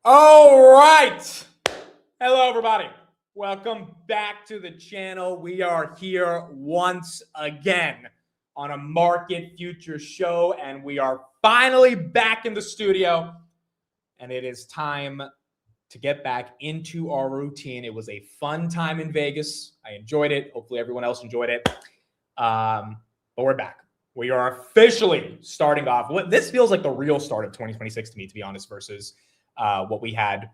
All right. Hello, everybody. Welcome back to the channel. We are here once again on a market future show, and we are finally back in the studio. And it is time to get back into our routine. It was a fun time in Vegas. I enjoyed it. Hopefully, everyone else enjoyed it. But we're back. We are officially starting off. This feels like the real start of 2026 to me, to be honest, versus what we had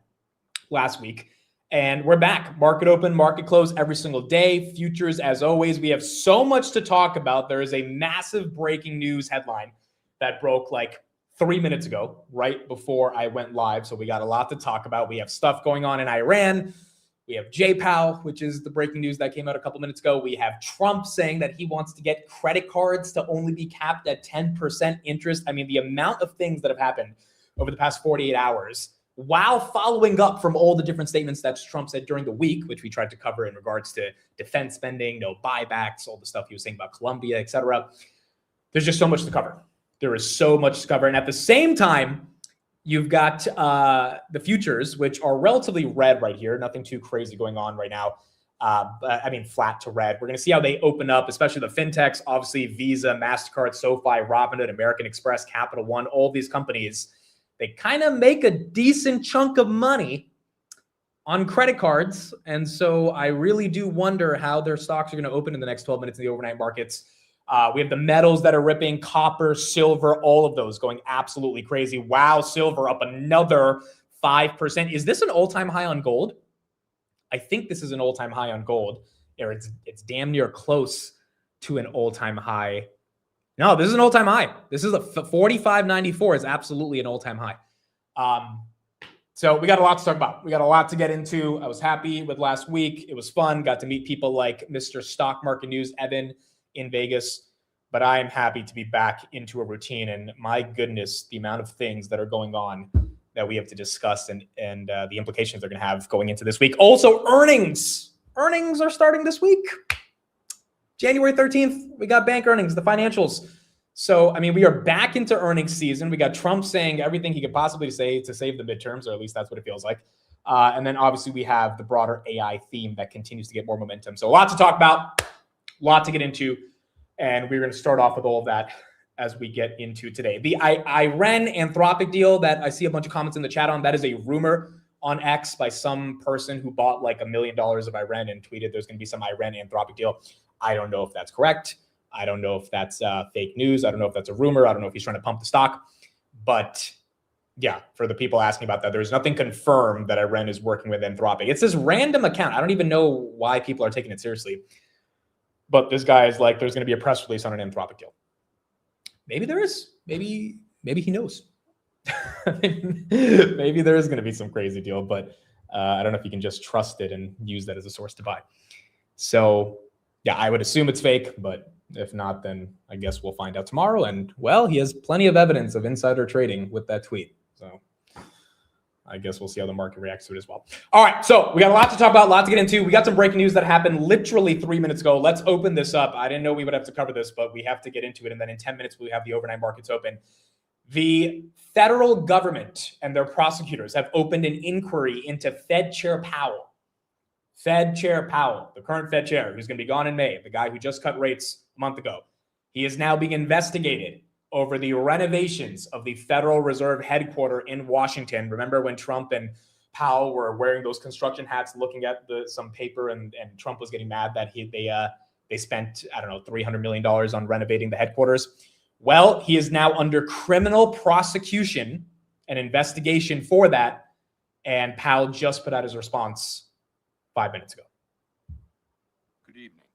last week. And we're back. Market open, market close every single day. Futures, as always. We have so much to talk about. There is a massive breaking news headline that broke like 3 minutes ago, right before I went live. So we got a lot to talk about. We have stuff going on in Iran. We have JPOW, which is the breaking news that came out a couple minutes ago. We have Trump saying that he wants to get credit cards to only be capped at 10% interest. I mean, the amount of things that have happened over the past 48 hours, while following up from all the different statements that Trump said during the week, which we tried to cover in regards to defense spending, no buybacks, all the stuff he was saying about Colombia, et cetera. There's just so much to cover. There is so much to cover. And at the same time, you've got the futures, which are relatively red right here. Nothing too crazy going on right now. But I mean, flat to red. We're going to see how they open up, especially the fintechs. Obviously, Visa, MasterCard, SoFi, Robinhood, American Express, Capital One, all these companies, they kind of make a decent chunk of money on credit cards. And so I really do wonder how their stocks are going to open in the next 12 minutes in the overnight markets. We have the metals that are ripping, copper, silver, all of those going absolutely crazy. Wow, silver up another 5%. Is this an all-time high on gold? I think this is an all-time high on gold. It's damn near close to an all-time high. No, this is an all-time high. This is a 45.94 is absolutely an all-time high. So we got a lot to talk about. We got a lot to get into. I was happy with last week. It was fun. Got to meet people like Mr. Stock Market News, Evan, in Vegas. But I am happy to be back into a routine. And my goodness, the amount of things that are going on that we have to discuss and the implications they're going to have going into this week. Also, earnings. Earnings are starting this week. January 13th, we got bank earnings, the financials. So, I mean, we are back into earnings season. We got Trump saying everything he could possibly say to save the midterms, or at least that's what it feels like. And then obviously we have the broader AI theme that continues to get more momentum. So a lot to talk about, a lot to get into. And we're going to start off with all of that as we get into today. The Iran Anthropic deal that I see a bunch of comments in the chat on, that is a rumor on X by some person who bought like $1 million of Iran and tweeted there's going to be some Iran Anthropic deal. I don't know if that's correct. I don't know if that's fake news. I don't know if that's a rumor. I don't know if he's trying to pump the stock. But yeah, for the people asking about that, there's nothing confirmed that Iran is working with Anthropic. It's this random account. I don't even know why people are taking it seriously. But this guy is like, there's going to be a press release on an Anthropic deal. Maybe there is. Maybe he knows. Maybe there is going to be some crazy deal, but I don't know if you can just trust it and use that as a source to buy. So yeah, I would assume it's fake, but if not, then I guess we'll find out tomorrow. And well, he has plenty of evidence of insider trading with that tweet. So I guess we'll see how the market reacts to it as well. All right, so we got a lot to talk about, a lot to get into. We got some breaking news that happened literally 3 minutes ago. Let's open this up. I didn't know we would have to cover this, but we have to get into it. And then in 10 minutes, we have the overnight markets open. The federal government and their prosecutors have opened an inquiry into Fed Chair Powell. Fed Chair Powell, the current Fed Chair, who's going to be gone in May, the guy who just cut rates a month ago. He is now being investigated over the renovations of the Federal Reserve headquarters in Washington. Remember when Trump and Powell were wearing those construction hats, looking at some paper, and Trump was getting mad that they spent, I don't know, $300 million on renovating the headquarters. Well, he is now under criminal prosecution and investigation for that. And Powell just put out his response 5 minutes ago. Good evening.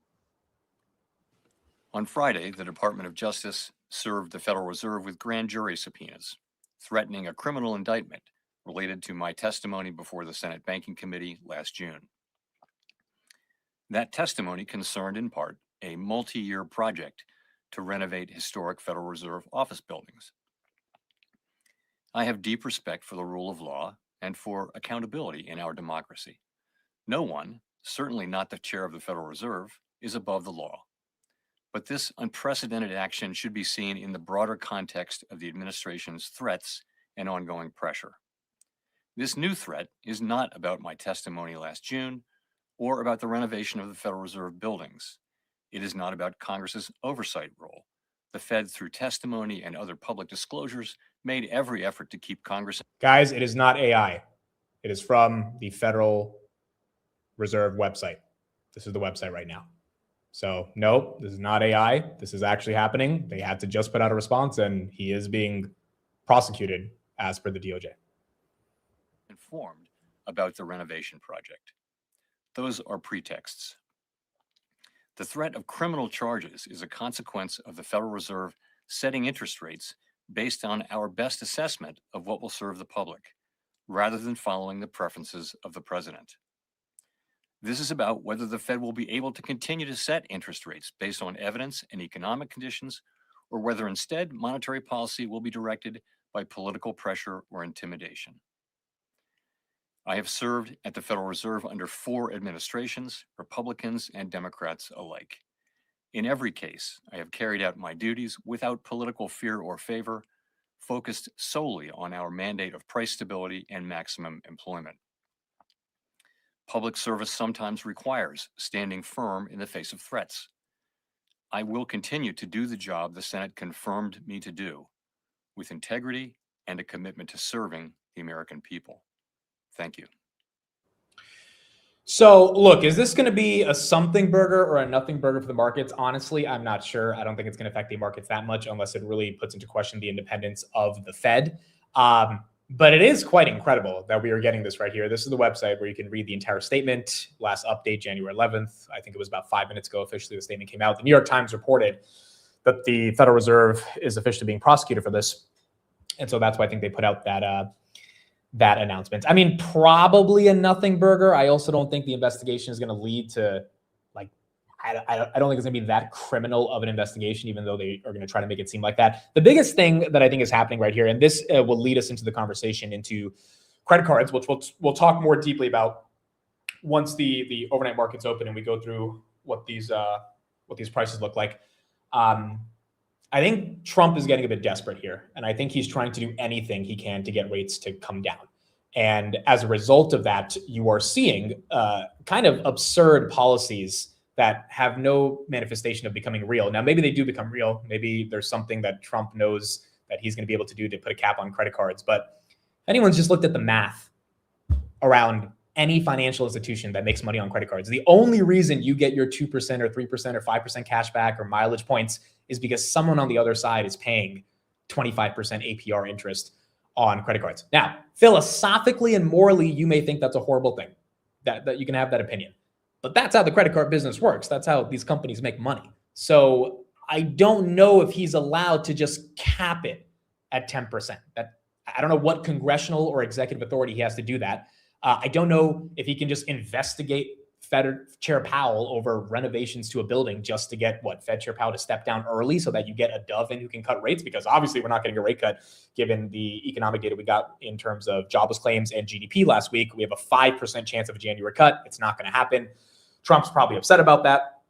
On Friday, the Department of Justice served the Federal Reserve with grand jury subpoenas, threatening a criminal indictment related to my testimony before the Senate Banking Committee last June. That testimony concerned in part a multi-year project to renovate historic Federal Reserve office buildings. I have deep respect for the rule of law and for accountability in our democracy. No one, certainly not the chair of the Federal Reserve, is above the law. But this unprecedented action should be seen in the broader context of the administration's threats and ongoing pressure. This new threat is not about my testimony last June or about the renovation of the Federal Reserve buildings. It is not about Congress's oversight role. The Fed, through testimony and other public disclosures, made every effort to keep Congress. Guys, it is not AI. It is from the Federal Reserve website. This is the website right now. So no, this is not AI. This is actually happening. They had to just put out a response, and he is being prosecuted as per the DOJ. Informed about the renovation project. Those are pretexts. The threat of criminal charges is a consequence of the Federal Reserve setting interest rates based on our best assessment of what will serve the public, rather than following the preferences of the president. This is about whether the Fed will be able to continue to set interest rates based on evidence and economic conditions, or whether instead monetary policy will be directed by political pressure or intimidation. I have served at the Federal Reserve under 4 administrations, Republicans and Democrats alike. In every case, I have carried out my duties without political fear or favor, focused solely on our mandate of price stability and maximum employment. Public service sometimes requires standing firm in the face of threats. I will continue to do the job the Senate confirmed me to do, with integrity and a commitment to serving the American people. Thank you. So look, is this going to be a something burger or a nothing burger for the markets? Honestly, I'm not sure. I don't think it's going to affect the markets that much unless it really puts into question the independence of the Fed. But it is quite incredible that we are getting this right here. This is the website where you can read the entire statement. Last update, January 11th. I think it was about 5 minutes ago officially the statement came out. The New York Times reported that the Federal Reserve is officially being prosecuted for this. And so that's why I think they put out that announcement. I mean, probably a nothing burger. I also don't think the investigation is going to lead to, like, I don't think it's going to be that criminal of an investigation, even though they are going to try to make it seem like that. The biggest thing that I think is happening right here, and this will lead us into the conversation into credit cards, which we'll talk more deeply about once the overnight markets open and we go through what these prices look like. I think Trump is getting a bit desperate here, and I think he's trying to do anything he can to get rates to come down. And as a result of that, you are seeing kind of absurd policies that have no manifestation of becoming real. Now, maybe they do become real. Maybe there's something that Trump knows that he's going to be able to do to put a cap on credit cards. But if anyone's just looked at the math around any financial institution that makes money on credit cards, the only reason you get your 2% or 3% or 5% cash back or mileage points is because someone on the other side is paying 25% APR interest on credit cards. Now, philosophically and morally, you may think that's a horrible thing, that you can have that opinion. But that's how the credit card business works. That's how these companies make money. So I don't know if he's allowed to just cap it at 10%. I don't know what congressional or executive authority he has to do that. I don't know if he can just investigate Fed Chair Powell over renovations to a building just to get Fed Chair Powell to step down early so that you get a dove in who can cut rates, because obviously we're not getting a rate cut given the economic data we got in terms of jobless claims and GDP last week. We have a 5% chance of a January cut. It's not going to happen. Trump's probably upset about that.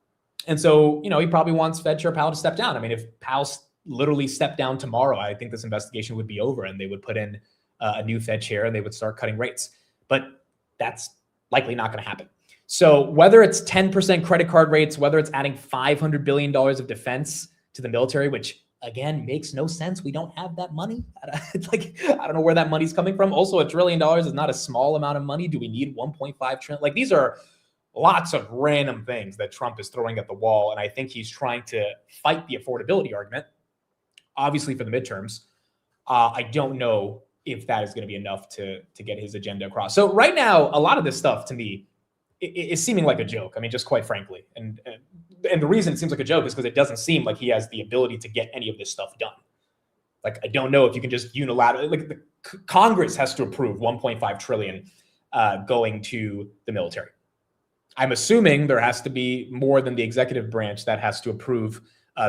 And so, he probably wants Fed Chair Powell to step down. I mean, if Powell literally stepped down tomorrow, I think this investigation would be over and they would put in a new Fed chair and they would start cutting rates. But that's likely not going to happen. So whether it's 10% credit card rates, whether it's adding $500 billion of defense to the military, which again makes no sense. We don't have that money. It's like, I don't know where that money's coming from. Also, $1 trillion is not a small amount of money. Do we need 1.5 trillion? Like, these are lots of random things that Trump is throwing at the wall. And I think he's trying to fight the affordability argument, obviously for the midterms. I don't know if that is going to be enough to get his agenda across. So right now, a lot of this stuff to me is seeming like a joke. I mean, just quite frankly. And the reason it seems like a joke is because it doesn't seem like he has the ability to get any of this stuff done. Like, I don't know if you can just unilaterally, like, the Congress has to approve 1.5 trillion going to the military. I'm assuming there has to be more than the executive branch that has to approve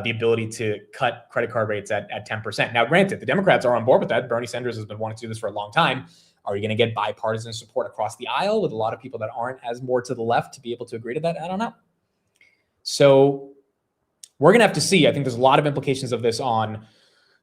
the ability to cut credit card rates at 10%. Now, granted, the Democrats are on board with that. Bernie Sanders has been wanting to do this for a long time. Are you going to get bipartisan support across the aisle with a lot of people that aren't as more to the left to be able to agree to that? I don't know. So we're going to have to see. I think there's a lot of implications of this on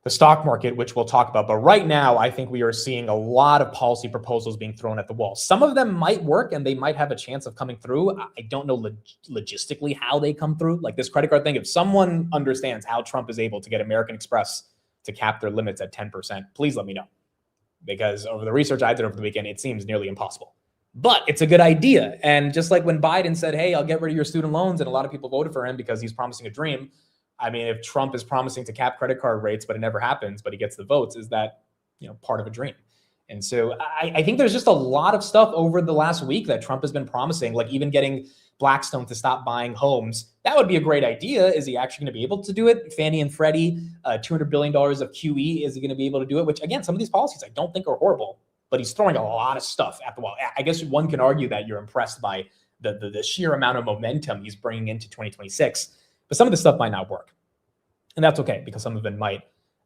the stock market, which we'll talk about. But right now, I think we are seeing a lot of policy proposals being thrown at the wall. Some of them might work and they might have a chance of coming through. I don't know logistically how they come through. Like this credit card thing, if someone understands how Trump is able to get American Express to cap their limits at 10%, please let me know. Because over the research I did over the weekend, it seems nearly impossible. But it's a good idea. And just like when Biden said, hey, I'll get rid of your student loans, and a lot of people voted for him because he's promising a dream. I mean, if Trump is promising to cap credit card rates, but it never happens, but he gets the votes, is that, part of a dream? And so I think there's just a lot of stuff over the last week that Trump has been promising, like even getting Blackstone to stop buying homes. That would be a great idea. Is he actually going to be able to do it? Fannie and Freddie, $200 billion of QE. Is he going to be able to do it? Which, again, some of these policies I don't think are horrible, but he's throwing a lot of stuff at the wall. I guess one can argue that you're impressed by the sheer amount of momentum he's bringing into 2026. But some of the stuff might not work. And that's okay, because some of it might.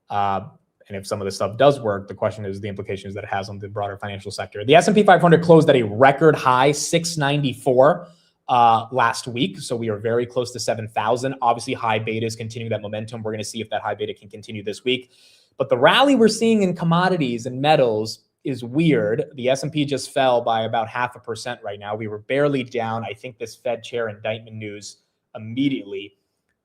And if some of the stuff does work, the question is the implications that it has on the broader financial sector. The S&P 500 closed at a record high, 694 last week. So we are very close to 7,000. Obviously, high beta is continuing that momentum. We're going to see if that high beta can continue this week. But the rally we're seeing in commodities and metals is weird. The S&P just fell by about 0.5% right now. We were barely down. I think this Fed chair indictment news immediately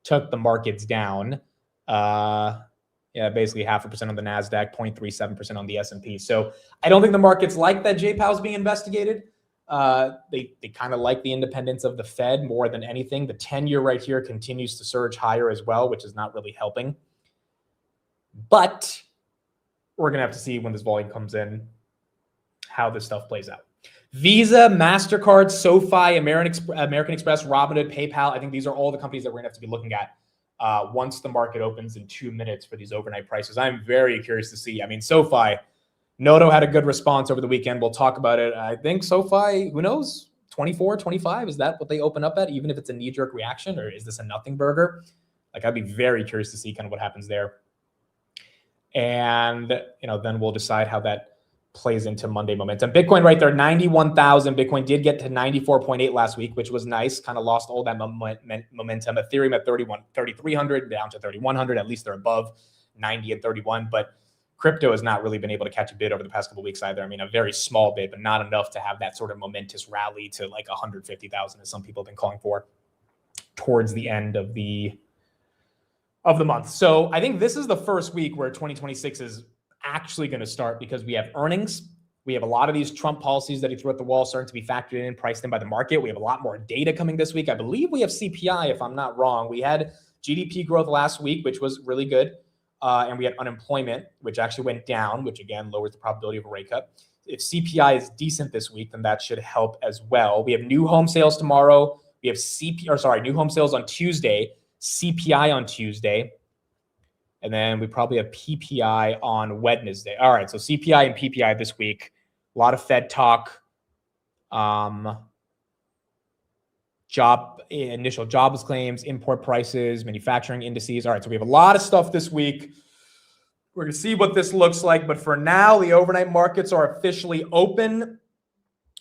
took the markets down. Basically 0.5% on the NASDAQ, 0.37% on the S&P. So I don't think the markets like that J-Powell's being investigated. They kind of like the independence of the Fed more than anything. The 10-year right here continues to surge higher as well, which is not really helping. But we're going to have to see when this volume comes in, how this stuff plays out. Visa, MasterCard, SoFi, American Express, Robinhood, PayPal. I think these are all the companies that we're going to have to be looking at once the market opens in 2 minutes for these overnight prices. I'm very curious to see. I mean, SoFi, Noto had a good response over the weekend. We'll talk about it. I think SoFi, who knows, 24, 25? Is that what they open up at, even if it's a knee-jerk reaction, or is this a nothing burger? Like, I'd be very curious to see kind of what happens there. And, then we'll decide how that plays into Monday momentum. Bitcoin right there, 91,000. Bitcoin did get to 94.8 last week, which was nice. Kind of lost all that momentum. Ethereum at 3,300, down to 3,100. At least they're above 90 and 31. But crypto has not really been able to catch a bid over the past couple of weeks either. I mean, a very small bid, but not enough to have that sort of momentous rally to like 150,000, as some people have been calling for towards the end of the month. So I think this is the first week where 2026 is actually going to start, because we have earnings. We have a lot of these Trump policies that he threw at the wall starting to be factored in, priced in by the market. We have a lot more data coming this week. I believe we have CPI, if I'm not wrong. We had GDP growth last week, which was really good. And we had unemployment, which actually went down, which again lowers the probability of a rate cut. If CPI is decent this week, then that should help as well. We have new home sales tomorrow. We have new home sales on Tuesday, CPI on Tuesday. And then we probably have PPI on Wednesday. All right, so CPI and PPI this week. A lot of Fed talk. Initial jobless claims, import prices, manufacturing indices. All right, so we have a lot of stuff this week. We're going to see what this looks like. But for now, the overnight markets are officially open.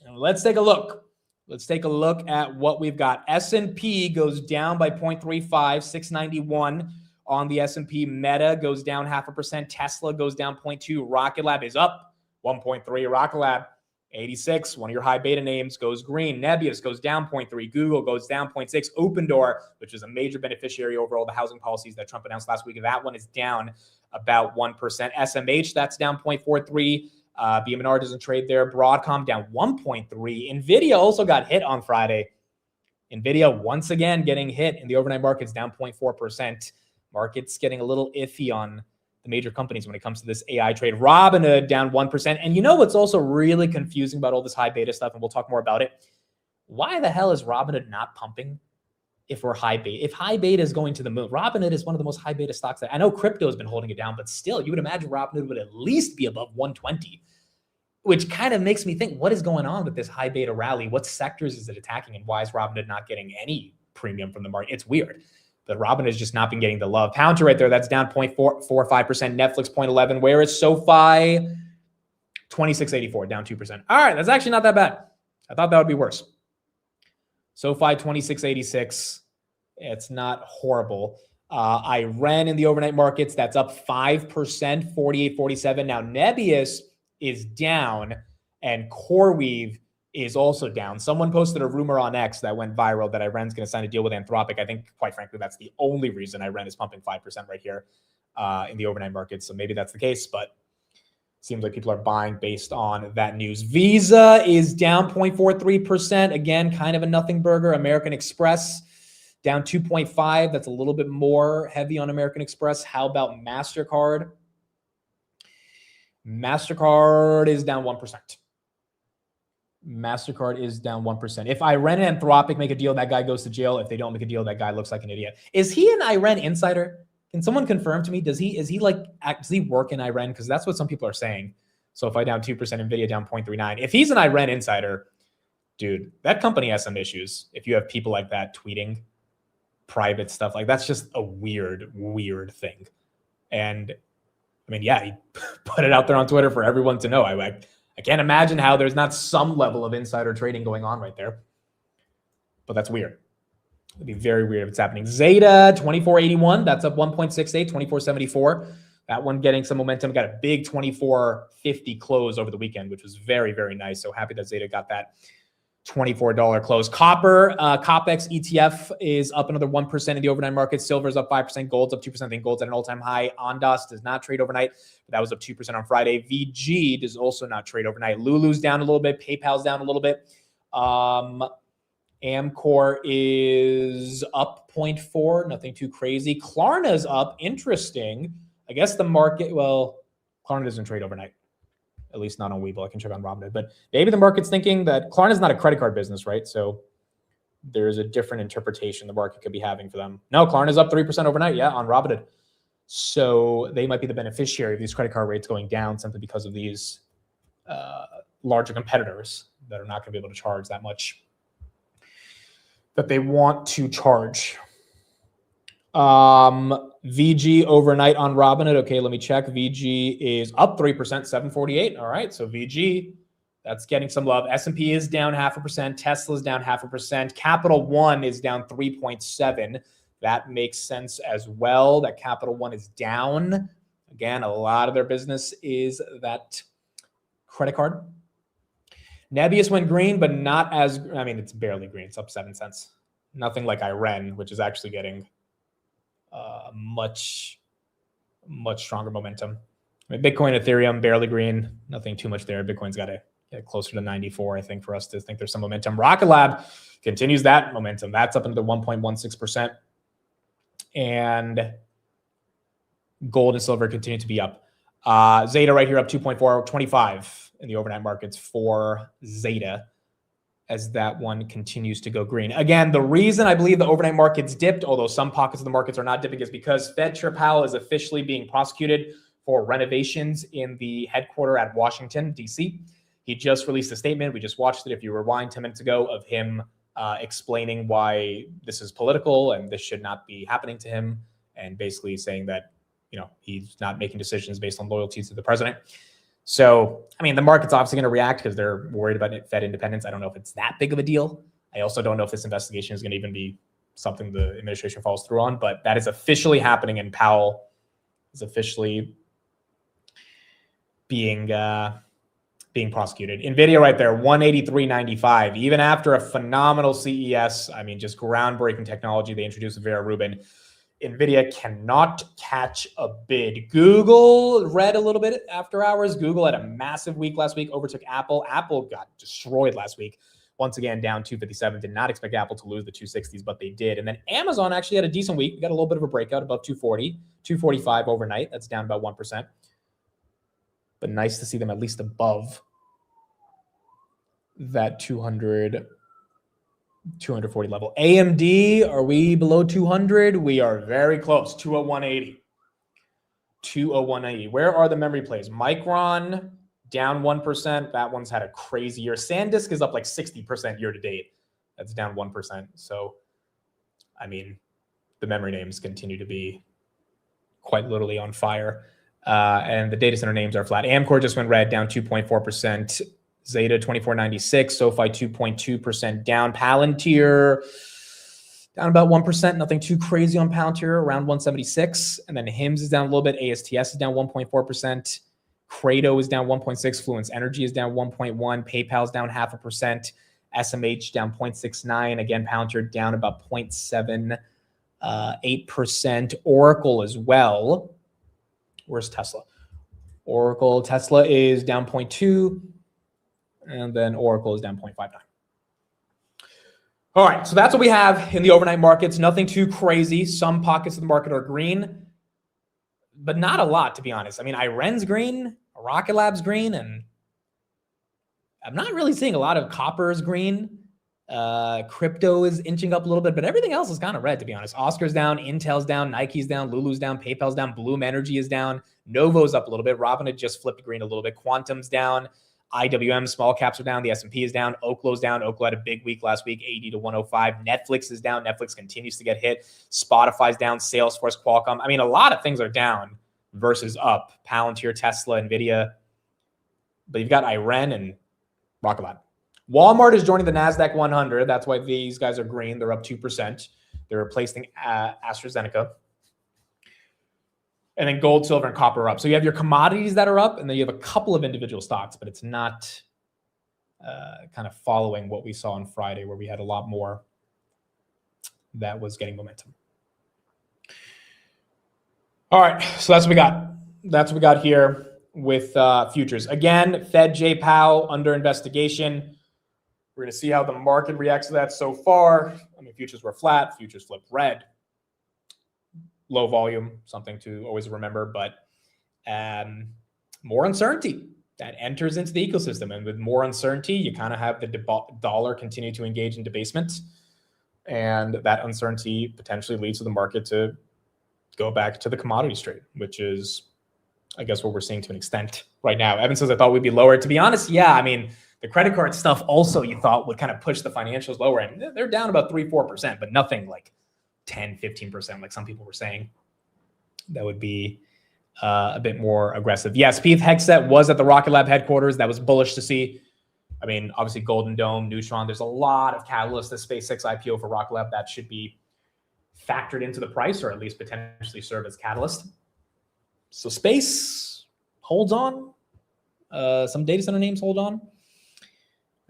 And let's take a look. Let's take a look at what we've got. S&P goes down by 0.35, 691. On the S&P, Meta goes down 0.5%. Tesla goes down 0.2. Rocket Lab is up 1.3. Rocket Lab, 86. One of your high beta names goes green. Nebius goes down 0.3. Google goes down 0.6. Opendoor, which is a major beneficiary over all the housing policies that Trump announced last week, that one is down about 1%. SMH, that's down 0.43. BMNR doesn't trade there. Broadcom down 1.3. NVIDIA also got hit on Friday. NVIDIA once again getting hit in the overnight markets, down 0.4%. Markets getting a little iffy on the major companies when it comes to this AI trade. Robinhood down 1%. And what's also really confusing about all this high beta stuff, and we'll talk more about it. Why the hell is Robinhood not pumping if we're high beta? If high beta is going to the moon, Robinhood is one of the most high beta stocks. I know crypto has been holding it down, but still, you would imagine Robinhood would at least be above 120, which kind of makes me think, what is going on with this high beta rally? What sectors is it attacking, and why is Robinhood not getting any premium from the market? It's weird. But Robin has just not been getting the love. Palantir right there, that's down 0.45%. Netflix 0.11. Where is SoFi? 26.84, down 2%. All right, that's actually not that bad. I thought that would be worse. SoFi 26.86. It's not horrible. Iran in the overnight markets, that's up 5%, 48.47. Now, Nebius is down and CoreWeave is also down. Someone posted a rumor on X that went viral that Iran's going to sign a deal with Anthropic. I think, quite frankly, that's the only reason Iran is pumping 5% right here in the overnight markets. So maybe that's the case, but seems like people are buying based on that news. Visa is down 0.43%. Again, kind of a nothing burger. American Express down 2.5. That's a little bit more heavy on American Express. How about MasterCard? MasterCard is down 1%. MasterCard is down 1%. If Iran and Anthropic make a deal, that guy goes to jail. If they don't make a deal, that guy looks like an idiot. Is he an Iran insider? Can someone confirm to me? Does he work in Iran? Because that's what some people are saying. So if I down 2%, Nvidia down 0.39. If he's an Iran insider, dude, that company has some issues. If you have people like that tweeting private stuff, like that's just a weird thing. And I mean, yeah, he put it out there on Twitter for everyone to know. I can't imagine how there's not some level of insider trading going on right there. But that's weird. It'd be very weird if it's happening. Zeta 2481, that's up 1.68, 2474. That one getting some momentum. Got a big 2450 close over the weekend, which was very, very nice. So happy that Zeta got that $24 close. Copper, COPEX ETF is up another 1% in the overnight market. Silver is up 5%. Gold's up 2%. I think gold's at an all-time high. Ondas does not trade overnight, but that was up 2% on Friday. VG does also not trade overnight. Lulu's down a little bit. PayPal's down a little bit. Amcor is up 0.4, nothing too crazy. Klarna's up, interesting. I guess the market, well, Klarna doesn't trade overnight, at least not on Webull. I can check on Robinhood, but maybe the market's thinking that Klarna's not a credit card business, right? So there's a different interpretation the market could be having for them. No, Klarna's up 3% overnight, yeah, on Robinhood. So they might be the beneficiary of these credit card rates going down simply because of these larger competitors that are not going to be able to charge that much that they want to charge. VG overnight on Robinhood. Okay, let me check. VG is up 3%, 748. All right, so VG, that's getting some love. S&P is down 0.5%. Tesla's down 0.5%. Capital One is down 3.7. That makes sense as well, that Capital One is down. Again, a lot of their business is that credit card. Nebius went green, but not as, I mean, it's barely green. It's up 7 cents. Nothing like Iran, which is actually getting much stronger momentum. I mean, Bitcoin, Ethereum, barely green. Nothing too much there. Bitcoin's got to get closer to 94, I think, for us to think there's some momentum. Rocket Lab continues that momentum. That's up into 1.16%. And gold and silver continue to be up. Zeta right here up 2.4, 25 in the overnight markets for Zeta as that one continues to go green. Again, the reason I believe the overnight markets dipped, although some pockets of the markets are not dipping, is because Fed Chair Powell is officially being prosecuted for renovations in the headquarters at Washington, D.C. He just released a statement. We just watched it, if you rewind 10 minutes ago, of him explaining why this is political and this should not be happening to him, and basically saying that, you know, he's not making decisions based on loyalty to the president. So, I mean, the market's obviously going to react because they're worried about Fed independence. I don't know if it's that big of a deal. I also don't know if this investigation is going to even be something the administration follows through on, but that is officially happening, and Powell is officially being prosecuted. NVIDIA right there, 183.95. Even after a phenomenal CES, I mean, just groundbreaking technology they introduced with Vera Rubin, NVIDIA cannot catch a bid. Google read a little bit after hours. Google had a massive week last week, overtook Apple. Apple got destroyed last week. Once again, down 257. Did not expect Apple to lose the 260s, but they did. And then Amazon actually had a decent week. We got a little bit of a breakout above 240, 245 overnight. That's down about 1%. But nice to see them at least above that 240 level. AMD, are we below 200? We are very close. 201.80. 201.80. Where are the memory plays? Micron down 1%. That one's had a crazy year. SanDisk is up like 60% year to date. That's down 1%. So, I mean, the memory names continue to be quite literally on fire. And the data center names are flat. Amcor just went red, down 2.4%. Zeta 24.96, SoFi 2.2% down. Palantir down about 1%, nothing too crazy on Palantir, around 176. And then HIMS is down a little bit. ASTS is down 1.4%. Credo is down 1.6. Fluence Energy is down 1.1. PayPal is down 0.5%. SMH down 0.69. Again, Palantir down about 0.78%. Oracle as well. Where's Tesla? Tesla is down 0.2. And then Oracle is down 0.59. All right, so that's what we have in the overnight markets. Nothing too crazy. Some pockets of the market are green, but not a lot, to be honest. I mean, Iren's green, Rocket Lab's green, and I'm not really seeing a lot of copper's green. Crypto is inching up a little bit, but everything else is kind of red, to be honest. Oscar's down, Intel's down, Nike's down, Lulu's down, PayPal's down, Bloom Energy is down, Novo's up a little bit. Robinhood just flipped green a little bit. Quantum's down. IWM small caps are down. The S&P is down. Oklo's down. Oklo had a big week last week, 80 to 105. Netflix is down. Netflix continues to get hit. Spotify's down. Salesforce, Qualcomm. I mean, a lot of things are down versus up. Palantir, Tesla, Nvidia. But you've got Iren and Rocket Lab. Walmart is joining the NASDAQ 100. That's why these guys are green. They're up 2%. They're replacing AstraZeneca. And then gold, silver, and copper are up. So you have your commodities that are up, and then you have a couple of individual stocks, but it's not kind of following what we saw on Friday, where we had a lot more that was getting momentum. All right, so that's what we got. That's what we got here with futures. Again, Fed J. Powell under investigation. We're going to see how the market reacts to that so far. I mean, futures were flat. Futures flipped red. Low volume, something to always remember, but more uncertainty that enters into the ecosystem. And with more uncertainty, you kind of have the dollar continue to engage in debasement. And that uncertainty potentially leads to the market to go back to the commodities trade, which is, I guess, what we're seeing to an extent right now. Evan says, I thought we'd be lower. To be honest, yeah, I mean, the credit card stuff also you thought would kind of push the financials lower. And they're down about 3-4%, but nothing like 10-15% like some people were saying. That would be a bit more aggressive. Yes, Pete Hegseth was at the Rocket Lab headquarters. That was bullish to see. I mean, obviously Golden Dome, Neutron, there's a lot of catalysts. The SpaceX IPO for Rocket Lab, that should be factored into the price, or at least potentially serve as catalyst. So space holds on. Some data center names hold on.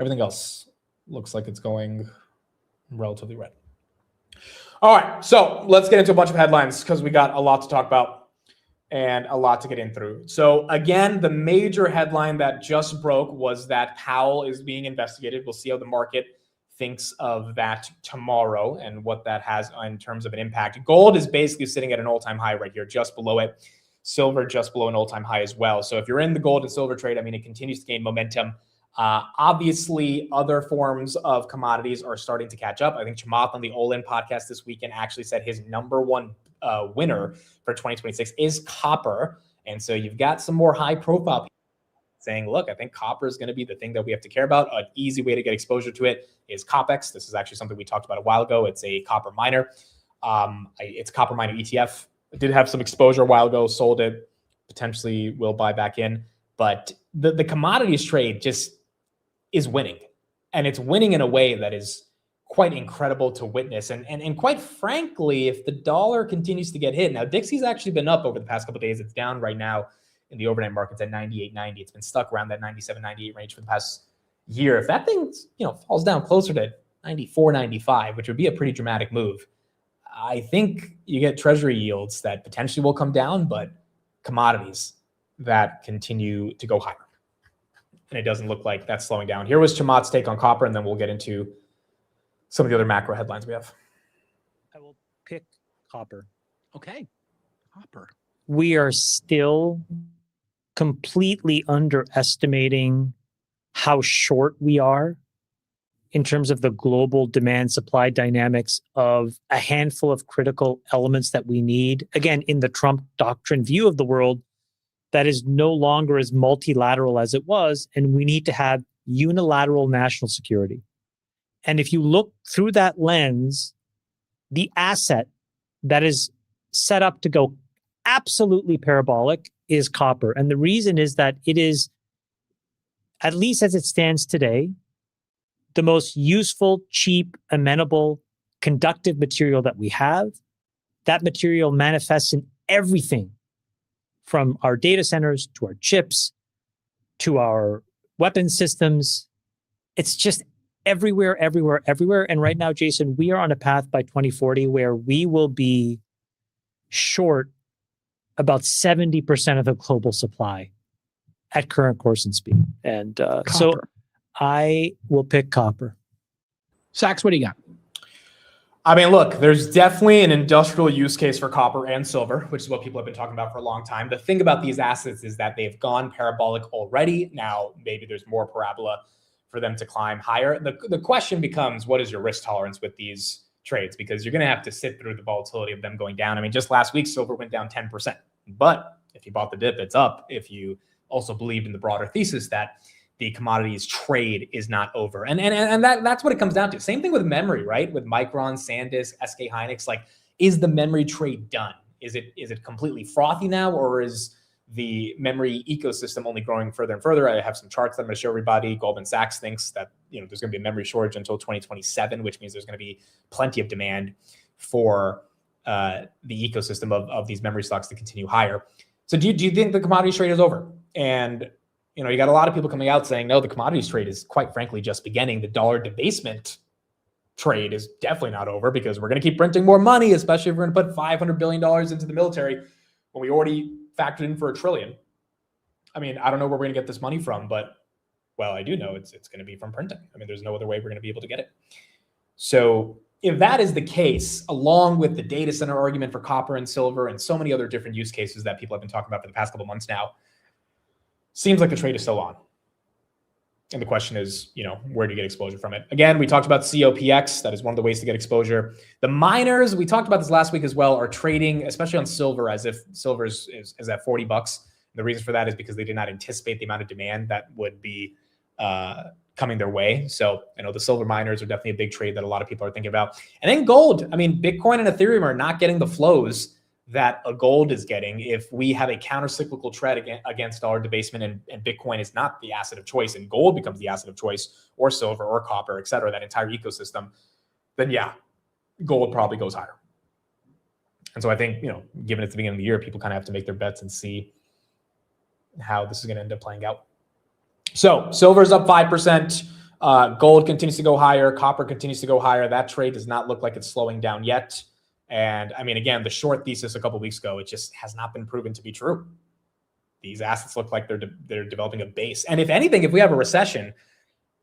Everything else looks like it's going relatively red. All right, so let's get into a bunch of headlines because we got a lot to talk about and a lot to get in through. So again, the major headline that just broke was that Powell is being investigated. We'll see how the market thinks of that tomorrow and what that has in terms of an impact. Gold is basically sitting at an all-time high right here, just below it. Silver just below an all-time high as well. So if you're in the gold and silver trade, I mean, it continues to gain momentum. Obviously, other forms of commodities are starting to catch up. I think Chamath on the All In podcast this weekend actually said his number one winner for 2026 is copper. And so you've got some more high profile people saying, look, I think copper is going to be the thing that we have to care about. An easy way to get exposure to it is COPEX. This is actually something we talked about a while ago. It's a copper miner. It's a copper miner ETF. I did have some exposure a while ago, sold it, potentially will buy back in. But the commodities trade just is winning. And it's winning in a way that is quite incredible to witness. And quite frankly, if the dollar continues to get hit, now Dixie's actually been up over the past couple of days. It's down right now in the overnight markets at 98.90. It's been stuck around that 97.98 range for the past year. If that thing, falls down closer to 94.95, which would be a pretty dramatic move, I think you get treasury yields that potentially will come down, but commodities that continue to go higher. And it doesn't look like that's slowing down. Here was Chamath's take on copper, and then we'll get into some of the other macro headlines we have. I will pick copper. Okay. Copper. We are still completely underestimating how short we are in terms of the global demand supply dynamics of a handful of critical elements that we need. Again, in the Trump doctrine view of the world, that is no longer as multilateral as it was, and we need to have unilateral national security. And if you look through that lens, the asset that is set up to go absolutely parabolic is copper. And the reason is that it is, at least as it stands today, the most useful, cheap, amenable conductive material that we have. That material manifests in everything from our data centers to our chips to our weapon systems. It's just everywhere, everywhere, everywhere. And right now, Jason, we are on a path by 2040 where we will be short about 70% of the global supply at current course and speed. And so Copper. I will pick copper. Sachs, what do you got? I mean, look, there's definitely an industrial use case for copper and silver, which is what people have been talking about for a long time. The thing about these assets is that they've gone parabolic already. Now, maybe there's more parabola for them to climb higher. The question becomes, what is your risk tolerance with these trades? Because you're going to have to sit through the volatility of them going down. I mean, just last week, silver went down 10%. But if you bought the dip, it's up. If you also believed in the broader thesis that the commodities trade is not over. And that's what it comes down to. Same thing with memory, right? With Micron, SanDisk, SK Hynix. Like, is the memory trade done? Is it completely frothy now, or is the memory ecosystem only growing further and further? I have some charts that I'm going to show everybody. Goldman Sachs thinks that there's going to be a memory shortage until 2027, which means there's going to be plenty of demand for the ecosystem of these memory stocks to continue higher. So do you think the commodities trade is over? And you got a lot of people coming out saying, no, the commodities trade is quite frankly just beginning. The dollar debasement trade is definitely not over, because we're going to keep printing more money, especially if we're going to put $500 billion into the military when we already factored in for $1 trillion. I mean, I don't know where we're going to get this money from, but, well, I do know it's going to be from printing. I mean, there's no other way we're going to be able to get it. So if that is the case, along with the data center argument for copper and silver and so many other different use cases that people have been talking about for the past couple of months now, seems like the trade is still on. And the question is, where do you get exposure from it? Again, we talked about COPX. That is one of the ways to get exposure. The miners, we talked about this last week as well, are trading, especially on silver, as if silver is at $40. And the reason for that is because they did not anticipate the amount of demand that would be coming their way. So I know the silver miners are definitely a big trade that a lot of people are thinking about. And then gold. I mean, Bitcoin and Ethereum are not getting the flows that a gold is getting. If we have a counter-cyclical trend against dollar debasement and Bitcoin is not the asset of choice and gold becomes the asset of choice, or silver or copper, et cetera, that entire ecosystem, then yeah, gold probably goes higher. And so I think, given it's the beginning of the year, people kind of have to make their bets and see how this is going to end up playing out. So silver's up 5%. Gold continues to go higher. Copper continues to go higher. That trade does not look like it's slowing down yet. And I mean, again, the short thesis a couple of weeks ago, it just has not been proven to be true. These assets look like they're developing a base. And if anything, if we have a recession,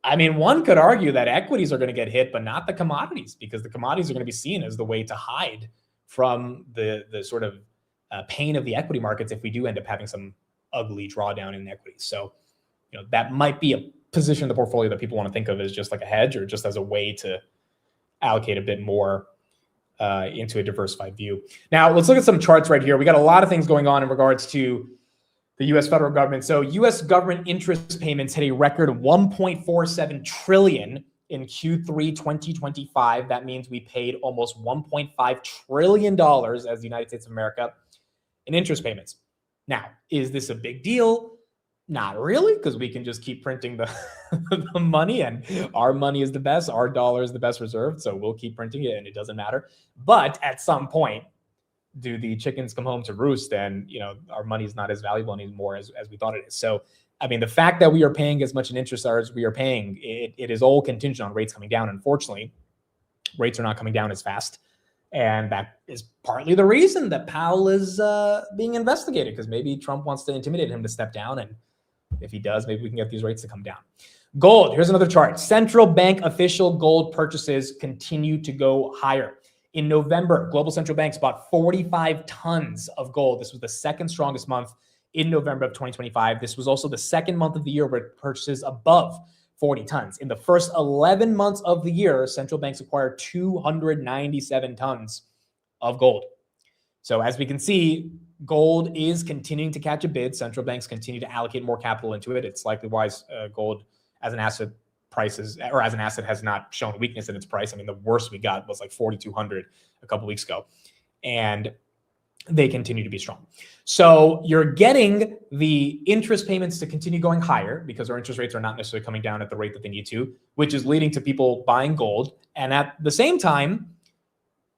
I mean, one could argue that equities are going to get hit, but not the commodities, because the commodities are going to be seen as the way to hide from the sort of pain of the equity markets if we do end up having some ugly drawdown in equities. So, that might be a position in the portfolio that people want to think of as just like a hedge, or just as a way to allocate a bit more into a diversified view. Now, let's look at some charts right here. We got a lot of things going on in regards to the U.S. federal government. So U.S. government interest payments hit a record $1.47 trillion in Q3 2025. That means we paid almost $1.5 trillion as the United States of America in interest payments. Now, is this a big deal? Not really, because we can just keep printing the money, and our money is the best. Our dollar is the best reserved, so we'll keep printing it, and it doesn't matter. But at some point, do the chickens come home to roost, and our money is not as valuable anymore as we thought it is. So, I mean, the fact that we are paying as much in interest as we are paying, it is all contingent on rates coming down. Unfortunately, rates are not coming down as fast. And that is partly the reason that Powell is being investigated, because maybe Trump wants to intimidate him to step down. And if he does, maybe we can get these rates to come down. Gold, here's another chart. Central bank official gold purchases continue to go higher. In November, global central banks bought 45 tons of gold. This was the second strongest month in November of 2025. This was also the second month of the year where purchases above 40 tons. In the first 11 months of the year, central banks acquired 297 tons of gold. So as we can see, gold is continuing to catch a bid. Central banks continue to allocate more capital into it. It's likely why gold as an asset has not shown weakness in its price. I mean, the worst we got was like 4,200 a couple weeks ago, and they continue to be strong. So you're getting the interest payments to continue going higher because our interest rates are not necessarily coming down at the rate that they need to, which is leading to people buying gold. And at the same time,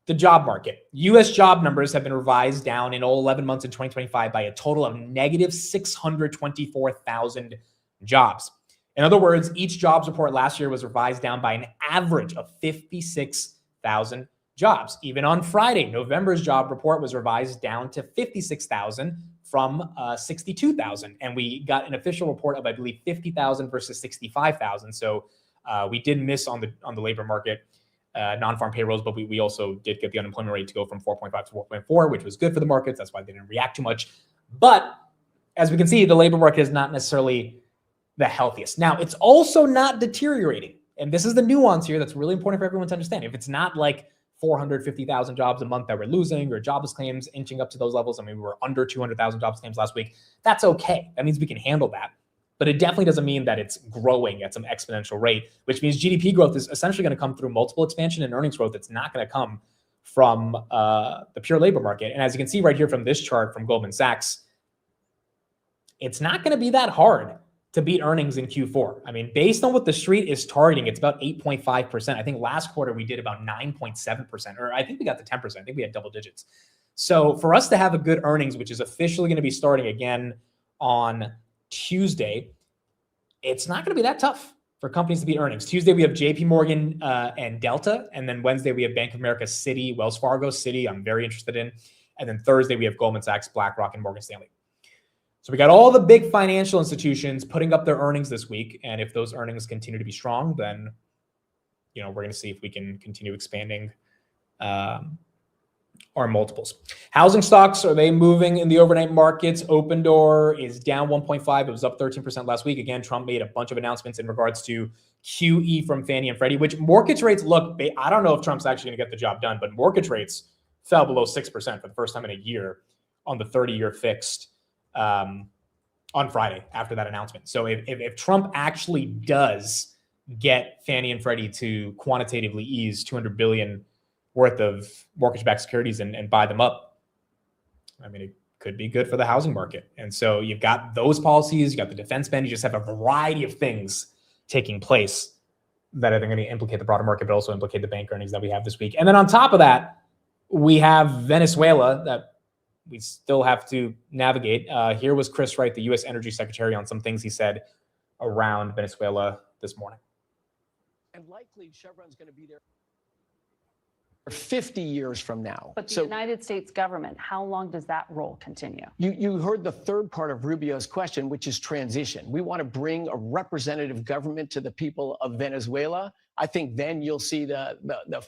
the job market. U.S. job numbers have been revised down in all 11 months in 2025 by a total of negative 624,000 jobs. In other words, each jobs report last year was revised down by an average of 56,000 jobs. Even on Friday, November's job report was revised down to 56,000 from 62,000. And we got an official report of, I believe, 50,000 versus 65,000. So we did miss on the labor market. Non-farm payrolls, but we also did get the unemployment rate to go from 4.5 to 4.4, which was good for the markets. That's why they didn't react too much. But as we can see, the labor market is not necessarily the healthiest. Now, it's also not deteriorating. And this is the nuance here that's really important for everyone to understand. If it's not like 450,000 jobs a month that we're losing or jobless claims inching up to those levels, I mean, we were under 200,000 jobless claims last week. That's okay. That means we can handle that. But it definitely doesn't mean that it's growing at some exponential rate, which means GDP growth is essentially going to come through multiple expansion and earnings growth. It's not going to come from the pure labor market. And as you can see right here from this chart from Goldman Sachs, it's not going to be that hard to beat earnings in Q4. I mean, based on what the street is targeting, it's about 8.5%. I think last quarter we did about 9.7%, or I think we got to 10%. I think we had double digits. So for us to have a good earnings, which is officially going to be starting again on Tuesday, it's not going to be that tough for companies to beat earnings. Tuesday, we have JP Morgan and Delta. And then Wednesday, we have Bank of America, Citi, Wells Fargo, Citi, I'm very interested in. And then Thursday, we have Goldman Sachs, BlackRock, and Morgan Stanley. So we got all the big financial institutions putting up their earnings this week. And if those earnings continue to be strong, then, we're going to see if we can continue expanding our multiples. Housing stocks, are they moving in the overnight markets? Open Door is down 1.5. It was up 13% last week. Again, Trump made a bunch of announcements in regards to QE from Fannie and Freddie, which mortgage rates look, I don't know if Trump's actually going to get the job done, but mortgage rates fell below 6% for the first time in a year on the 30-year fixed on Friday after that announcement. So if Trump actually does get Fannie and Freddie to quantitatively ease $200 billion worth of mortgage-backed securities and buy them up, I mean, it could be good for the housing market. And so you've got those policies, you got the defense spend, you just have a variety of things taking place that are going to implicate the broader market, but also implicate the bank earnings that we have this week. And then on top of that, we have Venezuela that we still have to navigate. Here was Chris Wright, the U.S. Energy Secretary, on some things he said around Venezuela this morning. And likely Chevron's going to be there 50 years from now. But the United States government, how long does that role continue? You heard the third part of Rubio's question, which is transition. We want to bring a representative government to the people of Venezuela. I think then you'll see the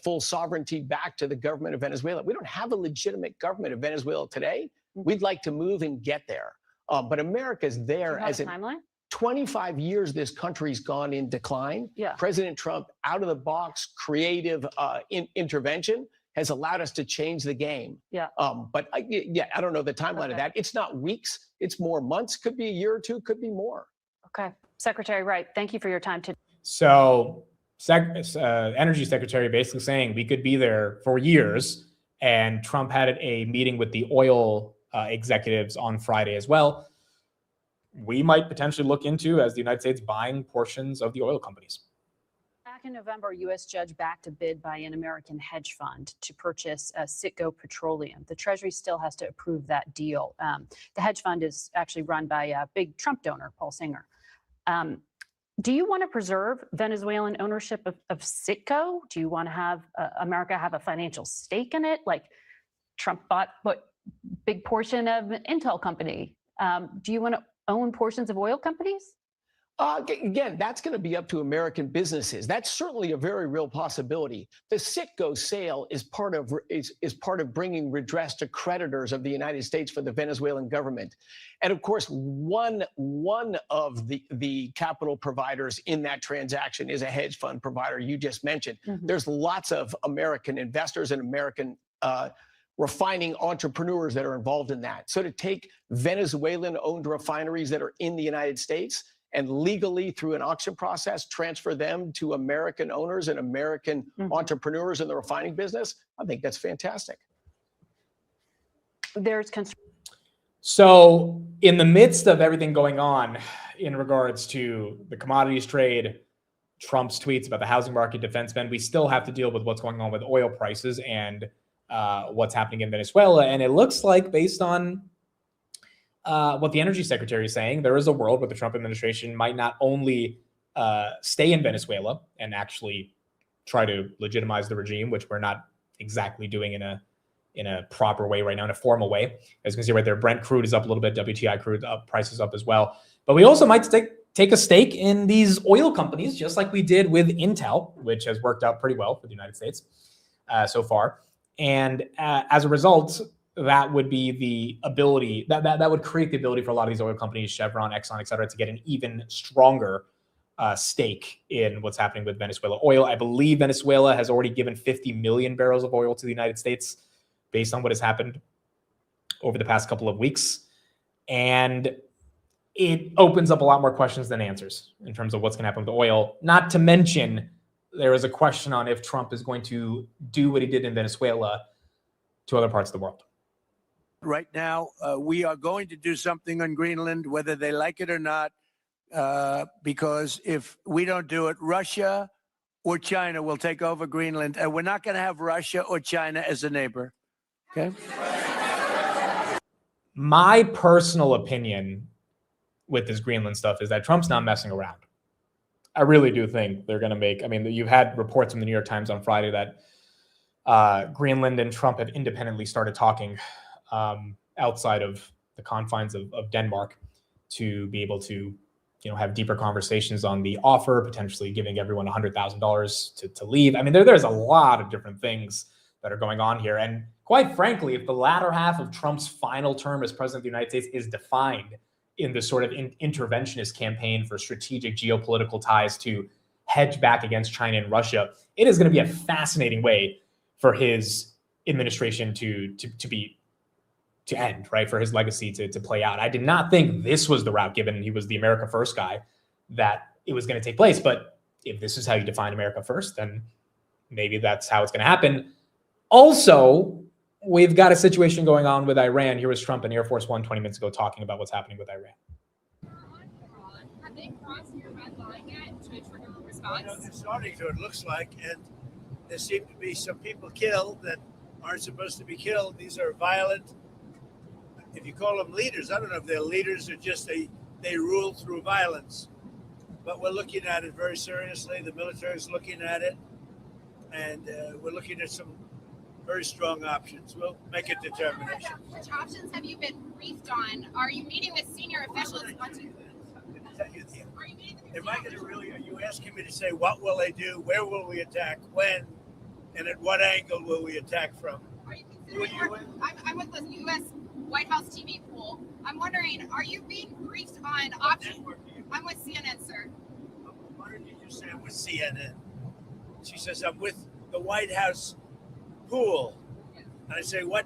full sovereignty back to the government of Venezuela. We don't have a legitimate government of Venezuela today. We'd like to move and get there. But America's there as a timeline. 25 years this country's gone in decline. Yeah. President Trump, out of the box, creative intervention has allowed us to change the game. Yeah. But I don't know the timeline of that. It's not weeks, it's more months, could be a year or two, could be more. Okay. Secretary Wright, thank you for your time today. So Energy Secretary basically saying we could be there for years. And Trump had a meeting with the oil executives on Friday as well. We might potentially look into, as the United States, buying portions of the oil companies. Back in November, a U.S. judge backed a bid by an American hedge fund to purchase Citgo Petroleum. The Treasury still has to approve that deal. The hedge fund is actually run by a big Trump donor, Paul Singer. Do you want to preserve Venezuelan ownership of Citgo? Do you want to have America have a financial stake in it? Like Trump bought what big portion of an Intel company. Do you want to own portions of oil companies? Again, that's going to be up to American businesses. That's certainly a very real possibility. The Citgo sale is part of bringing redress to creditors of the United States for the Venezuelan government. And of course, one of the capital providers in that transaction is a hedge fund provider you just mentioned. Mm-hmm. There's lots of American investors and American refining entrepreneurs that are involved in that. So to take Venezuelan-owned refineries that are in the United States and legally through an auction process, transfer them to American owners and American entrepreneurs in the refining business, I think that's fantastic. So in the midst of everything going on in regards to the commodities trade, Trump's tweets about the housing market, defense spend, we still have to deal with what's going on with oil prices. And what's happening in Venezuela. And it looks like, based on what the energy secretary is saying, there is a world where the Trump administration might not only stay in Venezuela and actually try to legitimize the regime, which we're not exactly doing in a proper way right now, in a formal way. As you can see right there, Brent crude is up a little bit, WTI crude up, prices up as well. But we also might take a stake in these oil companies, just like we did with Intel, which has worked out pretty well for the United States so far. And as a result, that would be the ability, that would create the ability for a lot of these oil companies, Chevron, Exxon, et cetera, to get an even stronger stake in what's happening with Venezuela oil. I believe Venezuela has already given 50 million barrels of oil to the United States based on what has happened over the past couple of weeks. And it opens up a lot more questions than answers in terms of what's going to happen with oil. Not to mention, there is a question on if Trump is going to do what he did in Venezuela to other parts of the world. Right now, we are going to do something on Greenland, whether they like it or not, because if we don't do it, Russia or China will take over Greenland, and we're not going to have Russia or China as a neighbor. Okay? My personal opinion with this Greenland stuff is that Trump's not messing around. I really do think they're going to make, I mean, you've had reports from the New York Times on Friday that Greenland and Trump have independently started talking outside of the confines of Denmark to be able to, have deeper conversations on the offer, potentially giving everyone $100,000 to leave. I mean, there's a lot of different things that are going on here. And quite frankly, if the latter half of Trump's final term as president of the United States is defined in this sort of interventionist campaign for strategic geopolitical ties to hedge back against China and Russia, it is going to be a fascinating way for his administration to end, right? For his legacy to play out. I did not think this was the route, given he was the America First guy, that it was going to take place. But if this is how you define America First, then maybe that's how it's going to happen. Also, we've got a situation going on with Iran. Here was Trump in Air Force One 20 minutes ago talking about what's happening with Iran. Have they crossed your red line yet to trigger a response? They're starting to, it looks like, and there seem to be some people killed that aren't supposed to be killed. These are violent, if you call them leaders, I don't know if they're leaders or just they rule through violence. But we're looking at it very seriously. The military is looking at it, and we're looking at some very strong options. We'll make a determination. Which options have you been briefed on? Are you meeting with senior officials? Are you asking me to say what will they do, where will we attack, when, and at what angle will we attack from? Are you considering I'm with the U.S. White House TV pool. I'm wondering, are you being briefed on options? I'm with CNN, sir. Why did you say I'm with CNN? She says I'm with the White House pool. And I say, what?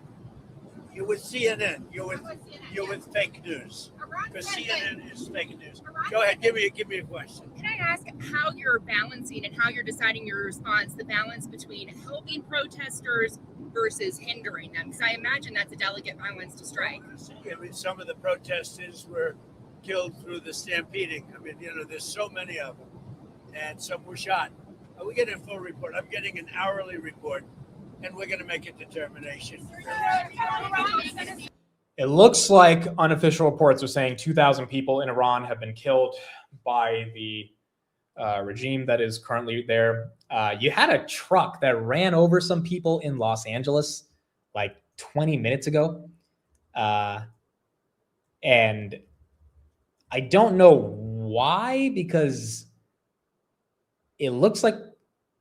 You're with CNN. You're with fake news. Because CNN is fake news. Go ahead, give me a question. Can I ask how you're balancing and how you're deciding your response, the balance between helping protesters versus hindering them? Because I imagine that's a delicate balance to strike. I mean, some of the protesters were killed through the stampeding. I mean, there's so many of them. And some were shot. We get a full report. I'm getting an hourly report, and we're going to make a determination. It looks like unofficial reports are saying 2,000 people in Iran have been killed by the regime that is currently there. You had a truck that ran over some people in Los Angeles like 20 minutes ago. And I don't know why, because it looks like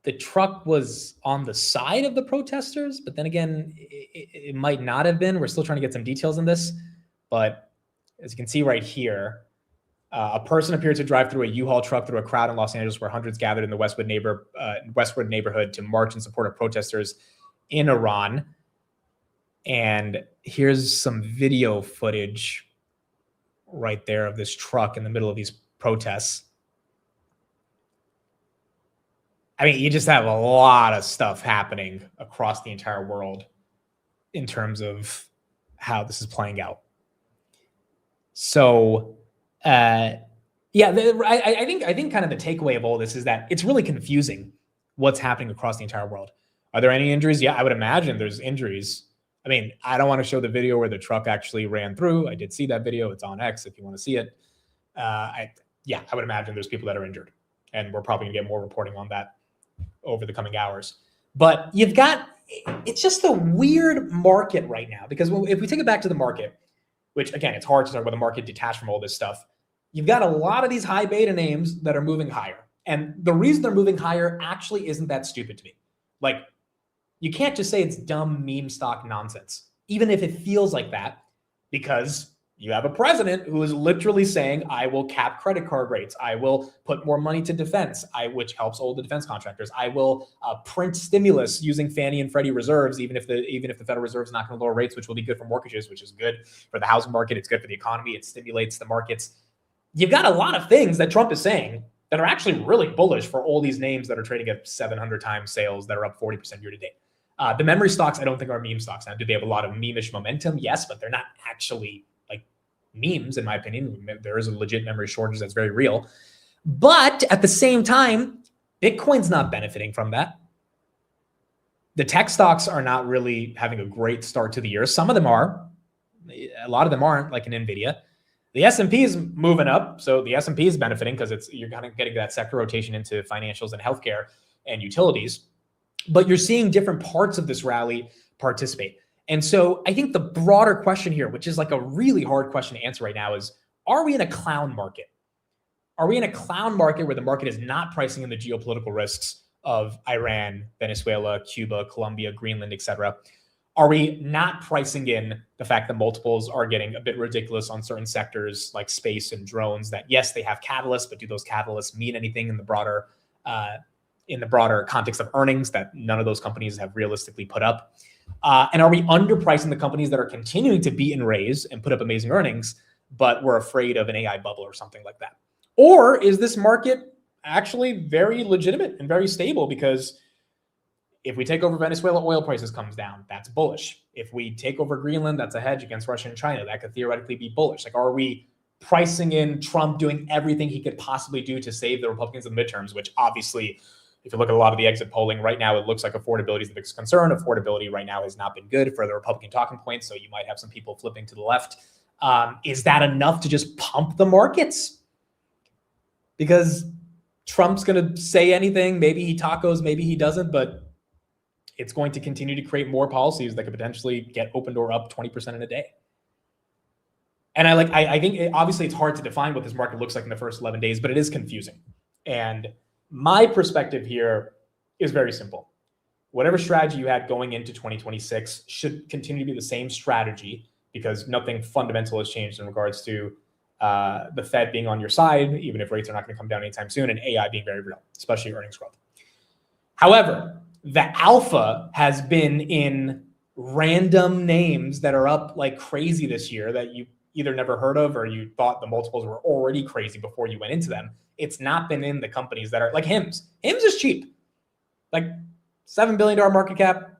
the truck was on the side of the protesters, but then again, it might not have been. We're still trying to get some details on this. But as you can see right here, a person appeared to drive through a U-Haul truck through a crowd in Los Angeles where hundreds gathered in the Westwood neighborhood to march in support of protesters in Iran. And here's some video footage right there of this truck in the middle of these protests. I mean, you just have a lot of stuff happening across the entire world in terms of how this is playing out. So, I think kind of the takeaway of all this is that it's really confusing what's happening across the entire world. Are there any injuries? Yeah, I would imagine there's injuries. I mean, I don't want to show the video where the truck actually ran through. I did see that video. It's on X if you want to see it. I would imagine there's people that are injured, and we're probably gonna get more reporting on that over the coming hours. But it's just a weird market right now, because if we take it back to the market, which again, it's hard to talk about the market detached from all this stuff. You've got a lot of these high beta names that are moving higher. And the reason they're moving higher actually isn't that stupid to me. Like, you can't just say it's dumb meme stock nonsense, even if it feels like that, because you have a president who is literally saying, I will cap credit card rates. I will put more money to defense, which helps all the defense contractors. I will print stimulus using Fannie and Freddie reserves, even if the Federal Reserve is not going to lower rates, which will be good for mortgages, which is good for the housing market. It's good for the economy. It stimulates the markets. You've got a lot of things that Trump is saying that are actually really bullish for all these names that are trading at 700 times sales that are up 40% year to date. The memory stocks, I don't think are meme stocks. Now, do they have a lot of meme-ish momentum? Yes, but they're not actually like memes, in my opinion. There is a legit memory shortage that's very real. But at the same time, Bitcoin's not benefiting from that. The tech stocks are not really having a great start to the year. Some of them are. A lot of them aren't, like an NVIDIA. The S&P is moving up, so the S&P is benefiting because you're kind of getting that sector rotation into financials and healthcare and utilities. But you're seeing different parts of this rally participate. And so I think the broader question here, which is like a really hard question to answer right now, is, are we in a clown market? Are we in a clown market where the market is not pricing in the geopolitical risks of Iran, Venezuela, Cuba, Colombia, Greenland, et cetera? Are we not pricing in the fact that multiples are getting a bit ridiculous on certain sectors like space and drones, that yes, they have catalysts, but do those catalysts mean anything in the broader context of earnings that none of those companies have realistically put up? And are we underpricing the companies that are continuing to beat and raise and put up amazing earnings, but we're afraid of an AI bubble or something like that? Or is this market actually very legitimate and very stable? Because if we take over Venezuela, oil prices comes down, that's bullish. If we take over Greenland, that's a hedge against Russia and China. That could theoretically be bullish. Like, are we pricing in Trump doing everything he could possibly do to save the Republicans in the midterms, which obviously, if you look at a lot of the exit polling right now, it looks like affordability is the biggest concern. Affordability right now has not been good for the Republican talking points, so you might have some people flipping to the left. Is that enough to just pump the markets? Because Trump's going to say anything. Maybe he tacos, maybe he doesn't, but it's going to continue to create more policies that could potentially get Open Door up 20% in a day. And I think obviously it's hard to define what this market looks like in the first 11 days, but it is confusing. And my perspective here is very simple. Whatever strategy you had going into 2026 should continue to be the same strategy, because nothing fundamental has changed in regards to the Fed being on your side, even if rates are not going to come down anytime soon, and AI being very real, especially earnings growth. However, the alpha has been in random names that are up like crazy this year that you either never heard of or you thought the multiples were already crazy before you went into them. It's not been in the companies that are like Hims. Hims is cheap. Like $7 billion market cap,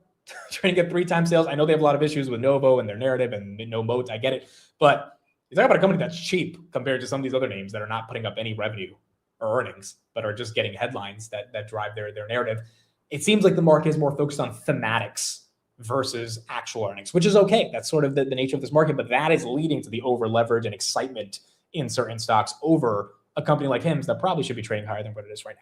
trying to get 3 times sales. I know they have a lot of issues with Novo and their narrative and no moats. I get it. But you talk about a company that's cheap compared to some of these other names that are not putting up any revenue or earnings, but are just getting headlines that drive their narrative. It seems like the market is more focused on thematics versus actual earnings, which is okay. That's sort of the nature of this market, but that is leading to the over leverage and excitement in certain stocks over a company like Hims that probably should be trading higher than what it is right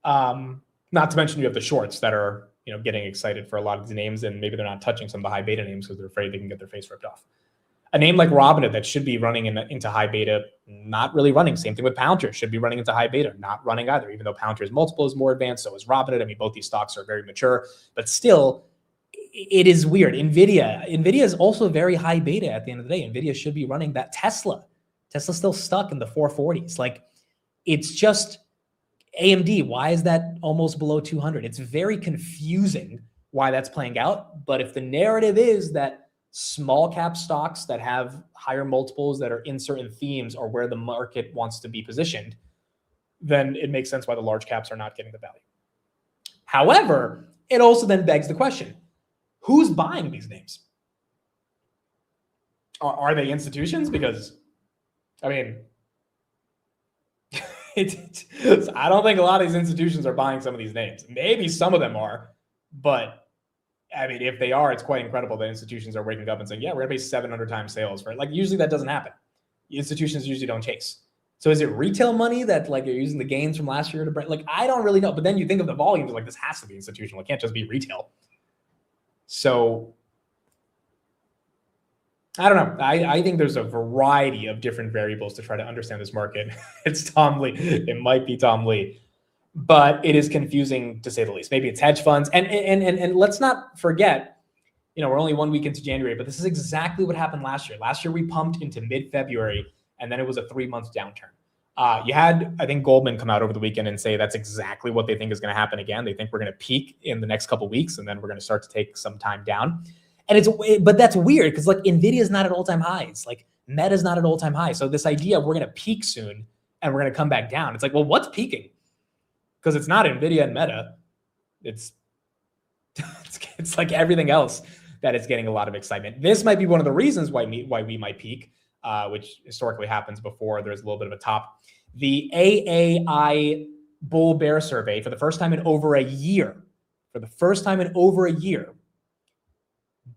now. Not to mention you have the shorts that are getting excited for a lot of these names, and maybe they're not touching some of the high beta names because they're afraid they can get their face ripped off. A name like Robinhood that should be running into high beta, not really running. Same thing with Palantir, should be running into high beta, not running either. Even though Palantir's multiple is more advanced, so is Robinhood. I mean, both these stocks are very mature, but still, it is weird. Nvidia is also very high beta at the end of the day. Nvidia should be running that. Tesla's still stuck in the 440s. Like, it's just AMD. Why is that almost below 200? It's very confusing why that's playing out. But if the narrative is that small cap stocks that have higher multiples that are in certain themes are where the market wants to be positioned, then it makes sense why the large caps are not getting the value. However, it also then begs the question, who's buying these names? Are they institutions? Because, I mean, I don't think a lot of these institutions are buying some of these names. Maybe some of them are, but I mean, if they are, it's quite incredible that institutions are waking up and saying, yeah, we're going to pay 700 times sales for it. Like, usually that doesn't happen. Institutions usually don't chase. So is it retail money that like you're using the gains from last year to bring? Like, I don't really know. But then you think of the volumes, like this has to be institutional. It can't just be retail. So I don't know. I think there's a variety of different variables to try to understand this market. It's Tom Lee. It might be Tom Lee, but it is confusing to say the least. Maybe it's hedge funds. And let's not forget, you know, we're only 1 week into January, but this is exactly what happened last year. Last year, we pumped into mid-February, and then it was a 3-month downturn. You had, I think, Goldman come out over the weekend and say that's exactly what they think is going to happen again. They think we're going to peak in the next couple of weeks, and then we're going to start to take some time down. And but that's weird because like Nvidia is not at all-time highs. Like Meta is not at all-time high. So this idea of we're going to peak soon and we're going to come back down. It's like, well, what's peaking? Because it's not Nvidia and Meta. It's like everything else that is getting a lot of excitement. This might be one of the reasons why we might peak, which historically happens before there's a little bit of a top. The AAI Bull Bear Survey for the first time in over a year,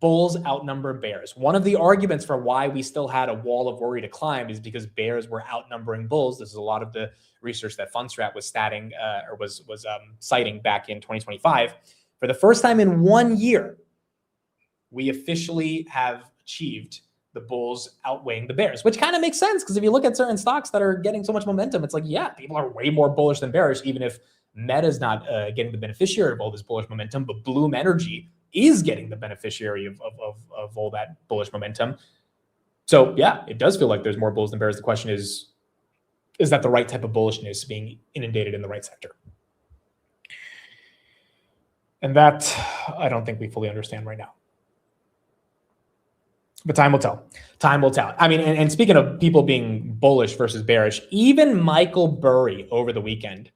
bulls outnumber bears. One of the arguments for why we still had a wall of worry to climb is because bears were outnumbering bulls. This is a lot of the research that Fundstrat was citing back in 2025. For the first time in 1 year, we officially have achieved the bulls outweighing the bears, which kind of makes sense because if you look at certain stocks that are getting so much momentum, it's like, yeah, people are way more bullish than bearish, even if Meta's not getting the beneficiary of all this bullish momentum, but Bloom Energy is getting the beneficiary of all that bullish momentum. So yeah, it does feel like there's more bulls than bears. The question is that the right type of bullishness being inundated in the right sector? And that I don't think we fully understand right now. But time will tell. Time will tell. I mean, and speaking of people being bullish versus bearish, even Michael Burry over the weekend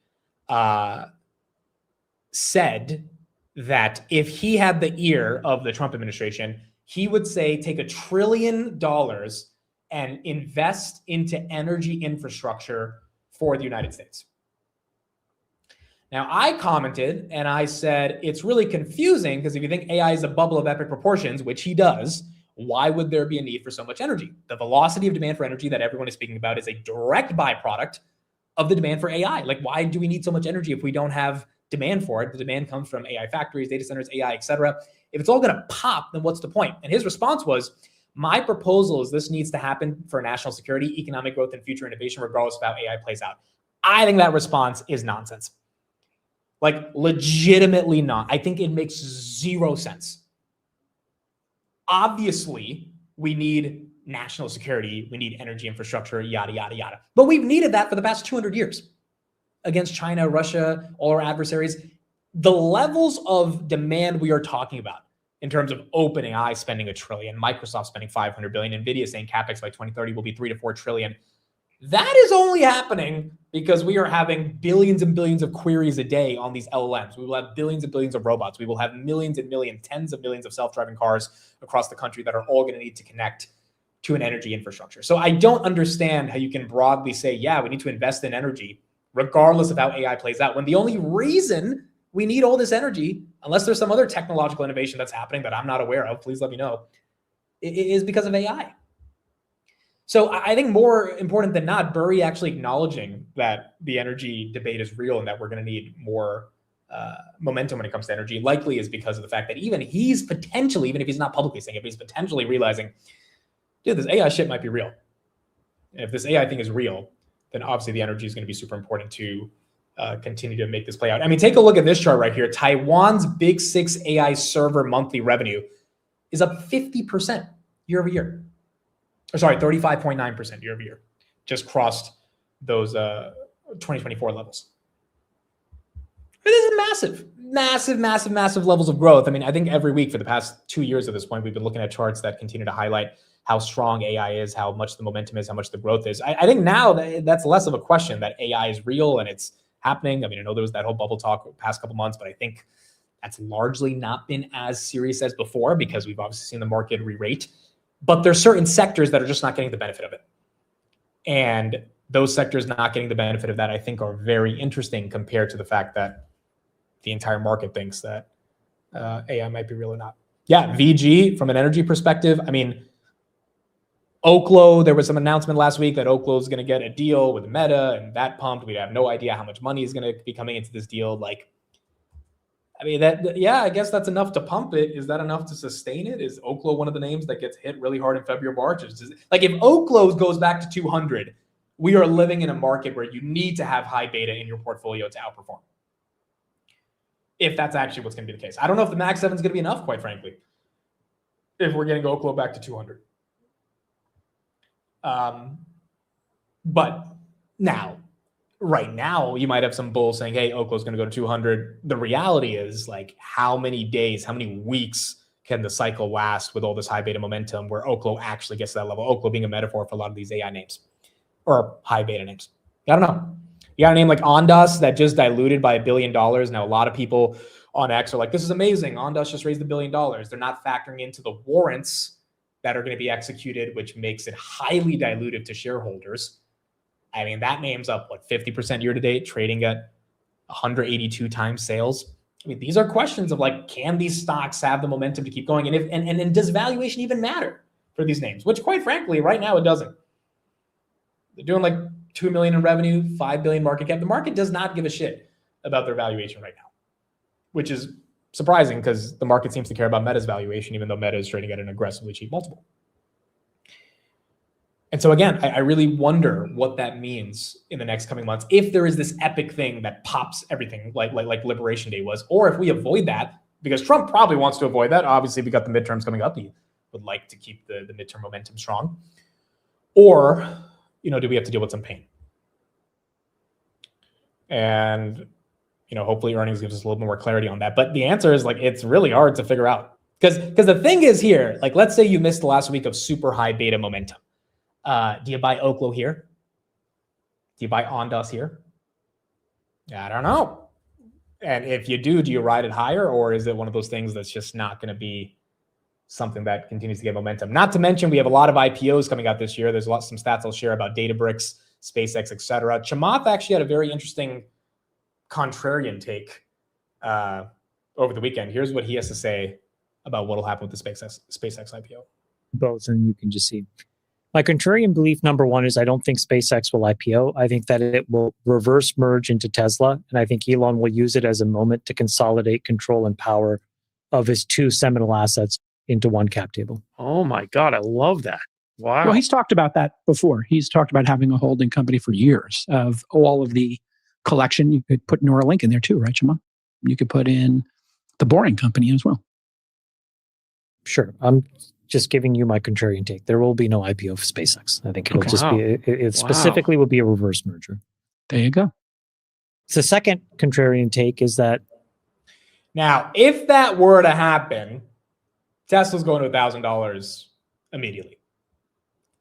said that if he had the ear of the Trump administration, he would say take $1 trillion and invest into energy infrastructure for the United States. Now, I commented and I said, it's really confusing because if you think AI is a bubble of epic proportions, which he does, why would there be a need for so much energy? The velocity of demand for energy that everyone is speaking about is a direct byproduct of the demand for AI. Like, why do we need so much energy if we don't have demand for it? The demand comes from AI factories, data centers, AI, et cetera. If it's all going to pop, then what's the point? And his response was, my proposal is this needs to happen for national security, economic growth, and future innovation, regardless of how AI plays out. I think that response is nonsense. Like, legitimately not. I think it makes zero sense. Obviously, we need national security, we need energy infrastructure, yada, yada, yada. But we've needed that for the past 200 years against China, Russia, all our adversaries. The levels of demand we are talking about in terms of OpenAI spending $1 trillion, Microsoft spending $500 billion, Nvidia saying CapEx by 2030 will be $3 to $4 trillion. That is only happening because we are having billions and billions of queries a day on these LLMs. We will have billions and billions of robots. We will have millions and millions, tens of millions of self-driving cars across the country that are all going to need to connect to an energy infrastructure. So I don't understand how you can broadly say, yeah, we need to invest in energy regardless of how AI plays out, when the only reason we need all this energy, unless there's some other technological innovation that's happening that I'm not aware of, please let me know, is because of AI. So I think more important than not, Burry actually acknowledging that the energy debate is real and that we're going to need more momentum when it comes to energy likely is because of the fact that even he's potentially, even if he's not publicly saying it, but he's potentially realizing, dude, this AI shit might be real. And if this AI thing is real, then obviously the energy is going to be super important to continue to make this play out. I mean, take a look at this chart right here. Taiwan's Big 6 AI server monthly revenue is up 50% year over year. Or sorry, 35.9% year over year. Just crossed those 2024 levels. This is massive levels of growth. I mean, I think every week for the past 2 years at this point, we've been looking at charts that continue to highlight how strong AI is, how much the momentum is, how much the growth is. I think now that's less of a question that AI is real and it's happening. I mean, I know there was that whole bubble talk the past couple months, but I think that's largely not been as serious as before because we've obviously seen the market re-rate. But there's certain sectors that are just not getting the benefit of it. And those sectors not getting the benefit of that, I think, are very interesting compared to the fact that the entire market thinks that AI might be real or not. Yeah, VG, from an energy perspective, I mean, Oklo, there was some announcement last week that Oklo is going to get a deal with Meta, and that pumped. We have no idea how much money is going to be coming into this deal. Like, I mean, yeah, I guess that's enough to pump it. Is that enough to sustain it? Is Oklo one of the names that gets hit really hard in February, March? Like, if Oklo goes back to 200, we are living in a market where you need to have high beta in your portfolio to outperform. If that's actually what's going to be the case. I don't know if the Max 7 is going to be enough, quite frankly, if we're getting Oklo back to 200. But now, right now, you might have some bulls saying, hey, Oklo's going to go to 200. The reality is, like, how many days, how many weeks can the cycle last with all this high beta momentum where Oklo actually gets to that level? Oklo being a metaphor for a lot of these AI names or high beta names. I don't know. You got a name like Ondas that just diluted by $1 billion. Now, a lot of people on X are like, this is amazing. Ondas just raised $1 billion. They're not factoring into the warrants that are going to be executed, which makes it highly dilutive to shareholders. I mean, that name's up, 50% year to date, trading at 182 times sales. I mean, these are questions of, like, can these stocks have the momentum to keep going? And does valuation even matter for these names? Which, quite frankly, right now it doesn't. They're doing like $2 million in revenue, $5 billion market cap. The market does not give a shit about their valuation right now, which is surprising because the market seems to care about Meta's valuation, even though Meta is trading at an aggressively cheap multiple. And so again, I really wonder what that means in the next coming months. If there is this epic thing that pops everything like Liberation Day was, or if we avoid that, because Trump probably wants to avoid that. Obviously, we got the midterms coming up. He would like to keep the midterm momentum strong. Or, do we have to deal with some pain? And, hopefully earnings gives us a little bit more clarity on that. But the answer is, like, it's really hard to figure out. Because the thing is here, like, let's say you missed the last week of super high beta momentum. Do you buy Oklo here? Do you buy Ondas here? I don't know. And if you do you ride it higher? Or is it one of those things that's just not going to be something that continues to get momentum? Not to mention, we have a lot of IPOs coming out this year. There's some stats I'll share about Databricks, SpaceX, etc. Chamath actually had a very interesting contrarian take over the weekend. Here's what he has to say about what will happen with the SpaceX IPO. Both, and you can just see. My contrarian belief, number one, is I don't think SpaceX will IPO. I think that it will reverse merge into Tesla. And I think Elon will use it as a moment to consolidate control and power of his two seminal assets into one cap table. Oh my God, I love that. Wow. Well, he's talked about that before. He's talked about having a holding company for years of all of the collection. You could put Neuralink in there too, right, Chamath? You could put in the Boring Company as well. Sure. I'm just giving you my contrarian take. There will be no IPO of SpaceX. I think it'll just be, it specifically will be a reverse merger. There you go. The second contrarian take is that. Now, if that were to happen, Tesla's going to $1,000 immediately.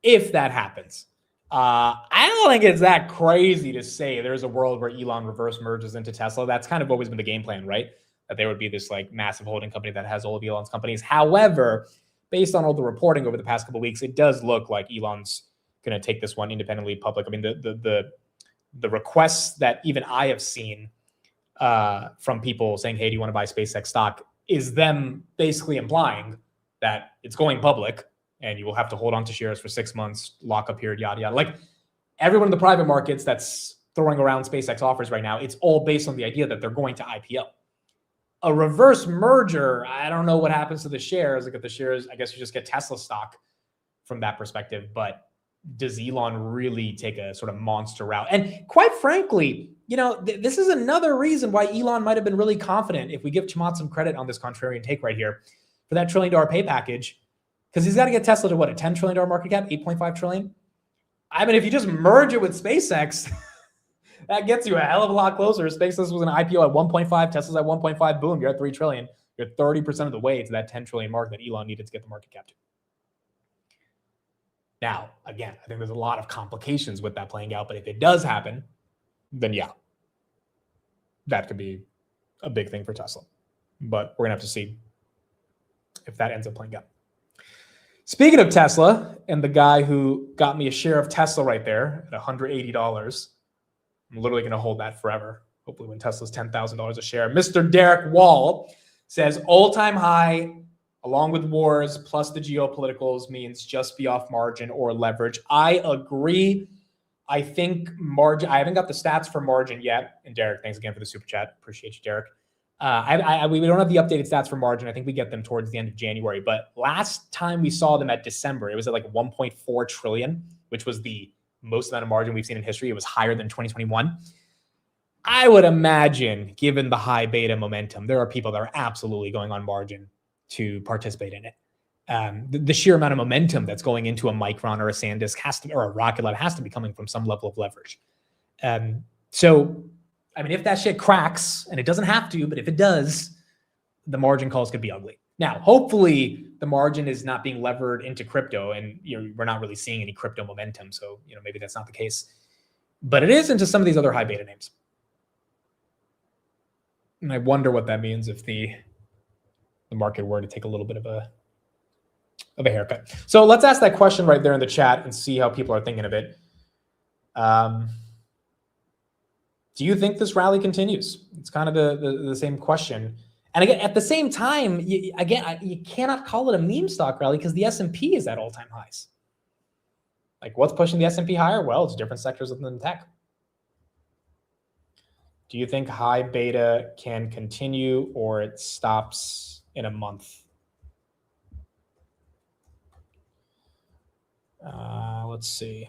If that happens. I don't think it's that crazy to say there's a world where Elon reverse merges into Tesla. That's kind of always been the game plan, right? That there would be this, like, massive holding company that has all of Elon's companies. However, based on all the reporting over the past couple of weeks, it does look like Elon's going to take this one independently public. I mean, the requests that even I have seen from people saying, hey, do you want to buy SpaceX stock, is them basically implying that it's going public and you will have to hold on to shares for 6 months, lockup period, yada, yada. Like, everyone in the private markets that's throwing around SpaceX offers right now, it's all based on the idea that they're going to IPO. A reverse merger, I don't know what happens to the shares. Like, if the shares, I guess you just get Tesla stock from that perspective. But does Elon really take a sort of monster route? And quite frankly, this is another reason why Elon might have been really confident, if we give Chamath some credit on this contrarian take right here, for that $1 trillion pay package, because he's got to get Tesla to what, a $10 trillion market cap, 8.5 trillion? I mean, if you just merge it with SpaceX, that gets you a hell of a lot closer. SpaceX was an IPO at 1.5, Tesla's at 1.5, boom, you're at 3 trillion. You're 30% of the way to that 10 trillion mark that Elon needed to get the market cap to. Now, again, I think there's a lot of complications with that playing out, but if it does happen, then yeah, that could be a big thing for Tesla. But we're going to have to see if that ends up playing out. Speaking of Tesla and the guy who got me a share of Tesla right there at $180, I'm literally going to hold that forever. Hopefully when Tesla's $10,000 a share. Mr. Derek Wall says all-time high along with wars plus the geopoliticals means just be off margin or leverage. I agree. I think margin, I haven't got the stats for margin yet. And Derek, thanks again for the super chat. Appreciate you, Derek. We don't have the updated stats for margin. I think we get them towards the end of January. But last time we saw them at December, it was at like 1.4 trillion, which was the most amount of margin we've seen in history. It was higher than 2021. I would imagine, given the high beta momentum, there are people that are absolutely going on margin to participate in it. The sheer amount of momentum that's going into a Micron or a SanDisk or a Rocket Lab has to be coming from some level of leverage. So, I mean, if that shit cracks, and it doesn't have to, but if it does, the margin calls could be ugly. Now, hopefully the margin is not being levered into crypto, and we're not really seeing any crypto momentum. So, maybe that's not the case, but it is into some of these other high beta names. And I wonder what that means if the market were to take a little bit of a haircut. So let's ask that question right there in the chat and see how people are thinking of it. Do you think this rally continues? It's kind of the same question. And again, at the same time, you cannot call it a meme stock rally because the S&P is at all-time highs. Like, what's pushing the S&P higher? Well, it's different sectors within tech. Do you think high beta can continue or it stops in a month? Let's see.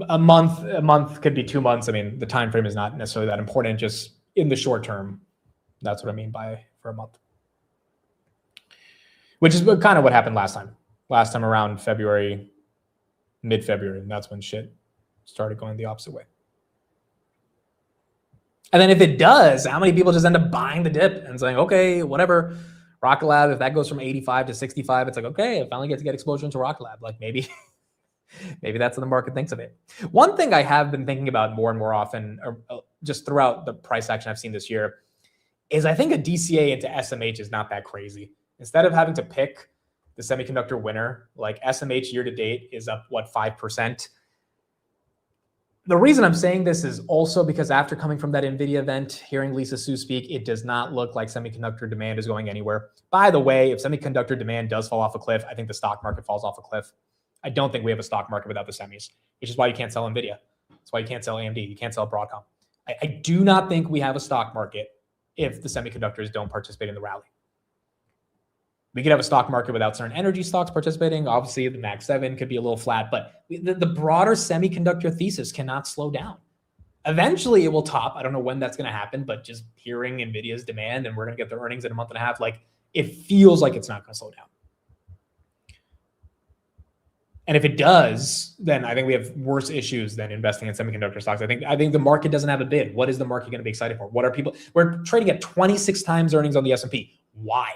A month could be 2 months. I mean, the time frame is not necessarily that important. Just in the short term, that's what I mean by for a month. Which is kind of what happened last time. Last time around February, mid-February, and that's when shit started going the opposite way. And then if it does, how many people just end up buying the dip and saying, okay, whatever, Rocket Lab, if that goes from 85 to 65, it's like, okay, I finally get to get exposure into Rocket Lab. Like maybe that's what the market thinks of it. One thing I have been thinking about more and more often, just throughout the price action I've seen this year, is I think a DCA into SMH is not that crazy. Instead of having to pick the semiconductor winner, like SMH year to date is up, 5%. The reason I'm saying this is also because after coming from that NVIDIA event, hearing Lisa Su speak, it does not look like semiconductor demand is going anywhere. By the way, if semiconductor demand does fall off a cliff, I think the stock market falls off a cliff. I don't think we have a stock market without the semis, which is why you can't sell NVIDIA. That's why you can't sell AMD. You can't sell Broadcom. I do not think we have a stock market if the semiconductors don't participate in the rally. We could have a stock market without certain energy stocks participating. Obviously, the Mag 7 could be a little flat, but the broader semiconductor thesis cannot slow down. Eventually, it will top. I don't know when that's going to happen, but just hearing NVIDIA's demand and we're going to get their earnings in a month and a half, like it feels like it's not going to slow down. And if it does, then I think we have worse issues than investing in semiconductor stocks. I think the market doesn't have a bid. What is the market going to be excited for? What are people? We're trading at 26 times earnings on the S&P. Why?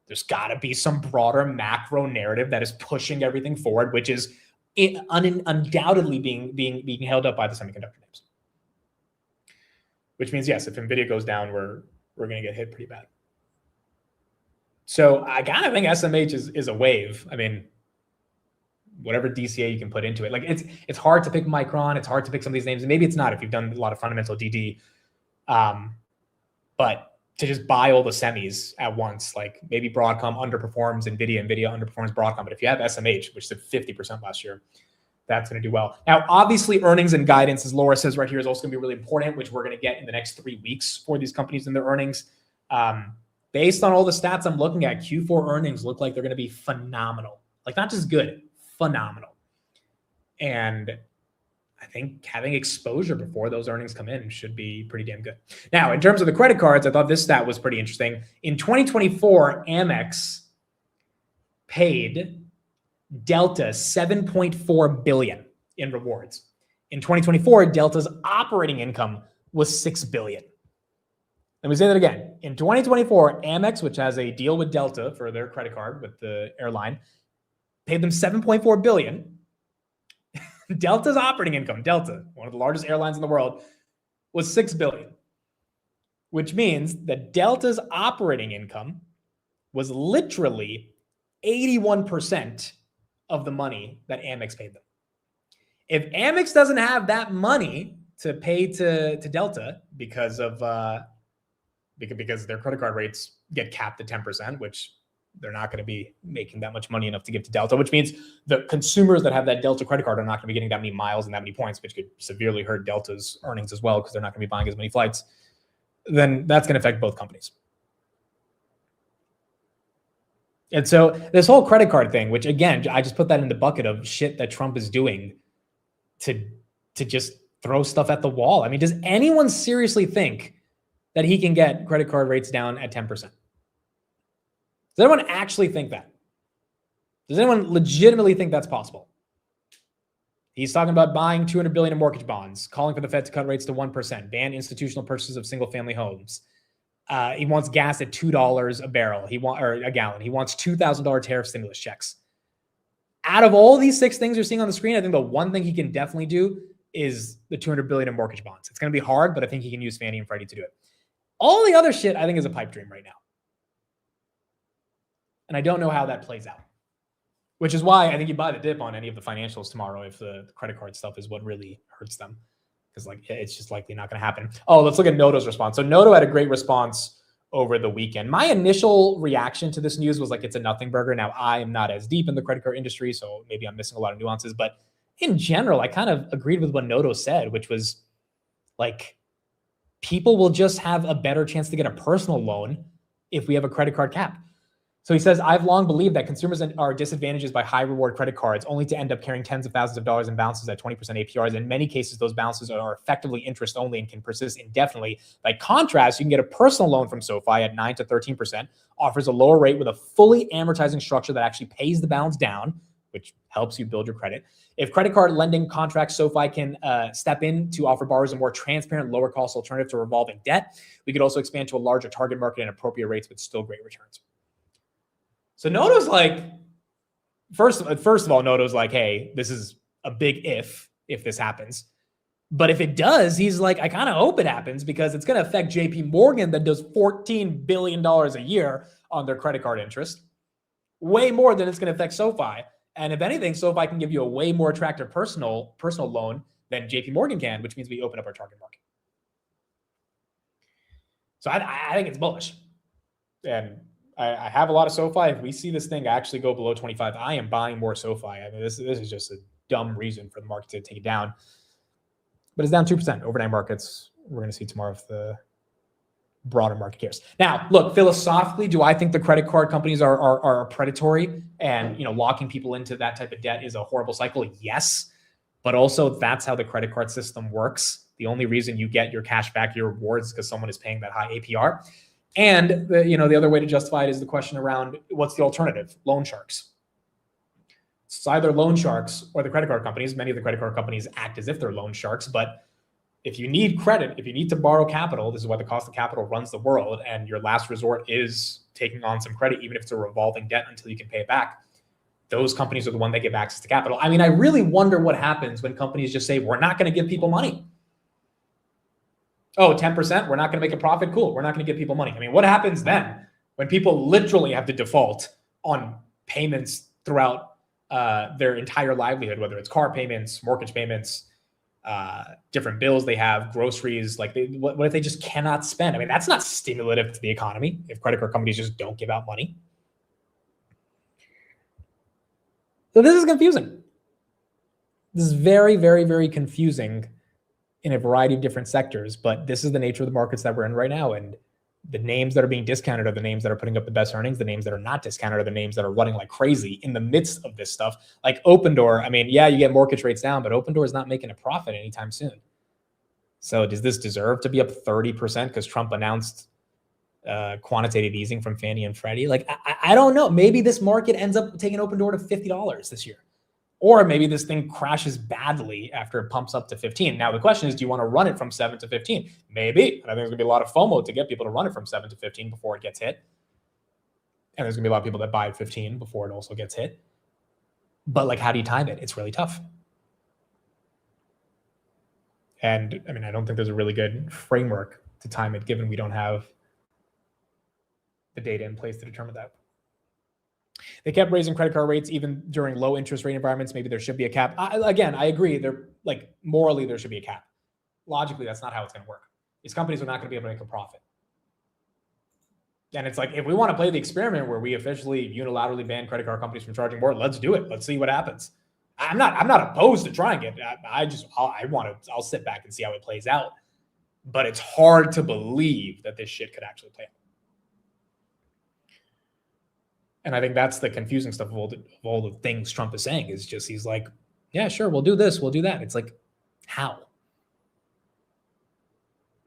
There's got to be some broader macro narrative that is pushing everything forward, which is undoubtedly being held up by the semiconductor names. Which means, yes, if NVIDIA goes down, we're going to get hit pretty bad. So I kind of think SMH is a wave. I mean, whatever DCA you can put into it. Like it's hard to pick Micron. It's hard to pick some of these names. And maybe it's not if you've done a lot of fundamental DD. But to just buy all the semis at once, like maybe Broadcom underperforms NVIDIA underperforms Broadcom. But if you have SMH, which did 50% last year, that's going to do well. Now, obviously, earnings and guidance, as Laura says right here, is also going to be really important, which we're going to get in the next 3 weeks for these companies and their earnings. Based on all the stats I'm looking at, Q4 earnings look like they're going to be phenomenal. Like not just good, phenomenal. And I think having exposure before those earnings come in should be pretty damn good. Now, in terms of the credit cards, I thought this stat was pretty interesting. In 2024, Amex paid Delta $7.4 billion in rewards. In 2024, Delta's operating income was $6 billion. Let me say that again. In 2024, Amex, which has a deal with Delta for their credit card with the airline, paid them $7.4 billion. Delta's operating income, Delta, one of the largest airlines in the world, was $6 billion, which means that Delta's operating income was literally 81% of the money that Amex paid them. If Amex doesn't have that money to pay to Delta because their credit card rates get capped at 10%, which they're not going to be making that much money enough to give to Delta, which means the consumers that have that Delta credit card are not going to be getting that many miles and that many points, which could severely hurt Delta's earnings as well because they're not going to be buying as many flights. Then that's going to affect both companies. And so this whole credit card thing, which again, I just put that in the bucket of shit that Trump is doing to just throw stuff at the wall. I mean, does anyone seriously think that he can get credit card rates down at 10%? Does anyone actually think that? Does anyone legitimately think that's possible? He's talking about buying $200 billion in mortgage bonds, calling for the Fed to cut rates to 1%, ban institutional purchases of single-family homes. He wants gas at $2 a barrel. Or a gallon. He wants $2,000 tariff stimulus checks. Out of all these 6 things you're seeing on the screen, I think the one thing he can definitely do is the $200 billion in mortgage bonds. It's going to be hard, but I think he can use Fannie and Freddie to do it. All the other shit, I think, is a pipe dream right now. And I don't know how that plays out, which is why I think you buy the dip on any of the financials tomorrow if the credit card stuff is what really hurts them. Because it's just likely not going to happen. Oh, let's look at Noto's response. So Noto had a great response over the weekend. My initial reaction to this news was like, it's a nothing burger. Now, I am not as deep in the credit card industry, so maybe I'm missing a lot of nuances. But in general, I kind of agreed with what Noto said, which was like, people will just have a better chance to get a personal loan if we have a credit card cap. So he says, I've long believed that consumers are disadvantaged by high reward credit cards only to end up carrying tens of thousands of dollars in balances at 20% APRs. In many cases, those balances are effectively interest only and can persist indefinitely. By contrast, you can get a personal loan from SoFi at 9 to 13%, offers a lower rate with a fully amortizing structure that actually pays the balance down, which helps you build your credit. If credit card lending contracts, SoFi can step in to offer borrowers a more transparent, lower cost alternative to revolving debt. We could also expand to a larger target market and appropriate rates with still great returns. So Noto's like, first of all, Noto's like, hey, this is a big if this happens. But if it does, he's like, I kind of hope it happens because it's going to affect JP Morgan that does $14 billion a year on their credit card interest. Way more than it's going to affect SoFi. And if anything, SoFi can give you a way more attractive personal loan than JP Morgan can, which means we open up our target market. So I think it's bullish. And I have a lot of SoFi. If we see this thing actually go below 25, I am buying more SoFi. I mean, this is just a dumb reason for the market to take it down. But it's down 2%. Overnight markets, we're going to see tomorrow if the broader market cares. Now, look, philosophically, do I think the credit card companies are predatory and locking people into that type of debt is a horrible cycle? Yes. But also that's how the credit card system works. The only reason you get your cash back, your rewards, is because someone is paying that high APR. And the other way to justify it is the question around what's the alternative? Loan sharks. It's either loan sharks or the credit card companies. Many of the credit card companies act as if they're loan sharks, but if you need credit, if you need to borrow capital, this is why the cost of capital runs the world, and your last resort is taking on some credit, even if it's a revolving debt until you can pay it back. Those companies are the one that give access to capital. I mean, I really wonder what happens when companies just say, we're not going to give people money. Oh, 10%, we're not going to make a profit? Cool, we're not going to give people money. I mean, what happens then when people literally have to default on payments throughout their entire livelihood, whether it's car payments, mortgage payments, different bills they have, groceries, like what if they just cannot spend? I mean, that's not stimulative to the economy if credit card companies just don't give out money. So this is confusing. This is very, very, very confusing in a variety of different sectors, but this is the nature of the markets that we're in right now. And the names that are being discounted are the names that are putting up the best earnings. The names that are not discounted are the names that are running like crazy in the midst of this stuff. Like Opendoor, I mean, yeah, you get mortgage rates down, but Opendoor is not making a profit anytime soon. So does this deserve to be up 30% because Trump announced quantitative easing from Fannie and Freddie? Like, I don't know. Maybe this market ends up taking Opendoor to $50 this year. Or maybe this thing crashes badly after it pumps up to 15. Now, the question is, do you want to run it from 7 to 15? Maybe. And I think there's going to be a lot of FOMO to get people to run it from 7 to 15 before it gets hit. And there's going to be a lot of people that buy at 15 before it also gets hit. But like, how do you time it? It's really tough. And I mean, I don't think there's a really good framework to time it, given we don't have the data in place to determine that. They kept raising credit card rates even during low interest rate environments. Maybe there should be a cap. Again, I agree. They're like morally there should be a cap. Logically, that's not how it's going to work. These companies are not going to be able to make a profit. And it's like, if we want to play the experiment where we officially unilaterally ban credit card companies from charging more, let's do it. Let's see what happens. I'm not opposed to trying it. I'll sit back and see how it plays out. But it's hard to believe that this shit could actually play out. And I think that's the confusing stuff of all the things Trump is saying is just, he's like, yeah, sure, we'll do this, we'll do that. It's like, how?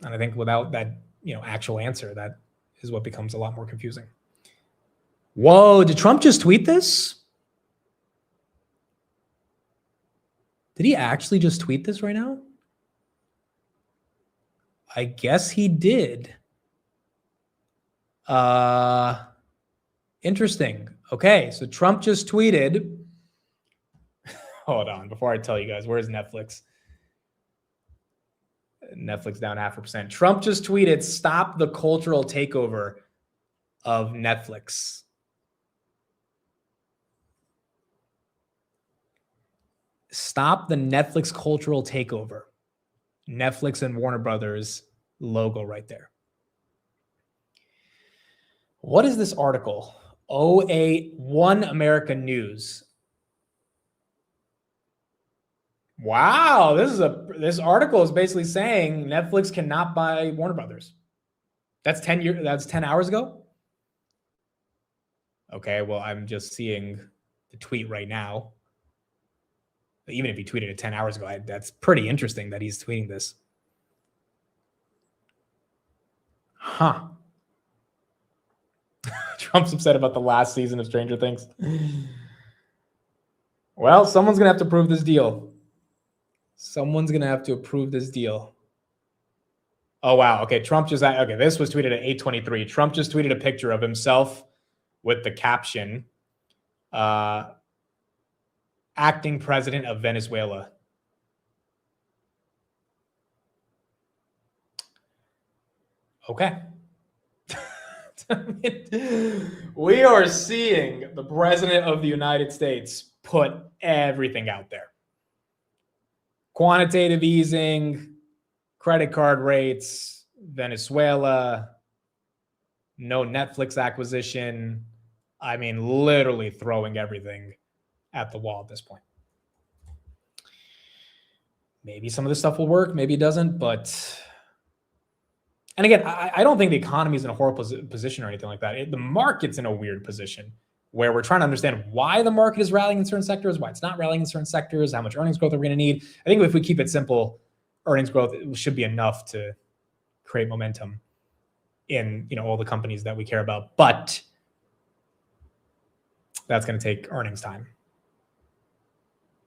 And I think without that, actual answer, that is what becomes a lot more confusing. Whoa, did Trump just tweet this? Did he actually just tweet this right now? I guess he did. Interesting. Okay, so Trump just tweeted. Hold on, before I tell you guys, where's Netflix? Netflix down 0.5%. Trump just tweeted, "Stop the cultural takeover of Netflix." Stop the Netflix cultural takeover. Netflix and Warner Brothers logo right there. What is this article? One American News. Wow, this article is basically saying Netflix cannot buy Warner Brothers. That's 10 hours ago? Okay, well, I'm just seeing the tweet right now. Even if he tweeted it 10 hours ago, that's pretty interesting that he's tweeting this. Huh. Trump's upset about the last season of Stranger Things. Well, someone's going to have to approve this deal. Someone's going to have to approve this deal. Oh, wow. Okay, this was tweeted at 8:23. Trump just tweeted a picture of himself with the caption, acting president of Venezuela. Okay. We are seeing the president of the United States put everything out there. Quantitative easing, credit card rates, Venezuela, no Netflix acquisition. I mean, literally throwing everything at the wall at this point. Maybe some of this stuff will work, maybe it doesn't, but... And again, I don't think the economy is in a horrible position or anything like that. The market's in a weird position where we're trying to understand why the market is rallying in certain sectors, why it's not rallying in certain sectors, how much earnings growth are we going to need. I think if we keep it simple, earnings growth should be enough to create momentum in all the companies that we care about. But that's going to take earnings time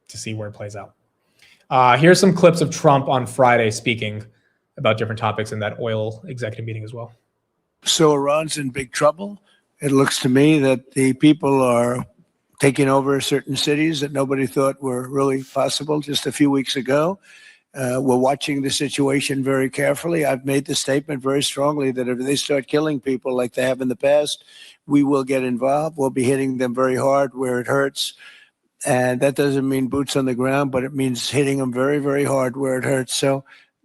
to see where it plays out. Here's some clips of Trump on Friday speaking about different topics in that oil executive meeting as well. So Iran's in big trouble. It looks to me that the people are taking over certain cities that nobody thought were really possible just a few weeks ago. We're watching the situation very carefully. I've made the statement very strongly that if they start killing people like they have in the past, we will get involved. We'll be hitting them very hard where it hurts. And that doesn't mean boots on the ground, but it means hitting them very, very hard where it hurts. So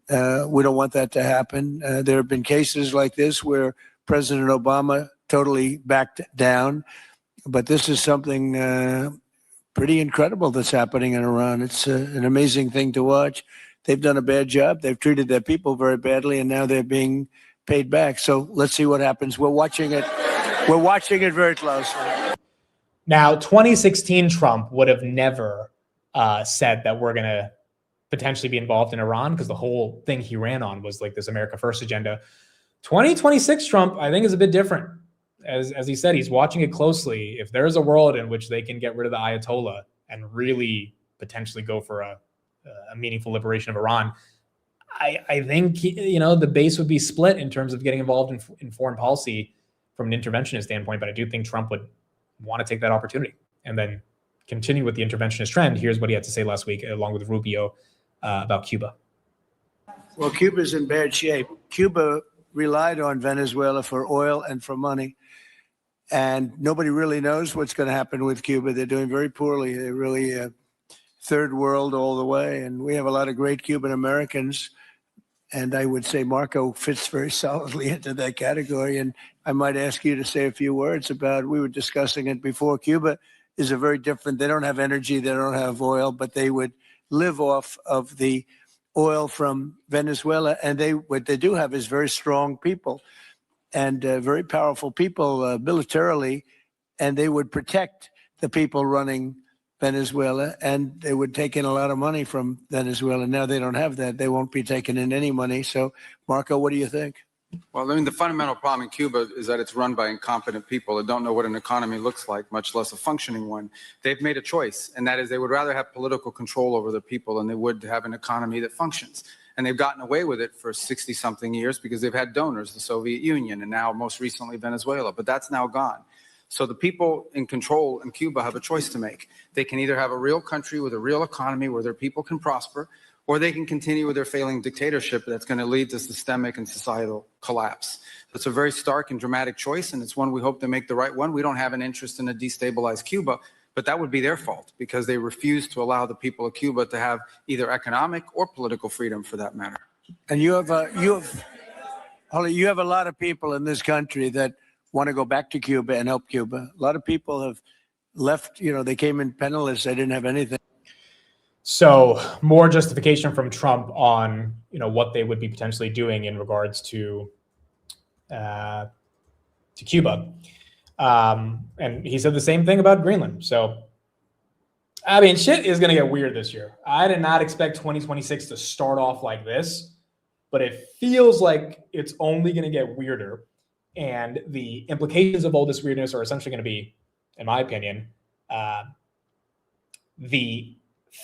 we don't want that to happen. There have been cases like this where President Obama totally backed down. But this is something pretty incredible that's happening in Iran. It's an amazing thing to watch. They've done a bad job. They've treated their people very badly, and now they're being paid back. So let's see what happens. We're watching it. We're watching it very closely. Now, 2016 Trump would have never said that we're going to potentially be involved in Iran, because the whole thing he ran on was like this America First agenda. 2026 Trump, I think, is a bit different. As he said, he's watching it closely. If there is a world in which they can get rid of the Ayatollah and really potentially go for a meaningful liberation of Iran, I think the base would be split in terms of getting involved in foreign policy from an interventionist standpoint. But I do think Trump would want to take that opportunity and then continue with the interventionist trend. Here's what he had to say last week, along with Rubio, about Cuba. Well, Cuba's in bad shape. Cuba relied on Venezuela for oil and for money. And nobody really knows what's going to happen with Cuba. They're doing very poorly. They're really third world all the way. And we have a lot of great Cuban Americans. And I would say Marco fits very solidly into that category. And I might ask you to say a few words about, we were discussing it before, Cuba is a very different, they don't have energy, they don't have oil, but they would live off of the oil from Venezuela. And what they do have is very strong people and very powerful people militarily, and they would protect the people running Venezuela, and they would take in a lot of money from Venezuela. Now they don't have that. They won't be taking in any money. So, Marco, what do you think? Well, I mean, the fundamental problem in Cuba is that it's run by incompetent people that don't know what an economy looks like, much less a functioning one. They've made a choice, and that is they would rather have political control over the people than they would have an economy that functions. And they've gotten away with it for 60-something years because they've had donors, the Soviet Union, and now most recently Venezuela. But that's now gone. So the people in control in Cuba have a choice to make. They can either have a real country with a real economy where their people can prosper, or they can continue with their failing dictatorship that's going to lead to systemic and societal collapse. It's a very stark and dramatic choice, and it's one we hope they make the right one. We don't have an interest in a destabilized Cuba, but that would be their fault because they refuse to allow the people of Cuba to have either economic or political freedom for that matter. And you have a lot of people in this country that want to go back to Cuba and help Cuba. A lot of people have left, they came in penniless, they didn't have anything. So more justification from Trump on, what they would be potentially doing in regards to Cuba. And he said the same thing about Greenland. So, I mean, shit is going to get weird this year. I did not expect 2026 to start off like this, but it feels like it's only going to get weirder. And the implications of all this weirdness are essentially going to be, in my opinion, the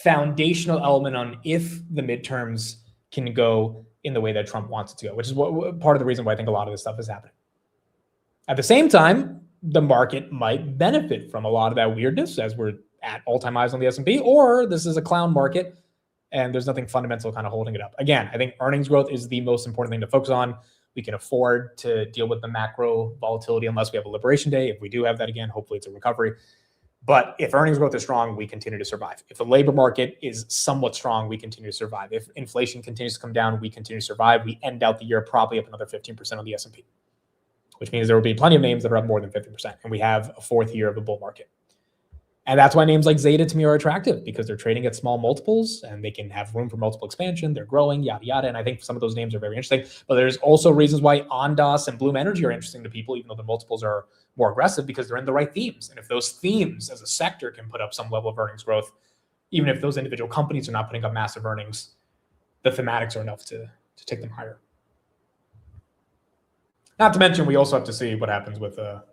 foundational element on if the midterms can go in the way that Trump wants it to go, which is part of the reason why I think a lot of this stuff is happening. At the same time, the market might benefit from a lot of that weirdness as we're at all-time highs on the S&P, or this is a clown market and there's nothing fundamental kind of holding it up. Again, I think earnings growth is the most important thing to focus on. We can afford to deal with the macro volatility unless we have a liberation day. If we do have that again, hopefully it's a recovery. But if earnings growth is strong, we continue to survive. If the labor market is somewhat strong, we continue to survive. If inflation continues to come down, we continue to survive. We end out the year probably up another 15% on the S&P, which means there will be plenty of names that are up more than 50%. And we have a fourth year of a bull market. And that's why names like Zeta to me are attractive, because they're trading at small multiples and they can have room for multiple expansion. They're growing, yada, yada. And I think some of those names are very interesting. But there's also reasons why Ondas and Bloom Energy are interesting to people, even though the multiples are more aggressive, because they're in the right themes. And if those themes as a sector can put up some level of earnings growth, even if those individual companies are not putting up massive earnings, the thematics are enough to take them higher. Not to mention, we also have to see what happens with the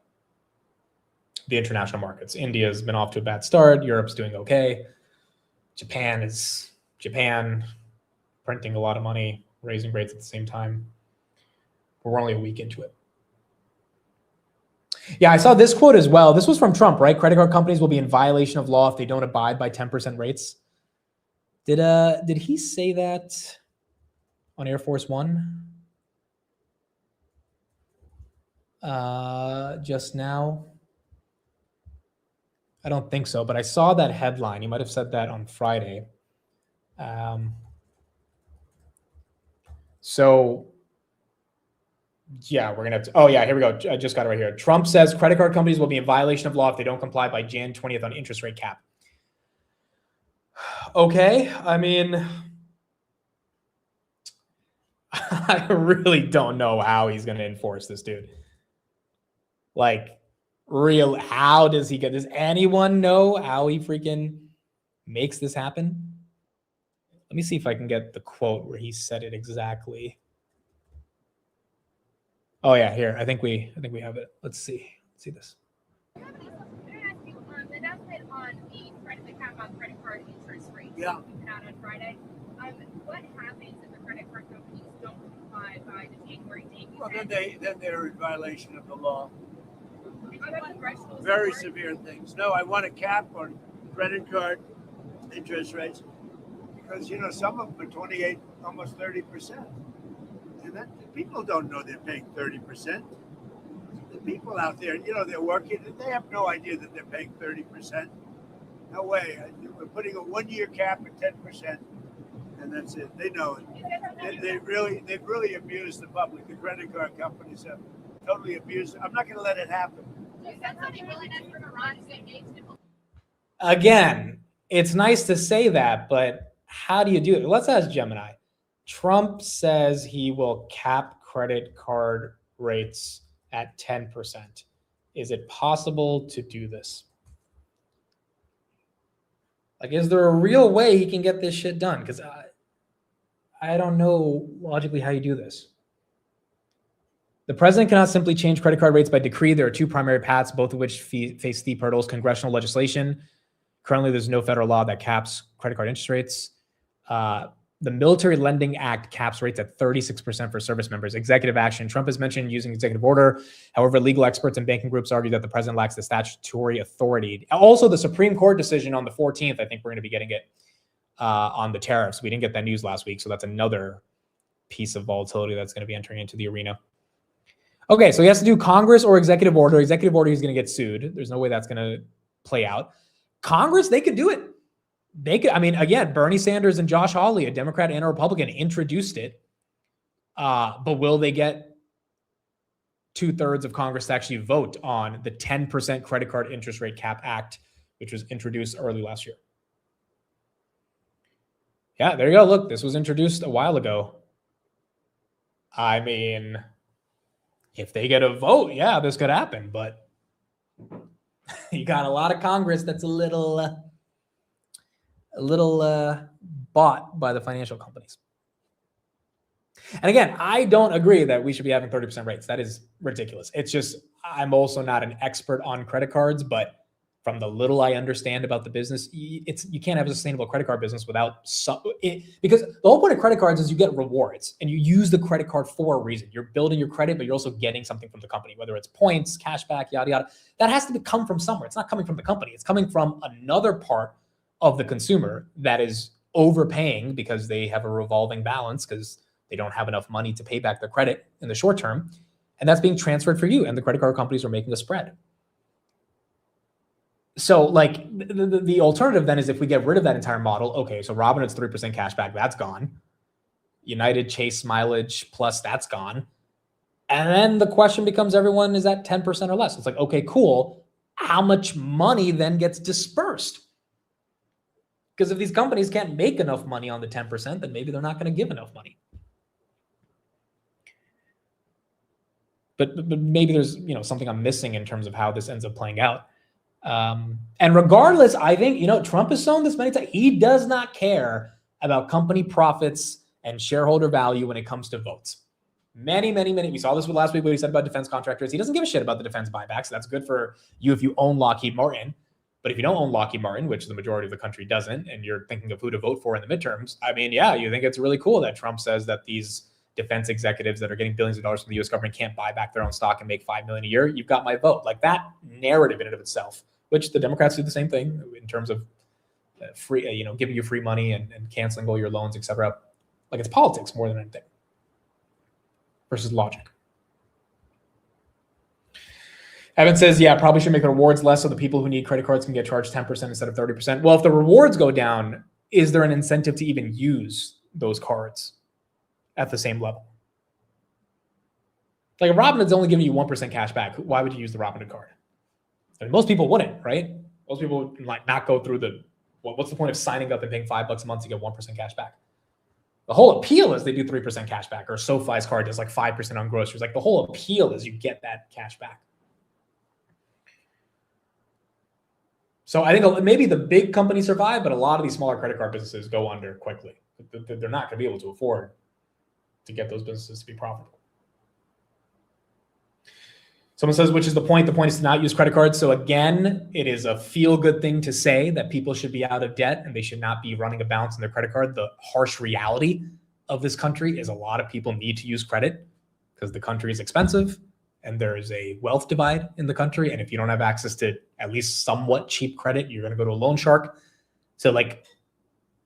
international markets. India's been off to a bad start. Europe's doing okay. Japan printing a lot of money, raising rates at the same time. We're only a week into it. Yeah, I saw this quote as well. This was from Trump, right? Credit card companies will be in violation of law if they don't abide by 10% rates. Did he say that on Air Force One just now? I don't think so, but I saw that headline. He might have said that on Friday. So, yeah, we're going to have to. Oh, yeah, here we go. I just got it right here. Trump says credit card companies will be in violation of law if they don't comply by Jan 20th on interest rate cap. Okay, I mean, I really don't know how he's going to enforce this, dude. Like, how does he get this? Anyone know how he freaking makes this happen? Let me see if I can get the quote where he said it exactly. Oh yeah, here. I think we have it. Let's see. Let's see this. Can I ask you, the announcement on the cap on credit card interest rates Yeah. came out on Friday. What happens if the credit card companies don't comply by the January date? Well, then they're in violation of the law. Very Very severe things. No, I want a cap on credit card interest rates because, some of them are 28, almost 30%. And that people don't know they're paying 30%. people out there, they're working and they have no idea that they're paying 30%. No way. We're putting a 1-year cap at 10%, and that's it. They know it. They've really abused the public. The credit card companies have totally abused it. I'm not going to let it happen. Again, it's nice to say that, but how do you do it? Let's ask Gemini. Trump says he will cap credit card rates at 10%. Is it possible to do this? Like, is there a real way he can get this shit done? Because I don't know logically how you do this. The president cannot simply change credit card rates by decree. There are two primary paths, both of which face steep hurdles. Congressional legislation. Currently, there's no federal law that caps credit card interest rates. The Military Lending Act caps rates at 36% for service members. Executive action. Trump has mentioned using executive order. However, legal experts and banking groups argue that the president lacks the statutory authority. Also, the Supreme Court decision on the 14th, I think we're going to be getting it on the tariffs. We didn't get that news last week, so that's another piece of volatility that's going to be entering into the arena. Okay, so he has to do Congress or executive order. Executive order, he's going to get sued. There's no way that's going to play out. Congress, they could do it. They could, I mean, again, Bernie Sanders and Josh Hawley, a Democrat and a Republican, introduced it. But will they get 2/3 of Congress to actually vote on the 10% credit card interest rate cap act, which was introduced early last year? Yeah, there you go. Look, this was introduced a while ago. I mean, if they get a vote, yeah, this could happen. But you got a lot of Congress that's a little bought by the financial companies. And again, I don't agree that we should be having 30% rates. That is ridiculous. It's just, I'm also not an expert on credit cards, but from the little I understand about the business, you can't have a sustainable credit card business without because the whole point of credit cards is you get rewards and you use the credit card for a reason. You're building your credit, but you're also getting something from the company, whether it's points, cash back, yada, yada. That has to come from somewhere. It's not coming from the company. It's coming from another part of the consumer that is overpaying because they have a revolving balance because they don't have enough money to pay back their credit in the short term. And that's being transferred for you. And the credit card companies are making a spread. So like the alternative then is if we get rid of that entire model, okay, so Robinhood's 3% cash back, that's gone. United, Chase, Mileage Plus, that's gone. And then the question becomes, everyone is at 10% or less. It's like, okay, cool. How much money then gets dispersed? Because if these companies can't make enough money on the 10%, then maybe they're not going to give enough money. But maybe there's something I'm missing in terms of how this ends up playing out. And regardless, I think, Trump has shown this many times. He does not care about company profits and shareholder value when it comes to votes. Many. We saw this with last week what he said about defense contractors. He doesn't give a shit about the defense buybacks. That's good for you if you own Lockheed Martin. But if you don't own Lockheed Martin, which the majority of the country doesn't, and you're thinking of who to vote for in the midterms, I mean, yeah, you think it's really cool that Trump says that these defense executives that are getting billions of dollars from the U.S. government can't buy back their own stock and make $5 million a year. You've got my vote. Like that narrative in and of itself, which the Democrats do the same thing in terms of free, giving you free money and canceling all your loans, et cetera. Like it's politics more than anything versus logic. Evan says, yeah, probably should make the rewards less so the people who need credit cards can get charged 10% instead of 30%. Well, if the rewards go down, is there an incentive to even use those cards at the same level? Like if Robinhood's only giving you 1% cash back, why would you use the Robinhood card? I mean, most people wouldn't, right? Most people would like not go through what's the point of signing up and paying $5 a month to get 1% cash back? The whole appeal is they do 3% cash back, or SoFi's card does like 5% on groceries. Like the whole appeal is you get that cash back. So I think maybe the big companies survive, but a lot of these smaller credit card businesses go under quickly. They're not going to be able to afford to get those businesses to be profitable. Someone says, which is the point? The point is to not use credit cards. So again, it is a feel-good thing to say that people should be out of debt and they should not be running a balance in their credit card. The harsh reality of this country is a lot of people need to use credit because the country is expensive and there is a wealth divide in the country. And if you don't have access to at least somewhat cheap credit, you're going to go to a loan shark. So like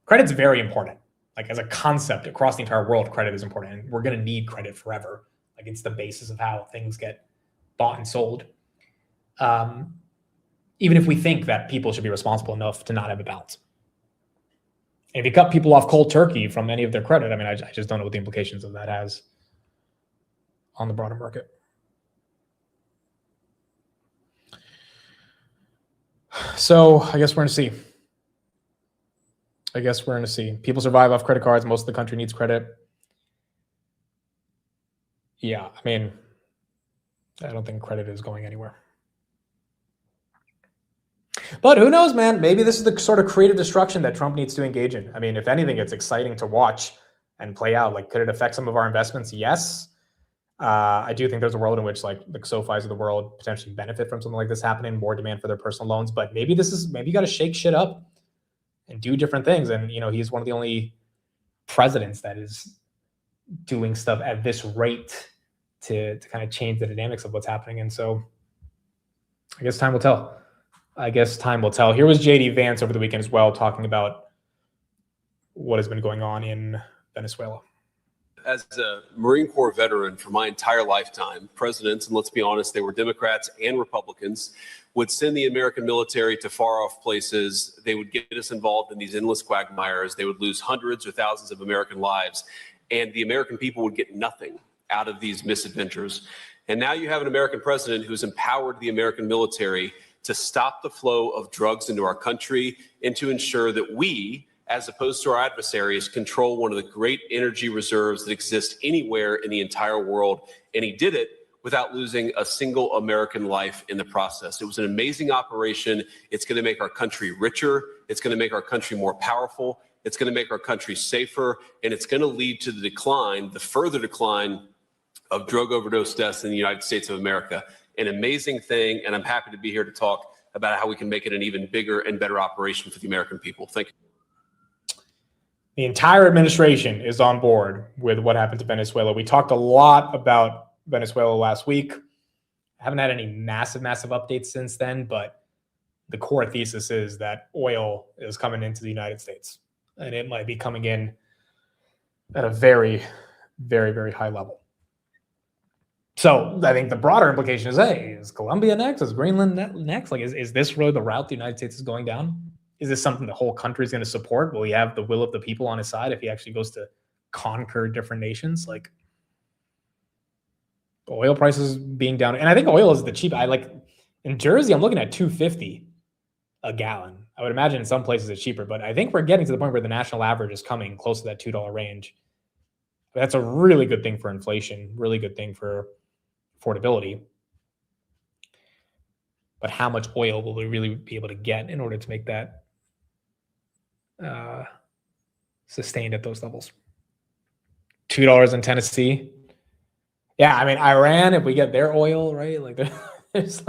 credit's very important. Like as a concept across the entire world, credit is important. And we're going to need credit forever. Like it's the basis of how things get bought and sold. Even if we think that people should be responsible enough to not have a balance. And if you cut people off cold turkey from any of their credit, I mean, I just don't know what the implications of that has on the broader market. So I guess we're going to see. People survive off credit cards. Most of the country needs credit. Yeah, I mean, I don't think credit is going anywhere. But who knows, man? Maybe this is the sort of creative destruction that Trump needs to engage in. I mean, if anything, it's exciting to watch and play out. Like, could it affect some of our investments? Yes. I do think there's a world in which like the SoFis of the world potentially benefit from something like this happening, more demand for their personal loans. But maybe you got to shake shit up and do different things. And, you know, he's one of the only presidents that is doing stuff at this rate to kind of change the dynamics of what's happening. And so I guess time will tell. Here was JD Vance over the weekend as well, talking about what has been going on in Venezuela. As a Marine Corps veteran for my entire lifetime, presidents, and let's be honest, they were Democrats and Republicans, would send the American military to far off places. They would get us involved in these endless quagmires. They would lose hundreds or thousands of American lives, and the American people would get nothing out of these misadventures. And now you have an American president who's empowered the American military to stop the flow of drugs into our country and to ensure that we, as opposed to our adversaries, control one of the great energy reserves that exist anywhere in the entire world. And he did it without losing a single American life in the process. It was an amazing operation. It's going to make our country richer. It's going to make our country more powerful. It's going to make our country safer. And it's going to lead to the further decline of drug overdose deaths in the United States of America. An amazing thing. And I'm happy to be here to talk about how we can make it an even bigger and better operation for the American people. Thank you. The entire administration is on board with what happened to Venezuela. We talked a lot about Venezuela last week. I haven't had any massive updates since then, but the core thesis is that oil is coming into the United States, and it might be coming in at a very, very, very high level. So I think the broader implication is, hey, is Colombia next? Is Greenland next? Like, is this really the route the United States is going down? Is this something the whole country is going to support? Will he have the will of the people on his side if he actually goes to conquer different nations? Like, oil prices being down. And I think oil is the cheap. In Jersey, I'm looking at $2.50 a gallon. I would imagine in some places it's cheaper, but I think we're getting to the point where the national average is coming close to that $2 range. But that's a really good thing for inflation, really good thing for affordability. But how much oil will we really be able to get in order to make that sustained at those levels? $2 in Tennessee. Yeah, I mean, Iran, if we get their oil, right? Like, there's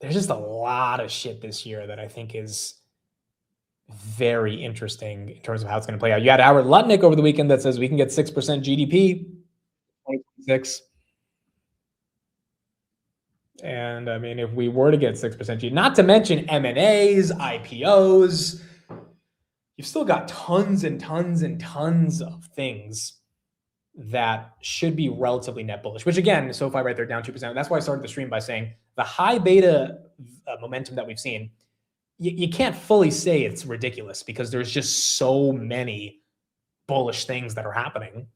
just a lot of shit this year that I think is very interesting in terms of how it's going to play out. You had Howard Lutnick over the weekend that says we can get 6% GDP 2026. And I mean, if we were to get 6% GDP, not to mention M&As, IPOs, you've still got tons and tons and tons of things that should be relatively net bullish, which again, SoFi right there down 2%. That's why I started the stream by saying the high beta momentum that we've seen, you can't fully say it's ridiculous because there's just so many bullish things that are happening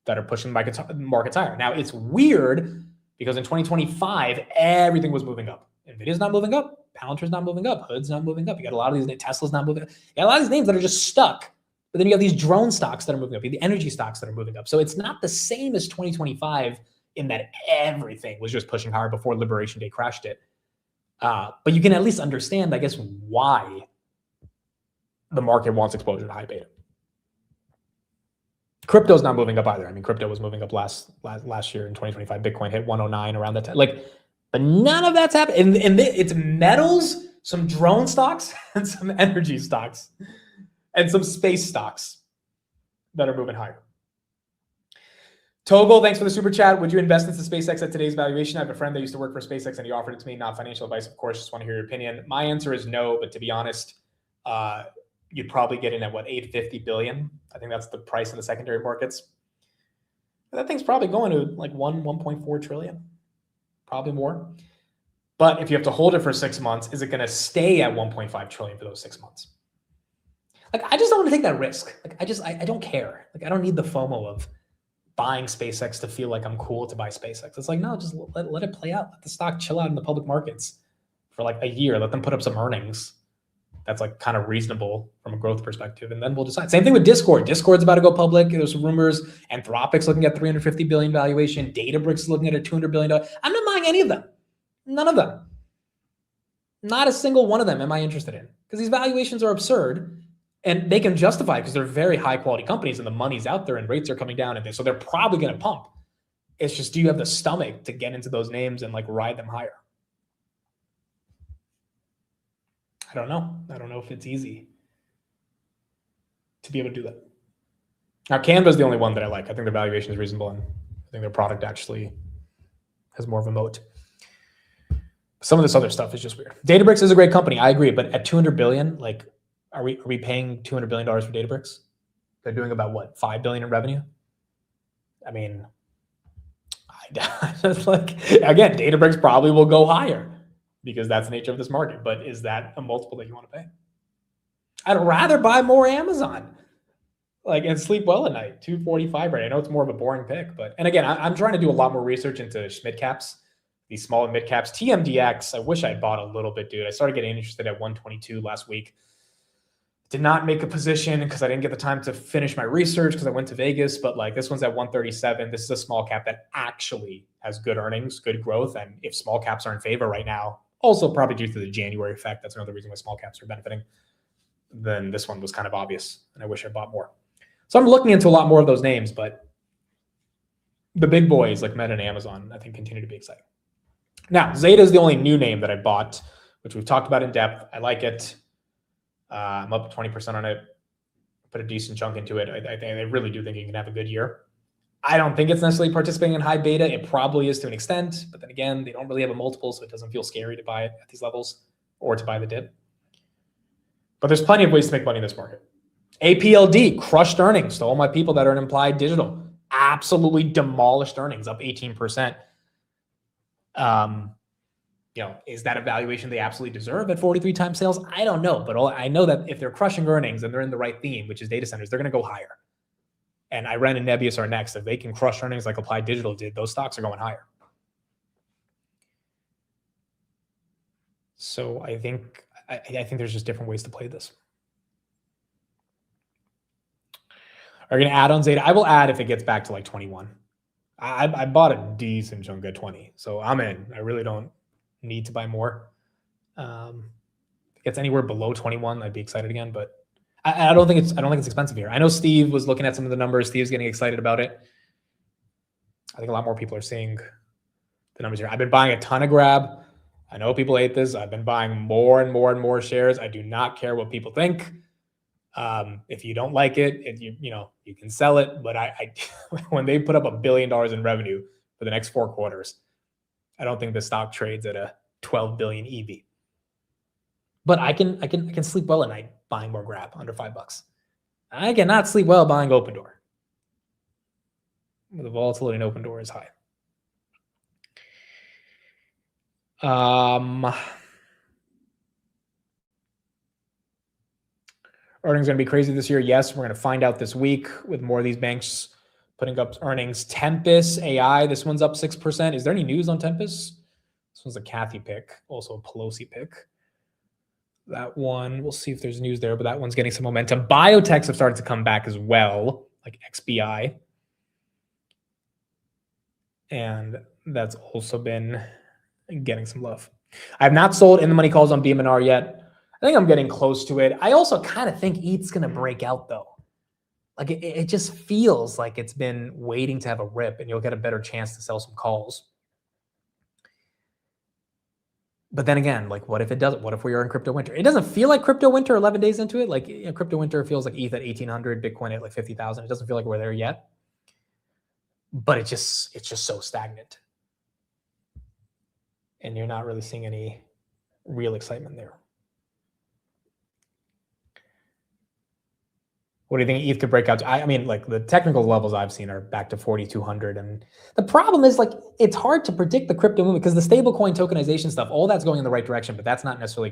that are pushing the markets higher. Now, it's weird because in 2025, everything was moving up. NVIDIA's not moving up. Palantir's not moving up. Hood's not moving up. You got a lot of these, Tesla's not moving up. You got a lot of these names that are just stuck. But then you have these drone stocks that are moving up. You have the energy stocks that are moving up. So it's not the same as 2025 in that everything was just pushing higher before Liberation Day crashed it. But you can at least understand, I guess, why the market wants exposure to high beta. Crypto's not moving up either. I mean, crypto was moving up last year in 2025. Bitcoin hit 109 around that time. But none of that's happened. And it's metals, some drone stocks, and some energy stocks, and some space stocks that are moving higher. Toggle, thanks for the super chat. Would you invest into SpaceX at today's valuation? I have a friend that used to work for SpaceX and he offered it to me. Not financial advice, of course. Just want to hear your opinion. My answer is no, but to be honest, you'd probably get in at what, $850 billion. I think that's the price in the secondary markets. That thing's probably going to like 1.4 trillion, probably more. But if you have to hold it for 6 months, is it going to stay at 1.5 trillion for those 6 months? Like, I just don't want to take that risk. Like, I don't care. Like, I don't need the FOMO of buying SpaceX to feel like I'm cool to buy SpaceX. It's like, no, just let it play out. Let the stock chill out in the public markets for like a year. Let them put up some earnings that's like kind of reasonable from a growth perspective, and then we'll decide. Same thing with Discord. Discord's about to go public. There's rumors. Anthropic's looking at 350 billion valuation. Databricks is looking at a $200 billion. I'm not buying any of them. None of them. Not a single one of them am I interested in, because these valuations are absurd, and they can justify it because they're very high quality companies and the money's out there and rates are coming down, and so they're probably going to pump. It's just, do you have the stomach to get into those names and like ride them higher? I don't know. I don't know if it's easy to be able to do that. Now, Canva is the only one that I like. I think the valuation is reasonable, and I think their product actually has more of a moat. Some of this other stuff is just weird. Databricks is a great company. I agree. But at 200 billion, like, are we paying $200 billion for Databricks? They're doing about what, 5 billion in revenue? I mean, I just like, again, Databricks probably will go higher because that's the nature of this market. But is that a multiple that you want to pay? I'd rather buy more Amazon, like, and sleep well at night. 245 right? I know it's more of a boring pick, but, and again, I'm trying to do a lot more research into mid caps, these small and mid caps. TMDX, I wish I bought a little bit, dude. I started getting interested at 122 last week. Did not make a position because I didn't get the time to finish my research because I went to Vegas, but like, this one's at 137. This is a small cap that actually has good earnings, good growth. And if small caps are in favor right now, also probably due to the January effect, that's another reason why small caps are benefiting, then this one was kind of obvious, and I wish I bought more. So I'm looking into a lot more of those names, but the big boys like Meta and Amazon, I think, continue to be exciting. Now, Zeta is the only new name that I bought, which we've talked about in depth. I like it. I'm up 20% on it. Put a decent chunk into it. I really do think it can have a good year. I don't think it's necessarily participating in high beta. It probably is to an extent, but then again, they don't really have a multiple, so it doesn't feel scary to buy it at these levels or to buy the dip. But there's plenty of ways to make money in this market. APLD crushed earnings. To all my people that are in Implied Digital, absolutely demolished earnings, up 18%. Is that a valuation they absolutely deserve at 43 times sales? I don't know, but I know that if they're crushing earnings and they're in the right theme, which is data centers, they're going to go higher. And Iran and Nebius are next. If they can crush earnings like Applied Digital did, those stocks are going higher. So I think there's just different ways to play this. Are you going to add on Zeta? I will add if it gets back to like 21. I bought a decent chunk at 20, so I'm in. I really don't need to buy more. If it gets anywhere below 21, I'd be excited again, but I don't think it's expensive here. I know Steve was looking at some of the numbers. Steve's getting excited about it. I think a lot more people are seeing the numbers here. I've been buying a ton of Grab. I know people hate this. I've been buying more and more and more shares. I do not care what people think. If you don't like it, you can sell it. But I when they put up $1 billion in revenue for the next 4 quarters, I don't think the stock trades at a 12 billion EV. But I can sleep well at night buying more Grab under $5. I cannot sleep well buying Opendoor. The volatility in Opendoor is high. Earnings are going to be crazy this year. Yes, we're going to find out this week with more of these banks putting up earnings. Tempest AI, this one's up 6%. Is there any news on Tempest? This one's a Kathy pick, also a Pelosi pick. That one, we'll see if there's news there, but that one's getting some momentum. Biotechs have started to come back as well, like XBI. And that's also been getting some love. I have not sold in the money calls on BMNR yet. I think I'm getting close to it. I also kind of think ETH's going to break out, though. Like, it just feels like it's been waiting to have a rip, and you'll get a better chance to sell some calls. But then again, like, what if it doesn't? What if we are in crypto winter? It doesn't feel like crypto winter 11 days into it. Like, crypto winter feels like ETH at 1,800, Bitcoin at like 50,000. It doesn't feel like we're there yet. But it's just so stagnant. And you're not really seeing any real excitement there. What do you think ETH could break out to? I mean, like the technical levels I've seen are back to 4,200. And the problem is like, it's hard to predict the crypto movement because the stablecoin tokenization stuff, all that's going in the right direction, but that's not necessarily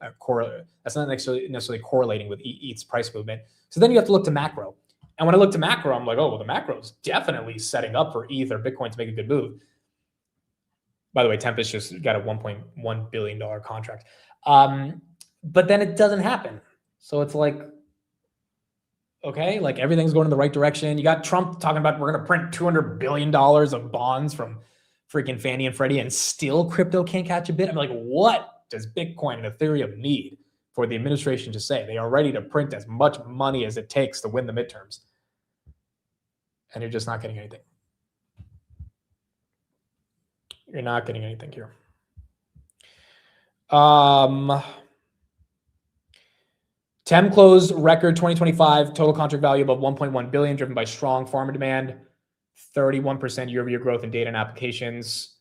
that's not necessarily correlating with ETH's price movement. So then you have to look to macro. And when I look to macro, I'm like, oh, well, the macro is definitely setting up for ETH or Bitcoin to make a good move. By the way, Tempest just got a $1.1 billion contract. But then it doesn't happen. So it's like, okay, like everything's going in the right direction. You got Trump talking about we're going to print $200 billion of bonds from freaking Fannie and Freddie and still crypto can't catch a bit. I'm like, what does Bitcoin and Ethereum need for the administration to say? They are ready to print as much money as it takes to win the midterms. And you're just not getting anything. You're not getting anything here. TEM closed record 2025 total contract value above 1.1 billion, driven by strong farmer demand, 31% year-over-year growth in data and applications,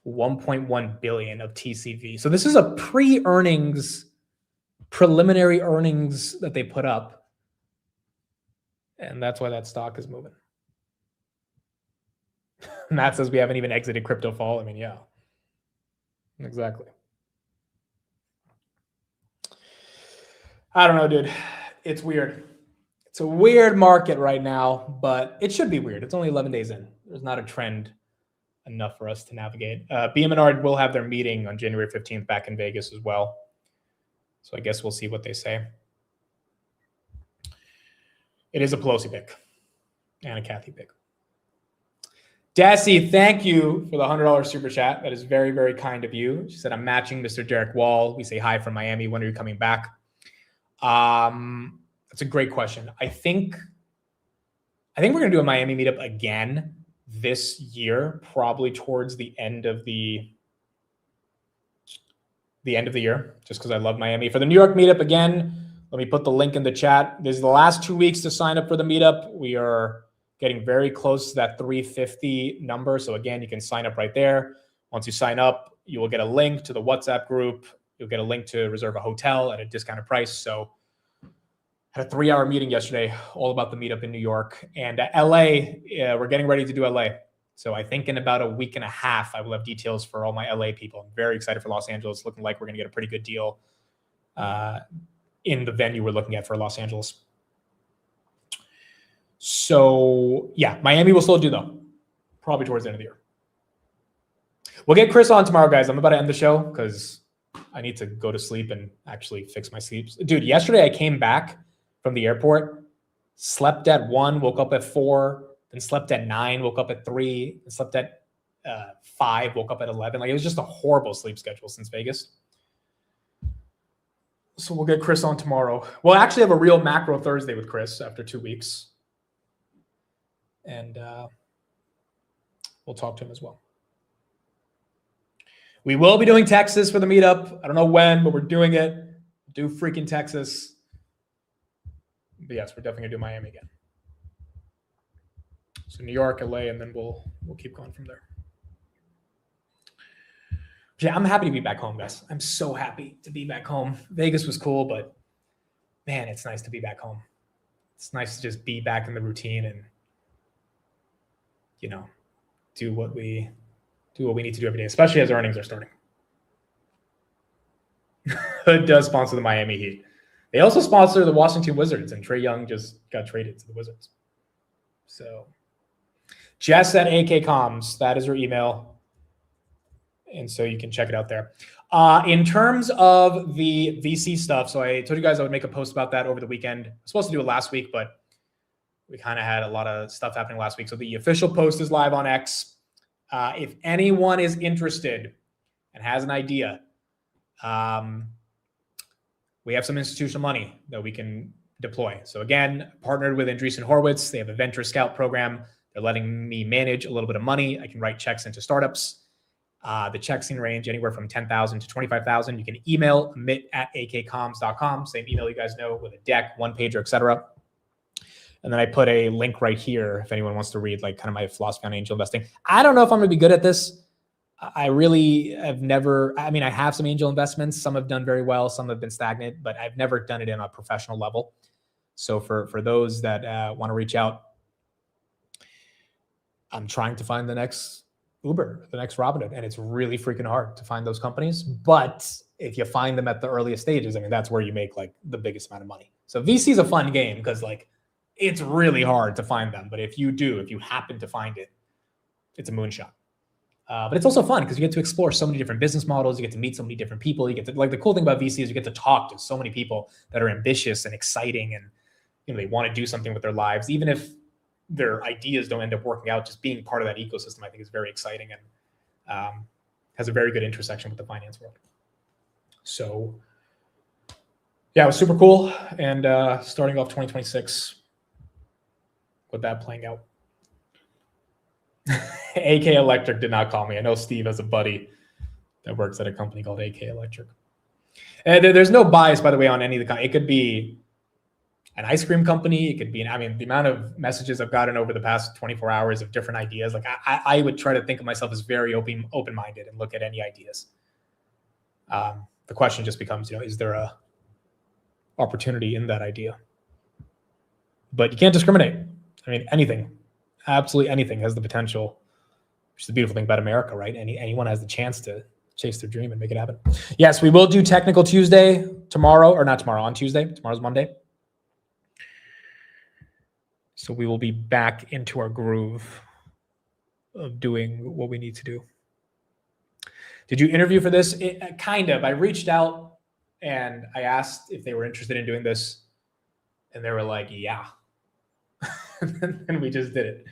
1.1 billion of TCV. So this is a preliminary earnings that they put up. And that's why that stock is moving. Matt says we haven't even exited crypto fall. I mean, yeah, exactly. I don't know, dude. It's weird. It's a weird market right now, but it should be weird. It's only 11 days in. There's not a trend enough for us to navigate. BM&R will have their meeting on January 15th back in Vegas as well. So I guess we'll see what they say. It is a Pelosi pick and a Kathy pick. Dassy, thank you for the $100 super chat. That is very, very kind of you. She said, I'm matching Mr. Derek Wall. We say hi from Miami. When are you coming back? That's a great question. I think we're going to do a Miami meetup again this year, probably towards the end of the year, just because I love Miami. For the New York meetup again, let me put the link in the chat. This is the last 2 weeks to sign up for the meetup. We are getting very close to that 350 number. So again, you can sign up right there. Once you sign up, you will get a link to the WhatsApp group. You'll get a link to reserve a hotel at a discounted price. So had a 3-hour meeting yesterday, all about the meetup in New York. And LA, we're getting ready to do LA. So I think in about a week and a half, I will have details for all my LA people. I'm very excited for Los Angeles. Looking like we're going to get a pretty good deal in the venue we're looking at for Los Angeles. So yeah, Miami will still do though, probably towards the end of the year. We'll get Chris on tomorrow, guys. I'm about to end the show because I need to go to sleep and actually fix my sleep. Dude, yesterday I came back from the airport, slept at 1, woke up at 4, then slept at 9, woke up at 3, and slept at 5, woke up at 11. Like it was just a horrible sleep schedule since Vegas. So we'll get Chris on tomorrow. We'll actually have a real macro Thursday with Chris after 2 weeks. And we'll talk to him as well. We will be doing Texas for the meetup. I don't know when, but we're doing it. Do freaking Texas. But yes, we're definitely gonna do Miami again. So New York, LA, and then we'll keep going from there. Yeah, I'm happy to be back home, guys. I'm so happy to be back home. Vegas was cool, but man, it's nice to be back home. It's nice to just be back in the routine and, you know, do what we need to do every day, especially as earnings are starting. Hood does sponsor the Miami Heat. They also sponsor the Washington Wizards, and Trae Young just got traded to the Wizards. So Jess at AK Comms, that is her email. And so you can check it out there. In terms of the VC stuff, so I told you guys I would make a post about that over the weekend. I was supposed to do it last week, but we kind of had a lot of stuff happening last week. So the official post is live on X. If anyone is interested and has an idea, we have some institutional money that we can deploy. So again, partnered with Andreessen Horowitz. They have a venture scout program. They're letting me manage a little bit of money. I can write checks into startups. The checks can range anywhere from $10,000 to $25,000. You can email amit@akcomms.com. Same email you guys know, with a deck, one pager, etc. And then I put a link right here if anyone wants to read like kind of my philosophy on angel investing. I don't know if I'm going to be good at this. I really have never, I mean, I have some angel investments. Some have done very well. Some have been stagnant, but I've never done it in a professional level. So for those that want to reach out, I'm trying to find the next Uber, the next Robinhood, and it's really freaking hard to find those companies. But if you find them at the earliest stages, I mean, that's where you make like the biggest amount of money. So VC is a fun game because like it's really hard to find them. But if you happen to find it, it's a moonshot. But it's also fun because you get to explore so many different business models. You get to meet so many different people. You get to, like, the cool thing about VC is you get to talk to so many people that are ambitious and exciting, and they want to do something with their lives, even if their ideas don't end up working out. Just being part of that ecosystem, I think, is very exciting and has a very good intersection with the finance world. So, yeah, it was super cool. And starting off 2026 with that playing out. AK Electric did not call me. I know Steve has a buddy that works at a company called AK Electric. And there's no bias, by the way, on any of the. It could be an ice cream company. It could be, I mean, the amount of messages I've gotten over the past 24 hours of different ideas. Like I would try to think of myself as very open-minded and look at any ideas. The question just becomes, is there a opportunity in that idea? But you can't discriminate. I mean, anything. Absolutely anything has the potential, which is the beautiful thing about America, right? Anyone has the chance to chase their dream and make it happen. Yes, we will do Technical Tuesday tomorrow, or not tomorrow, on Tuesday. Tomorrow's Monday. So we will be back into our groove of doing what we need to do. Did you interview for this? Kind of. I reached out and I asked if they were interested in doing this, and they were like, yeah. And we just did it.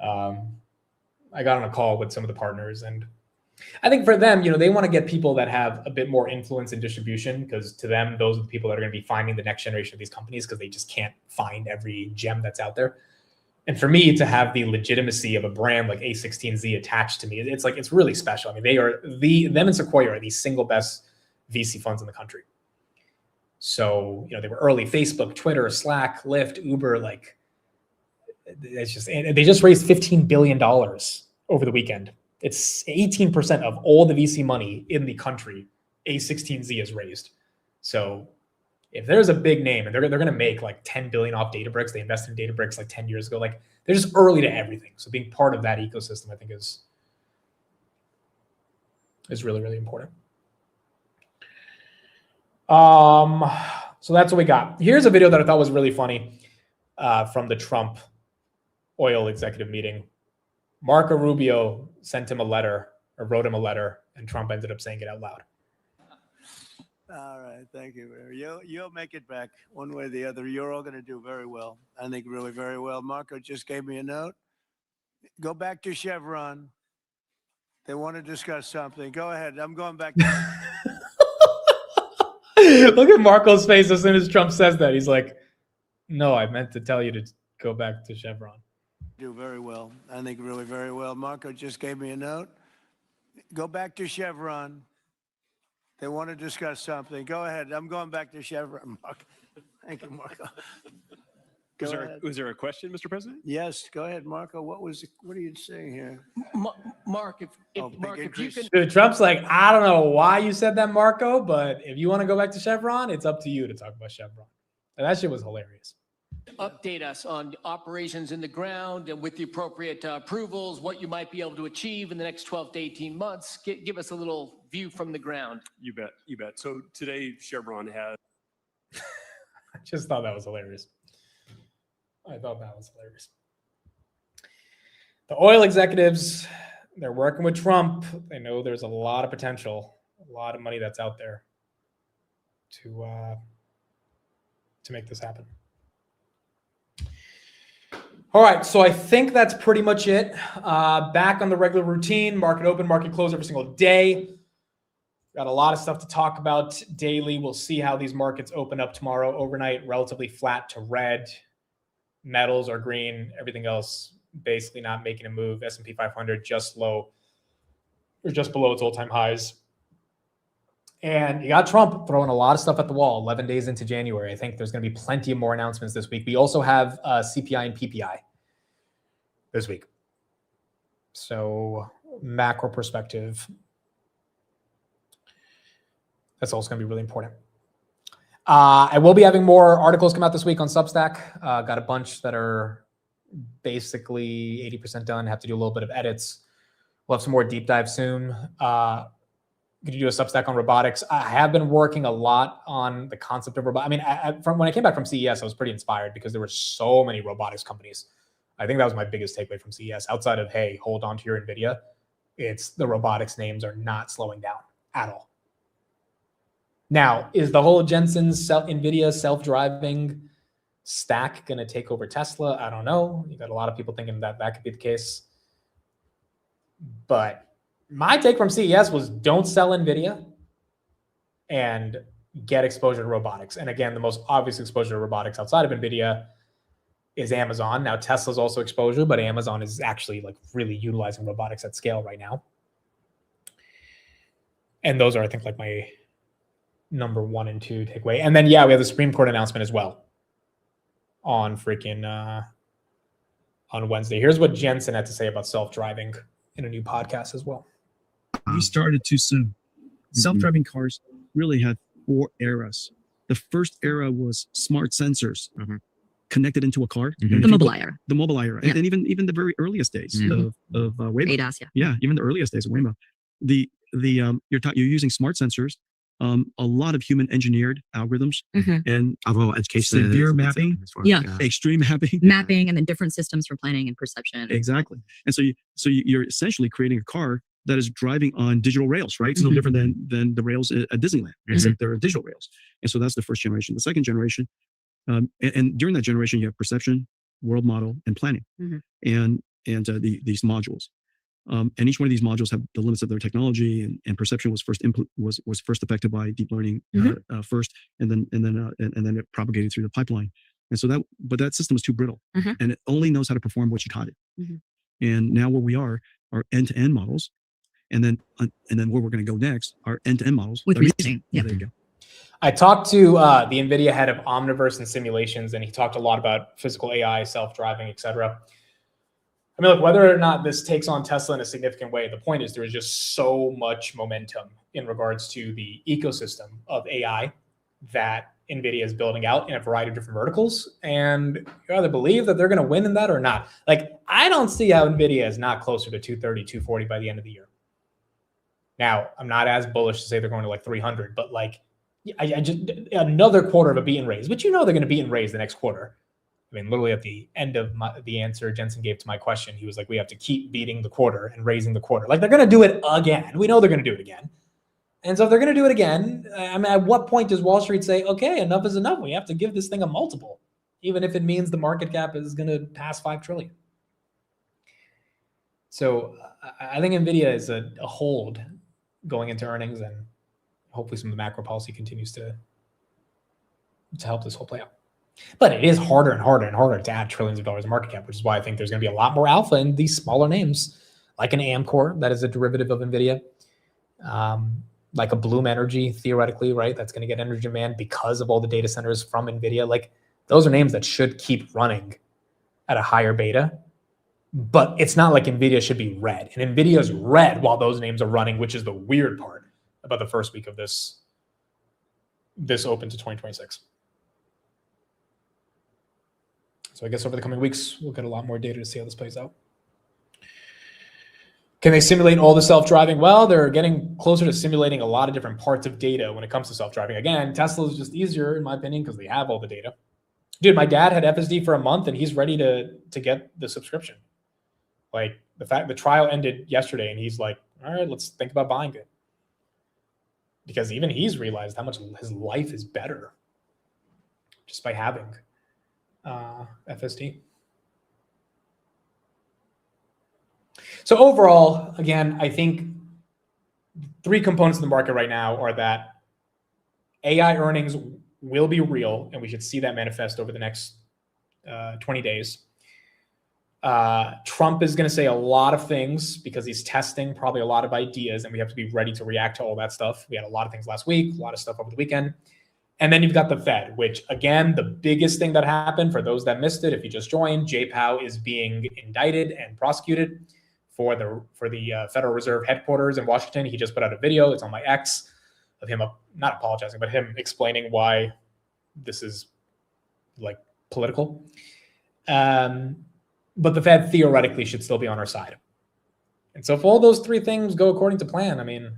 I got on a call with some of the partners, and I think for them, they want to get people that have a bit more influence in distribution, because to them, those are the people that are going to be finding the next generation of these companies, because they just can't find every gem that's out there. And for me to have the legitimacy of a brand like A16Z attached to me, it's really special. I mean, they are them and Sequoia are the single best VC funds in the country. So, they were early. Facebook, Twitter, Slack, Lyft, Uber, it's just, and they just raised $15 billion over the weekend. It's 18% of all the VC money in the country A16Z has raised. So if there's a big name, and they're going to make like 10 billion off Databricks, they invested in Databricks like 10 years ago. Like, they're just early to everything. So being part of that ecosystem, I think, is really, really important. So that's what we got. Here's a video that I thought was really funny from the Trump oil executive meeting. Marco Rubio sent him a letter, or wrote him a letter, and Trump ended up saying it out loud. All right, thank you. You'll make it back one way or the other. You're all going to do very well. I think really very well. Marco just gave me a note. Go back to Chevron. They want to discuss something. Go ahead. I'm going back. Look at Marco's face as soon as Trump says that. He's like, no, I meant to tell you to go back to Chevron. Do very well. I think really very well. Marco just gave me a note. Go back to Chevron. They want to discuss something. Go ahead. I'm going back to Chevron. Marco. Thank you, Marco. Was there a question, Mr. President? Yes, go ahead, Marco. What are you saying here? Mark, if you can. Dude, Trump's like, I don't know why you said that, Marco, but if you want to go back to Chevron, it's up to you to talk about Chevron. And that shit was hilarious. Update us on operations in the ground and with the appropriate approvals, what you might be able to achieve in the next 12 to 18 months. Give us a little view from the ground. You bet. So today Chevron has. I just thought that was hilarious. The oil executives, they're working with Trump. They know there's a lot of potential, a lot of money that's out there to make this happen. All right, so I think that's pretty much it. Back on the regular routine, market open, market close every single day. Got a lot of stuff to talk about daily. We'll see how these markets open up tomorrow. Overnight, relatively flat to red. Metals are green. Everything else basically not making a move. S&P 500 just low, or just below its all-time highs. And you got Trump throwing a lot of stuff at the wall 11 days into January. I think there's going to be plenty of more announcements this week. We also have CPI and PPI this week. So macro perspective, that's also going to be really important. I will be having more articles come out this week on Substack. Got a bunch that are basically 80% done. Have to do a little bit of edits. We'll have some more deep dive soon. Going to do a Substack on robotics. I have been working a lot on the concept of robotics. I mean, from when I came back from CES, I was pretty inspired because there were so many robotics companies. I think that was my biggest takeaway from CES. Outside of, hey, hold on to your NVIDIA, it's the robotics names are not slowing down at all. Now, is the whole Jensen's NVIDIA self-driving stack going to take over Tesla? I don't know. You got a lot of people thinking that that could be the case. But my take from CES was don't sell NVIDIA and get exposure to robotics. And again, the most obvious exposure to robotics outside of NVIDIA is Amazon. Now, Tesla's also exposure, but Amazon is actually like really utilizing robotics at scale right now. And those are, I think, like my number 1 and 2 takeaway. And then, yeah, we have the Supreme Court announcement as well on freaking on Wednesday. Here's what Jensen had to say about self-driving in a new podcast as well. We started too soon. Self-driving cars really had 4 eras. The first era was smart sensors connected into a car. The mobile era. The mobile era. Yeah. And even the very earliest days of Waymo. ADAS, yeah. Yeah, even the earliest days of Waymo. You're using smart sensors, a lot of human engineered algorithms and education, severe mapping, extreme mapping, and then different systems for planning and perception. Exactly. And so you're essentially creating a car that is driving on digital rails, right? It's no different than the rails at Disneyland, except they're digital rails. And so that's the first generation. The second generation, and during that generation, you have perception, world model, and planning, and these modules. And each one of these modules have the limits of their technology, and perception was first affected by deep learning first, and then it propagated through the pipeline. And so that system is too brittle, and it only knows how to perform what you taught it. And now where we are end-to-end models, and then where we're going to go next are end-to-end models with reasoning. Yeah, there you go. I talked to the NVIDIA head of Omniverse and simulations, and he talked a lot about physical AI, self-driving, et cetera. I mean, look, whether or not this takes on Tesla in a significant way, the point is there is just so much momentum in regards to the ecosystem of AI that NVIDIA is building out in a variety of different verticals. And you either believe that they're going to win in that or not. Like, I don't see how NVIDIA is not closer to 230, 240 by the end of the year. Now, I'm not as bullish to say they're going to like 300, but like, I just another quarter of a beat and raise, but you know they're going to beat and raise the next quarter. I mean, literally at the end of the answer Jensen gave to my question, he was like, we have to keep beating the quarter and raising the quarter. Like, they're going to do it again. We know they're going to do it again. And so if they're going to do it again, I mean, at what point does Wall Street say, okay, enough is enough? We have to give this thing a multiple, even if it means the market cap is going to pass 5 trillion. So I think NVIDIA is a hold going into earnings, and hopefully some of the macro policy continues to help this whole play out. But it is harder and harder and harder to add trillions of dollars in market cap, which is why I think there's going to be a lot more alpha in these smaller names, like an Amcor that is a derivative of NVIDIA, like a Bloom Energy, theoretically, right? That's going to get energy demand because of all the data centers from NVIDIA. Like, those are names that should keep running at a higher beta. But it's not like NVIDIA should be red. And NVIDIA is red while those names are running, which is the weird part about the first week of this open to 2026. So I guess over the coming weeks, we'll get a lot more data to see how this plays out. Can they simulate all the self-driving? Well, they're getting closer to simulating a lot of different parts of data when it comes to self-driving. Again, Tesla is just easier, in my opinion, because they have all the data. Dude, my dad had FSD for a month, and he's ready to get the subscription. Like, the trial ended yesterday, and he's like, all right, let's think about buying it. Because even he's realized how much his life is better just by having FSD. So overall, again, I think 3 components of the market right now are that AI earnings will be real, and we should see that manifest over the next 20 days. Trump is going to say a lot of things because he's testing probably a lot of ideas, and we have to be ready to react to all that stuff. We had a lot of things last week, a lot of stuff over the weekend. And then you've got the Fed, which, again, the biggest thing that happened for those that missed it, if you just joined, Jay Powell is being indicted and prosecuted for the Federal Reserve headquarters in Washington. He just put out a video. It's on my X of him not apologizing, but him explaining why this is like political. But the Fed theoretically should still be on our side. And so if all those three things go according to plan, I mean,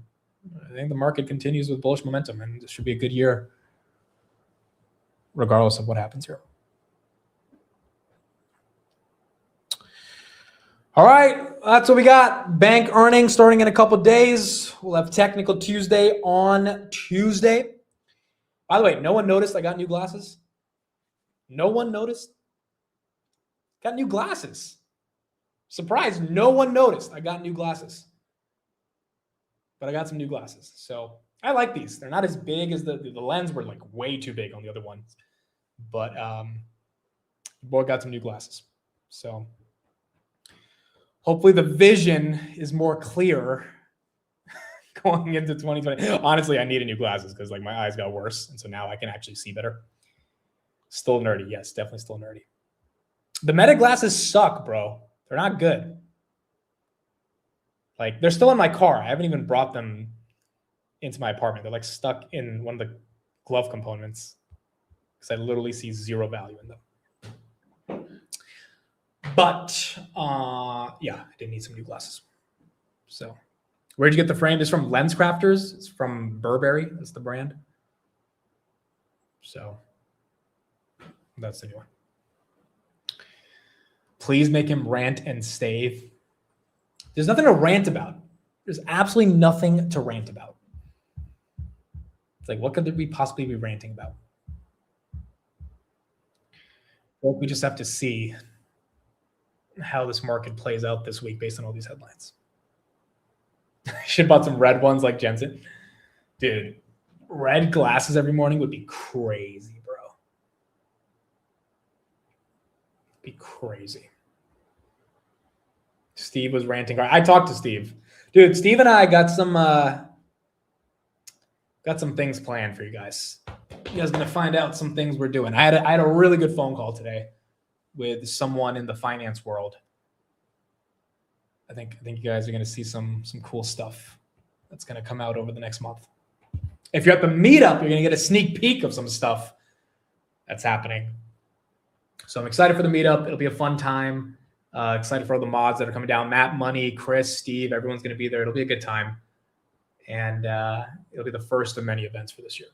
I think the market continues with bullish momentum, and this should be a good year regardless of what happens here. All right, that's what we got. Bank earnings starting in a couple days. We'll have Technical Tuesday on Tuesday. By the way, no one noticed I got new glasses? No one noticed? Got new glasses. Surprised, no one noticed I got new glasses. But I got some new glasses. So I like these. They're not as big as the lens were like way too big on the other ones. But boy got some new glasses. So hopefully the vision is more clear going into 2020. Honestly, I needed new glasses because like my eyes got worse. And so now I can actually see better. Still nerdy. Yes, definitely still nerdy. The Meta glasses suck, bro. They're not good. Like they're still in my car. I haven't even brought them into my apartment. They're like stuck in one of the glove components because I literally see zero value in them. But yeah, I did need some new glasses. So where'd you get the frame? This is from Lens Crafters. It's from Burberry. That's the brand. So that's the new one. Please make him rant and stave. There's nothing to rant about. There's absolutely nothing to rant about. It's like, what could we possibly be ranting about? Well, we just have to see how this market plays out this week based on all these headlines. Should have bought some red ones like Jensen. Dude, red glasses every morning would be crazy, bro. Be crazy. Steve was ranting. I talked to Steve. Dude, Steve and I got some things planned for you guys. You guys are gonna find out some things we're doing. I had a really good phone call today with someone in the finance world. I think you guys are gonna see some cool stuff that's gonna come out over the next month. If you're at the meetup, you're gonna get a sneak peek of some stuff that's happening. So I'm excited for the meetup. It'll be a fun time. Excited for all the mods that are coming down. Matt, Money, Chris, Steve, everyone's going to be there. It'll be a good time. And it'll be the first of many events for this year.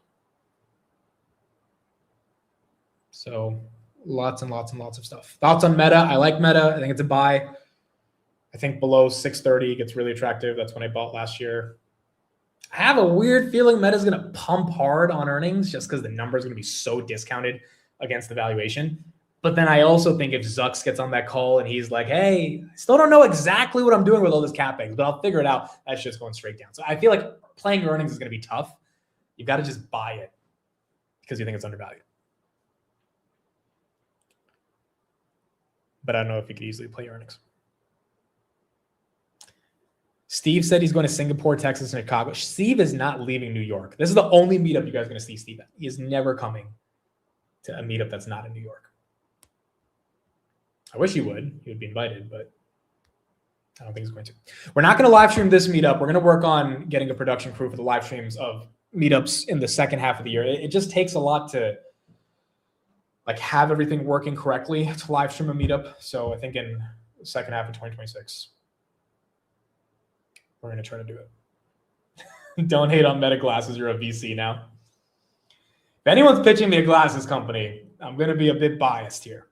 So lots and lots and lots of stuff. Thoughts on Meta? I like Meta. I think it's a buy. I think below 630 gets really attractive. That's when I bought last year. I have a weird feeling Meta's going to pump hard on earnings just because the number is going to be so discounted against the valuation. But then I also think if Zucks gets on that call and he's like, hey, I still don't know exactly what I'm doing with all this CapEx, but I'll figure it out. That's just going straight down. So I feel like playing earnings is going to be tough. You've got to just buy it because you think it's undervalued. But I don't know if you could easily play earnings. Steve said he's going to Singapore, Texas, and Chicago. Steve is not leaving New York. This is the only meetup you guys are going to see Steve at. He is never coming to a meetup that's not in New York. I wish he would. He would be invited, but I don't think he's going to. We're not going to live stream this meetup. We're going to work on getting a production crew for the live streams of meetups in the second half of the year. It just takes a lot to like have everything working correctly to live stream a meetup. So I think in the second half of 2026, we're going to try to do it. Don't hate on Meta Glasses. You're a VC now. If anyone's pitching me a glasses company, I'm going to be a bit biased here.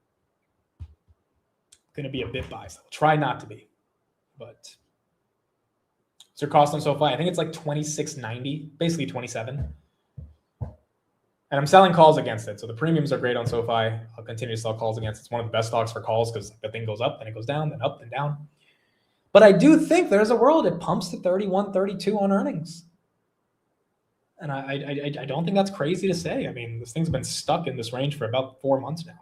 Going to be a bit biased. I'll try not to be, but what's their cost on SoFi? I think it's like $26.90, basically $27. And I'm selling calls against it. So the premiums are great on SoFi. I'll continue to sell calls against it. It's one of the best stocks for calls because the thing goes up, then it goes down, then up, then down. But I do think there's a world it pumps to 31, 32 on earnings. And I don't think that's crazy to say. I mean, this thing's been stuck in this range for about 4 months now.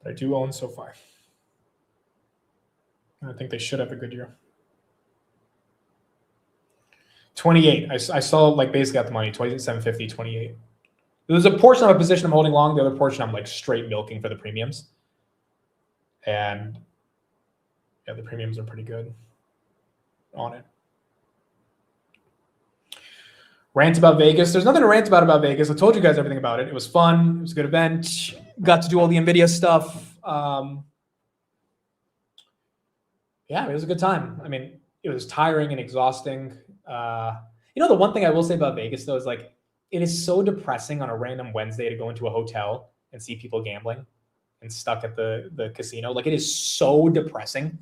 But I do own SoFi. I think they should have a good year. 28. I saw like basically at the money, 27.50, 28. There's a portion of a position I'm holding long. The other portion I'm like straight milking for the premiums. And Yeah, the premiums are pretty good on it. Rant about Vegas. There's nothing to rant about Vegas. I told you guys everything about it. It was fun. It was a good event. Got to do all the NVIDIA stuff. Yeah, it was a good time. I mean, it was tiring and exhausting. The one thing I will say about Vegas, though, is like, it is so depressing on a random Wednesday to go into a hotel and see people gambling and stuck at the casino. Like, it is so depressing.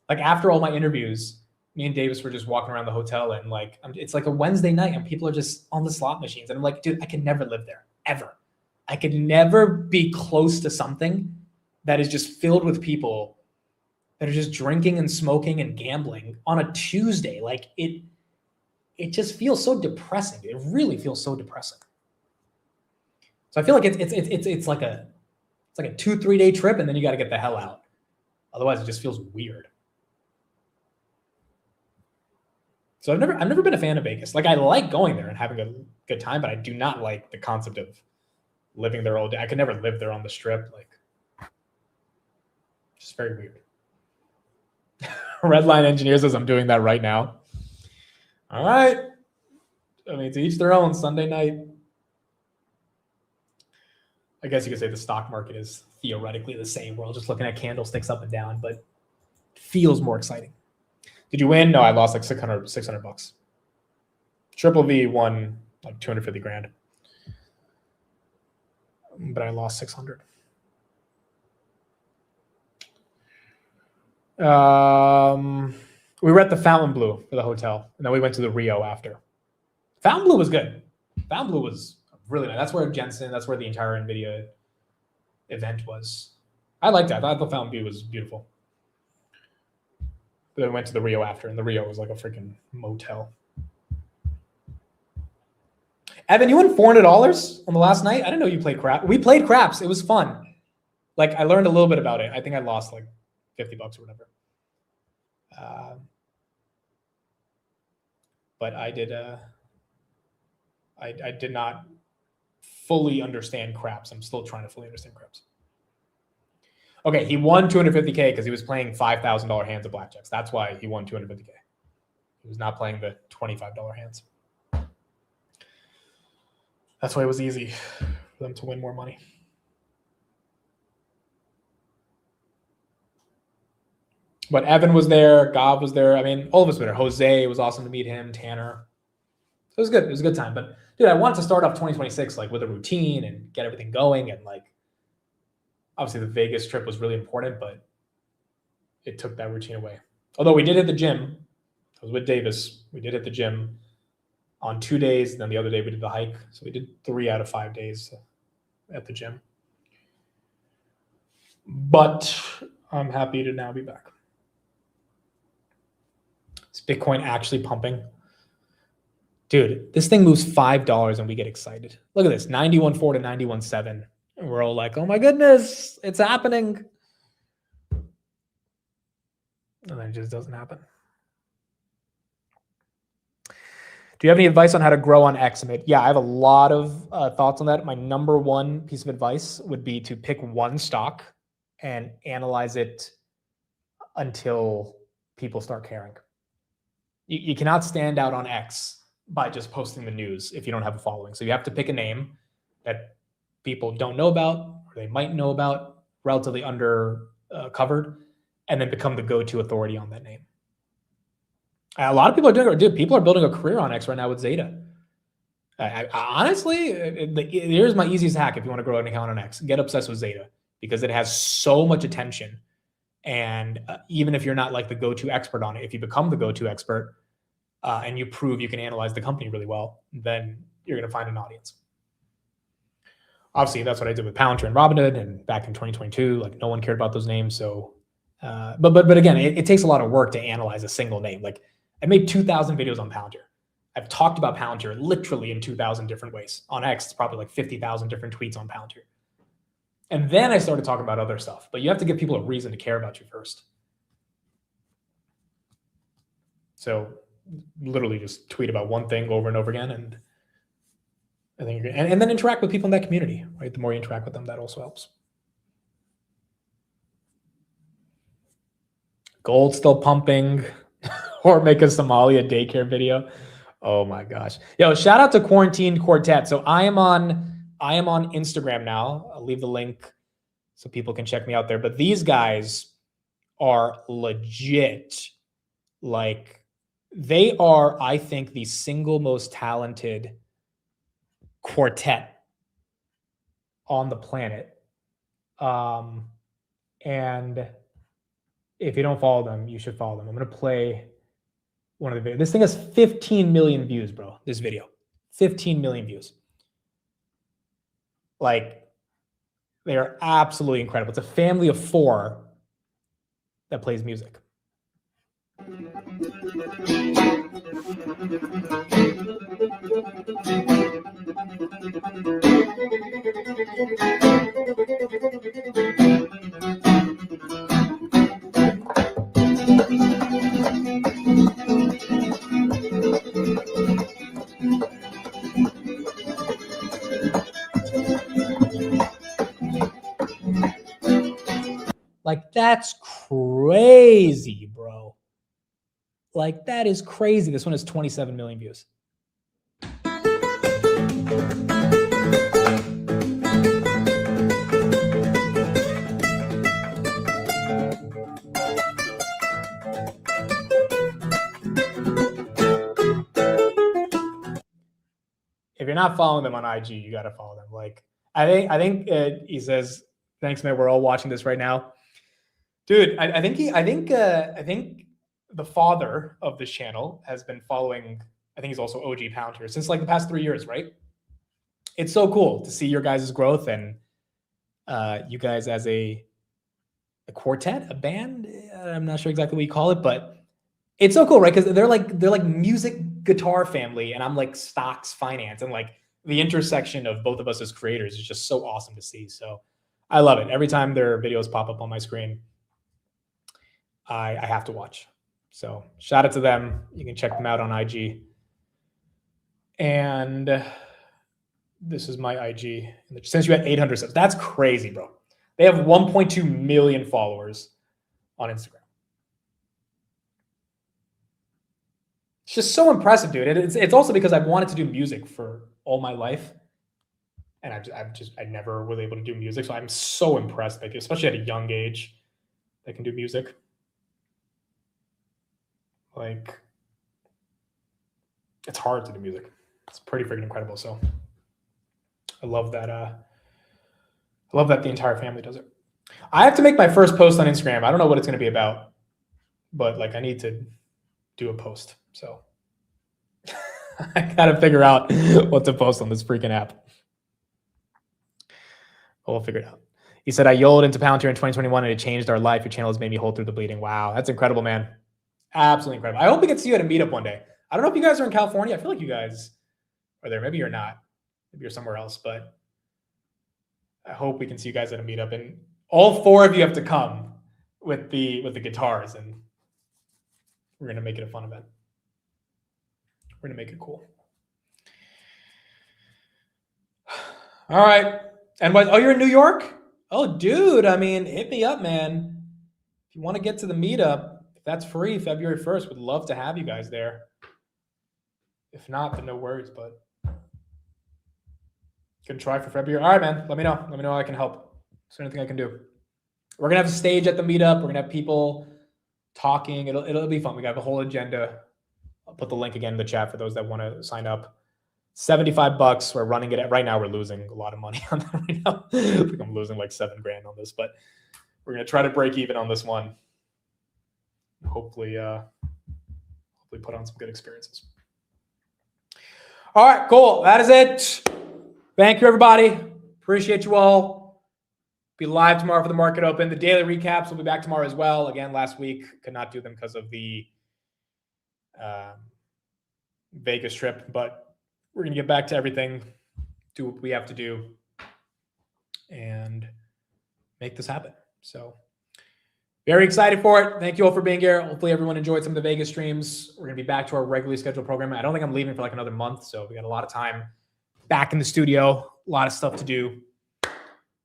Like, after all my interviews, me and Davis were just walking around the hotel and like, it's like a Wednesday night and people are just on the slot machines. And I'm like, dude, I can never live there, ever. I could never be close to something that is just filled with people that are just drinking and smoking and gambling on a Tuesday. Like, it just feels so depressing. It really feels so depressing. So I feel like it's like a 2-3 day trip and then you got to get the hell out. Otherwise, it just feels weird. So I've never been a fan of Vegas. Like, I like going there and having a good time, but I do not like the concept of living there all day. I could never live there on the strip. Like, just very weird. Redline Engineer says I'm doing that right now. All right. I mean, to each their own. Sunday night. I guess you could say the stock market is theoretically the same. We're all just looking at candlesticks up and down, but it feels more exciting. Did you win? No, I lost like 600 bucks. Triple V won like 250 grand. But I lost 600. We were at the Fontainebleau for the hotel, and then we went to the Rio after. Fontainebleau was good. Fontainebleau was really nice. That's where that's where the entire NVIDIA event was. I liked that. I thought the Fontainebleau was beautiful. But then we went to the Rio after, and the Rio was like a freaking motel. Evan, you won $400 on the last night? I didn't know you played craps. We played craps. It was fun. Like, I learned a little bit about it. I think I lost like 50 bucks or whatever. But I did I did not fully understand craps. I'm still trying to fully understand craps. Okay, he won 250K because he was playing $5,000 hands of blackjacks. That's why he won 250K. He was not playing the $25 hands. That's why it was easy for them to win more money. But Evan was there. Gav was there. I mean, all of us were there. Jose, it was awesome to meet him. Tanner. It was good. It was a good time. But, dude, I wanted to start off 2026 like with a routine and get everything going. And, like, obviously the Vegas trip was really important, but it took that routine away. Although we did hit the gym. I was with Davis. We did hit the gym on 2 days. And then the other day we did the hike. So we did 3 out of 5 days at the gym. But I'm happy to now be back. Is Bitcoin actually pumping? Dude, this thing moves $5 and we get excited. Look at this, 91.4 to 91.7. And we're all like, oh my goodness, it's happening. And then it just doesn't happen. Do you have any advice on how to grow on X? Yeah, I have a lot of thoughts on that. My number one piece of advice would be to pick one stock and analyze it until people start caring. You cannot stand out on X by just posting the news if you don't have a following. So you have to pick a name that people don't know about, or they might know about, relatively covered, and then become the go-to authority on that name. A lot of people are doing it. Dude, people are building a career on X right now with Zeta. Honestly, here's my easiest hack if you want to grow an account on X. Get obsessed with Zeta because it has so much attention. And even if you're not like the go-to expert on it, if you become the go-to expert and you prove you can analyze the company really well, then you're going to find an audience. Obviously, that's what I did with Palantir and Robinhood, and back in 2022, like no one cared about those names. So, but again, it takes a lot of work to analyze a single name. Like I made 2,000 videos on Palantir. I've talked about Palantir literally in 2,000 different ways. On X, it's probably like 50,000 different tweets on Palantir. And then I started talking about other stuff. But you have to give people a reason to care about you first. So literally just tweet about one thing over and over again. And I think you're and then interact with people in that community, right? The more you interact with them, that also helps. Gold still pumping, or make a Somalia daycare video. Oh my gosh. Yo, shout out to Quarantine Quartet. So I am on Instagram now. I'll leave the link so people can check me out there. But these guys are legit. Like, they are, I think, the single most talented quartet on the planet. And if you don't follow them, you should follow them. I'm going to play one of the videos. This thing has 15 million views, bro. This video. 15 million views. Like, they are absolutely incredible. It's a family of 4 that plays music. Like, that's crazy, bro. Like, that is crazy. This one has 27 million views. If you're not following them on IG, you got to follow them. Like, I think he says, "Thanks, man. We're all watching this right now." Dude, I think the father of this channel has been following. I think he's also OG Pound here since like the past 3 years, right? It's so cool to see your guys' growth and you guys as a quartet, a band. I'm not sure exactly what you call it, but it's so cool, right? Because they're like music guitar family, and I'm like stocks finance, and like the intersection of both of us as creators is just so awesome to see. So I love it. Every time their videos pop up on my screen, I have to watch. So shout out to them. You can check them out on IG. And this is my IG. Since you had 800 subs, that's crazy, bro. They have 1.2 million followers on Instagram. It's just so impressive, dude. It's also because I've wanted to do music for all my life, and I never was able to do music. So I'm so impressed, like, especially at a young age, they can do music. Like, it's hard to do music. It's pretty freaking incredible. So I love that. I love that the entire family does it. I have to make my first post on Instagram. I don't know what it's going to be about, but like, I need to do a post. So I got to figure out what to post on this freaking app. We'll figure it out. He said, I YOL'd into Palantir in 2021 and it changed our life. Your channel has made me hold through the bleeding. Wow. That's incredible, man. Absolutely incredible. I hope we can see you at a meetup one day. I don't know if you guys are in California. I feel like you guys are there. Maybe you're not. Maybe you're somewhere else, but I hope we can see you guys at a meetup. And all 4 of you have to come with the guitars, and we're going to make it a fun event. We're going to make it cool. All right. And what? Oh, you're in New York? Oh, dude. I mean, hit me up, man. If you want to get to the meetup, if that's free, February 1st, would love to have you guys there. If not, then no worries, but can try for February. All right, man. Let me know. Let me know how I can help. Is there anything I can do? We're going to have a stage at the meetup. We're going to have people talking. It'll be fun. We got a whole agenda. I'll put the link again in the chat for those that want to sign up. $75. We're running it at right now. We're losing a lot of money on that right now. I think I'm losing like $7,000 on this, but we're going to try to break even on this one. Hopefully put on some good experiences. All right, cool. That is it. Thank you, everybody. Appreciate you all. Be live tomorrow for the market open. The daily recaps will be back tomorrow as well. Again, last week could not do them because of the Vegas trip, but we're going to get back to everything, do what we have to do, and make this happen. So very excited for it. Thank you all for being here. Hopefully everyone enjoyed some of the Vegas streams. We're going to be back to our regularly scheduled program. I don't think I'm leaving for like another month, so we got a lot of time back in the studio, a lot of stuff to do.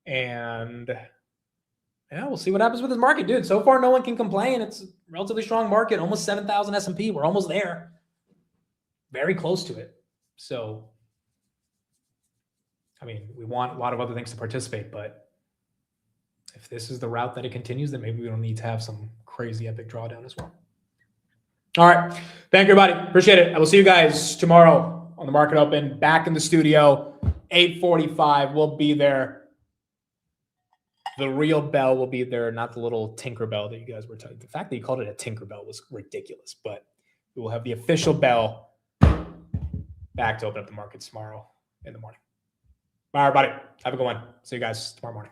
And Yeah, we'll see what happens with this market, dude. So far, no one can complain. It's a relatively strong market, almost 7,000 S&P. We're almost there. Very close to it. So, I mean, we want a lot of other things to participate, but if this is the route that it continues, then maybe we don't need to have some crazy epic drawdown as well. All right. Thank you, everybody. Appreciate it. I will see you guys tomorrow on the Market Open, back in the studio, 8:45. We'll be there. The real bell will be there, not the little Tinker Bell that you guys were talking. The fact that you called it a Tinker Bell was ridiculous, but we will have the official bell back to open up the markets tomorrow in the morning. Bye, everybody. Have a good one. See you guys tomorrow morning.